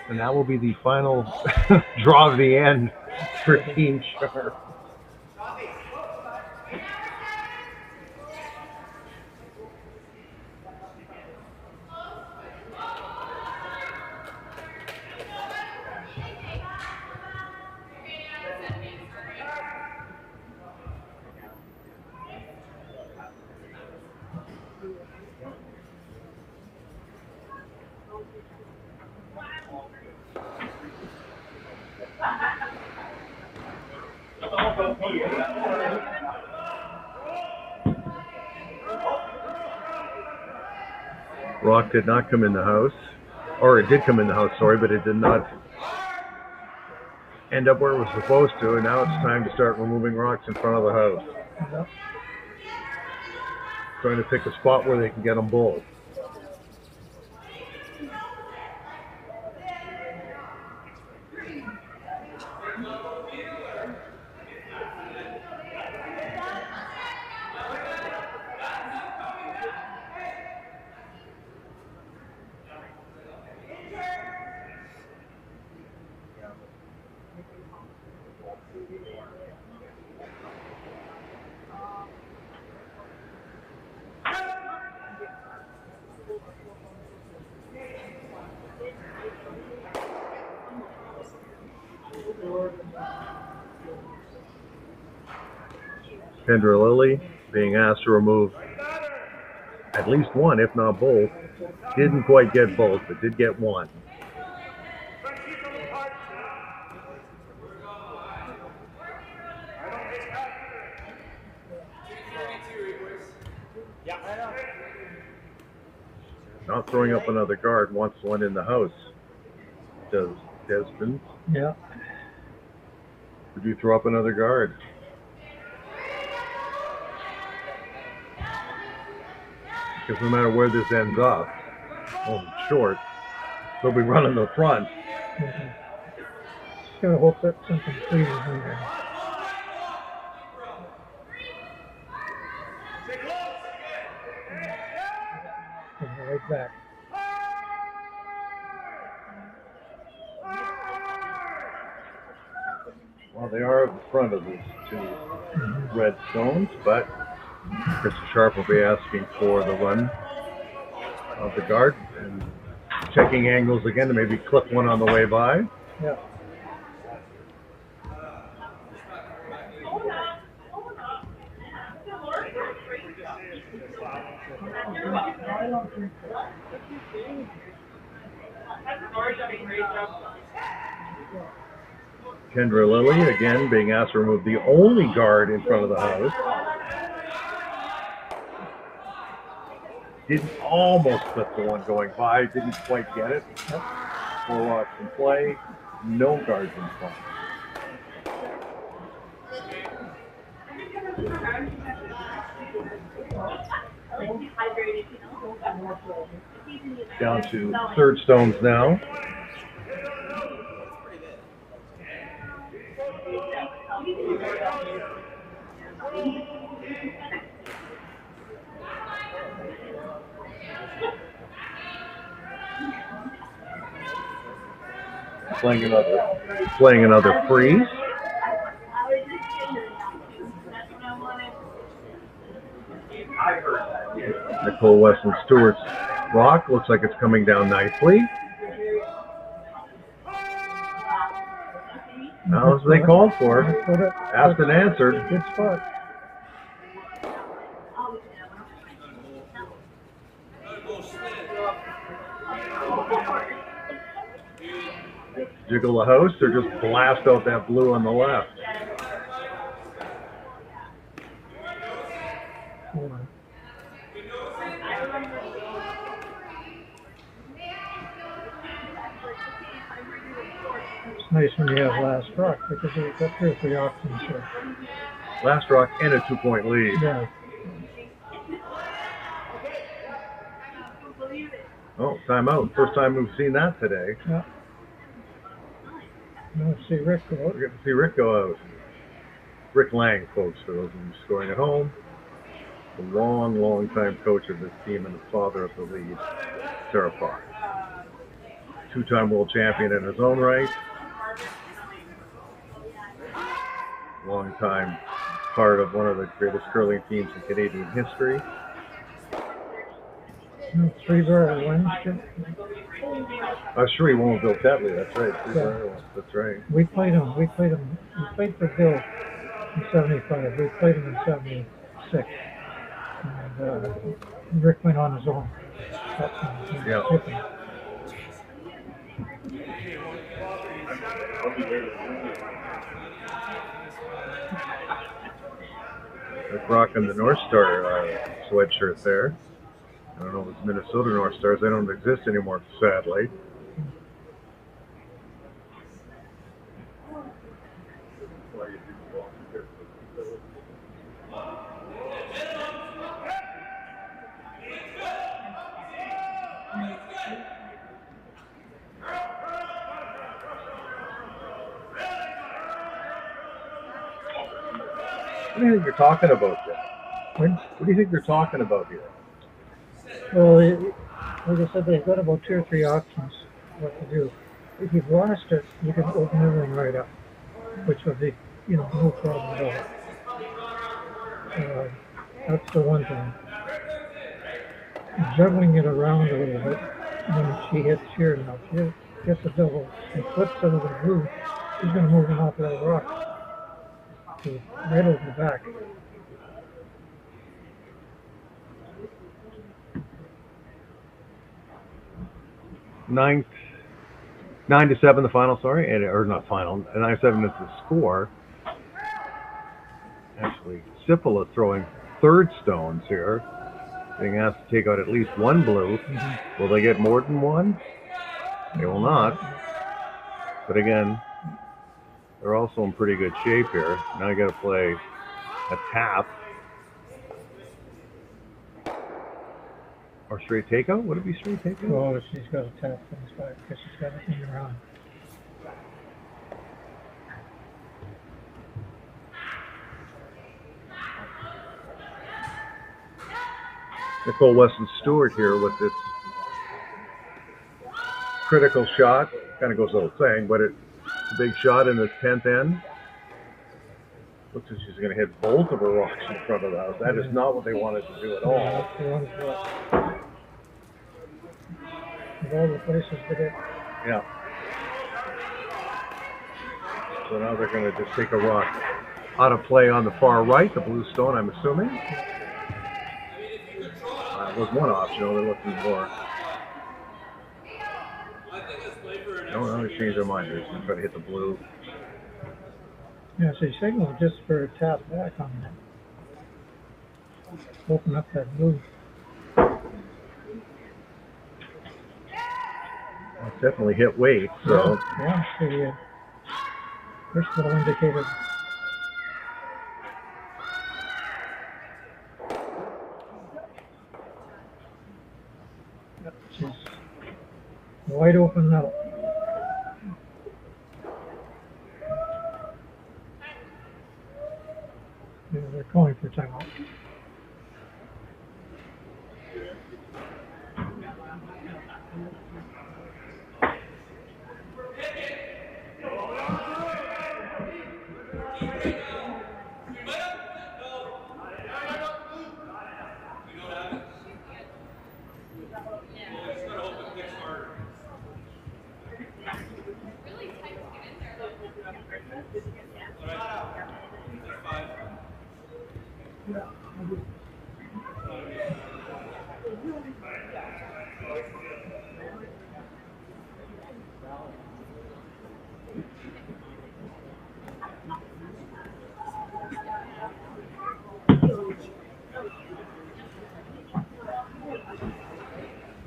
And that will be the final draw of the end for Team Scharf. Rock did not come in the house, or it did come in the house, sorry, but it did not end up where it was supposed to, and now it's time to start removing rocks in front of the house. Yep. Trying to pick a spot where they can get them both. Kendra Lilly being asked to remove at least one, if not both. Didn't quite get both, but did get one. Not throwing up another guard, wants one in the house. Does Despins? Yeah. Would you throw up another guard? Because no matter where this ends up, short, they'll be running the front. Just gotta hope that something freezes in there. Right back. Well, they are at the front of these two red stones, but Krista Scharf will be asking for the run of the guard and checking angles again to maybe clip one on the way by. Yeah. Kendra Lilly again being asked to remove the only guard in front of the house. Didn't almost clip the one going by, didn't quite get it. 4 rocks in play, no guards in front. Down to third stones now. Playing another freeze. Nicole Weston Stewart's rock looks like it's coming down nicely. Now, as they called for, asked and answered. Good spot. Jiggle the host or just blast out that blue on the left. It's nice when you have last rock because you've got 2 or 3 options here. Last rock and a 2-point lead. Yeah. Oh, timeout. First time we've seen that today. Yeah. Let's see Rick go out. We're going to see Rick go out. Rick Lang, folks, for those of you scoring at home. The long time coach of this team and the father of the lead, Sarah Fox. 2-time world champion in his own right. Long time part of one of the greatest curling teams in Canadian history. 3-bar wins. Sure, he won with Bill Tetley. That's right. That's right. We played him. We played for Bill in 75. We played him in 76. And Rick went on his own. Yeah. Rick rocking the North Star sweatshirt there. I don't know if it's Minnesota North Stars. They don't exist anymore, sadly. What do you think you're talking about, Jeff? What do you think they're talking about here? Well, like I said, they've got about 2 or 3 options what to do. If you've lost it, you can open everything right up, which would be, no problem at all. That's the one thing. Juggling it around a little bit when she hits here now. She gets a double and flips out of the blue. He's going to move him off that rock to right over the back. Nine to 7, the final. Sorry, or not final. 9-7 is the score. Actually, Syphila throwing third stones here. Being asked to take out at least one blue. Will they get more than one? They will not. But again, they're also in pretty good shape here. Now I got to play a tap. Or straight takeout? Would it be straight takeout? Oh, she's got a tap things back because she's got it in her on. Nicole Weston-Stewart here with this critical shot. Kind of goes without saying, but it's a big shot in the 10th end. Looks like she's going to hit both of her rocks in front of the house. That is not what they wanted to do at all. Of all the places to get. Yeah. So now they're going to just take a rock out of play on the far right, the blue stone, I'm assuming. Was one option, they're looking more. No, they changed their mind. They're just going to try to hit the blue. Yeah, so she signaled just for a tap back on that. Open up that blue. It's definitely hit weight, so. Yeah, the first little indicator. She's wide open now. Yeah, they're calling for timeout.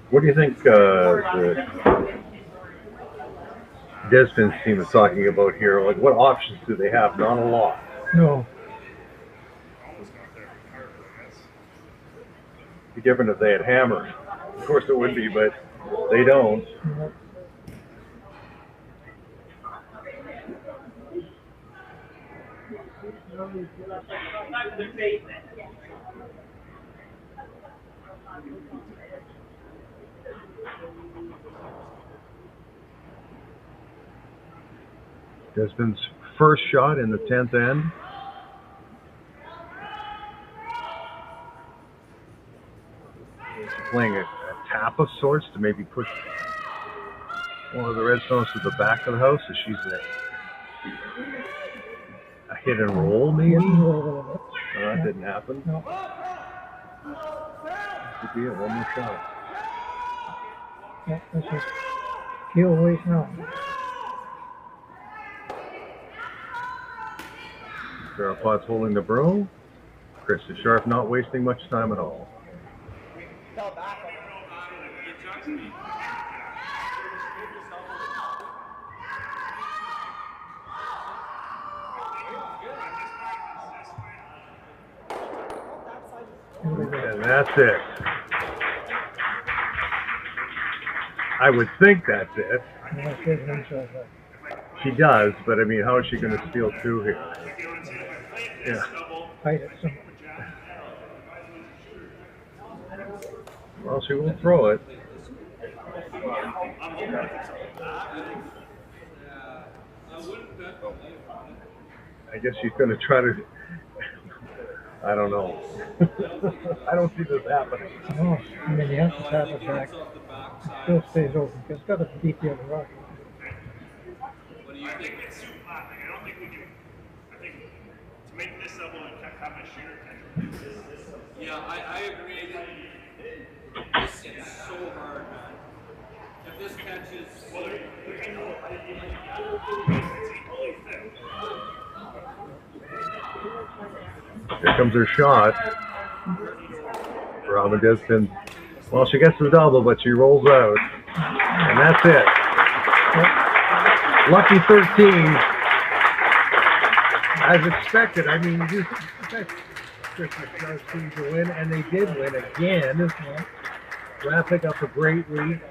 What do you think the Despins team is talking about here? Like, what options do they have? Not a lot. No. It'd be different if they had hammers. Of course it would be, but they don't. Despins' first shot in the 10th end. She's playing a tap of sorts to maybe push one of the red stones to the back of the house. So she's a hit and roll, maybe? No, that didn't happen. No. Could be it. One more shot. Yeah, this is heel waste now. Potts holding the broom. Krista Scharf not wasting much time at all. And that's it. I would think that's it. She does, but I mean, how is she going to steal two here? Yeah. Well, she will throw it. I guess she's going to try to. I don't know. I don't see this happening. No, I mean, you have to tap it back. It still stays open. It's got to beat the other rock. What do you think? happening. I don't think we can. I think to make this level and have a shooter catch. Yeah, I agree. This is so hard, man. If this catches. Here comes her shot. Robyn Despins. Well, she gets the double, but she rolls out. And that's it. Lucky 13. As expected. I mean, you expect Krista Scharf team to win, and they did win again. Wrapping up a great lead.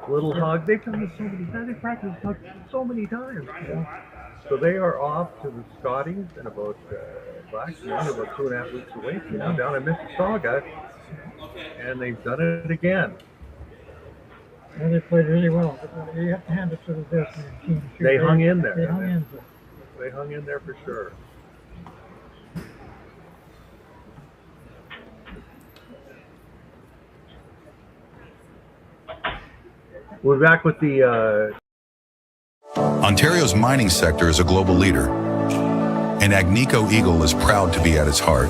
Little hug. They've done this so many times. They practiced hug so many times. Yeah. So they are off to the Scotties in about about 2.5 weeks away from now, down in Mississauga, and they've done it again. And they played really well. You have to hand it to the Despins team. They hung in there. They hung in. They hung in there for sure. We're back with the Ontario's mining sector is a global leader, and Agnico Eagle is proud to be at its heart.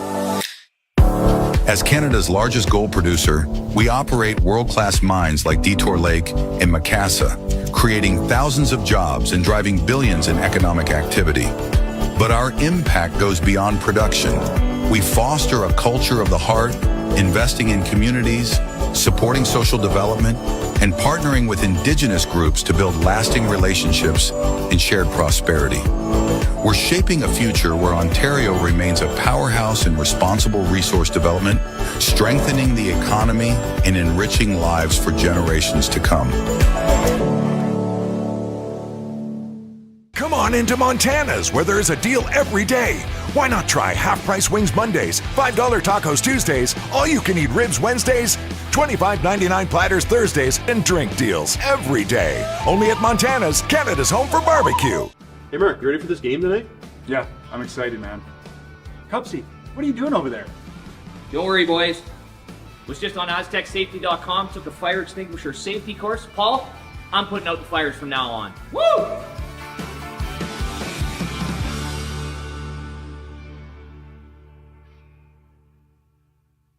As Canada's largest gold producer, we operate world-class mines like Detour Lake and Macassa, creating thousands of jobs and driving billions in economic activity. But our impact goes beyond production. We foster a culture of the heart, investing in communities, supporting social development, and partnering with Indigenous groups to build lasting relationships and shared prosperity. We're shaping a future where Ontario remains a powerhouse in responsible resource development, strengthening the economy and enriching lives for generations to come. Come on into Montana's, where there's a deal every day. Why not try half-price wings Mondays, $5 tacos Tuesdays, all-you-can-eat ribs Wednesdays, $25.99 platters Thursdays, and drink deals every day. Only at Montana's, Canada's home for barbecue. Hey Mark, you ready for this game tonight? Yeah, I'm excited, man. Cupsy, what are you doing over there? Don't worry, boys. Was just on AztecSafety.com, took a fire extinguisher safety course. Paul, I'm putting out the fires from now on. Woo!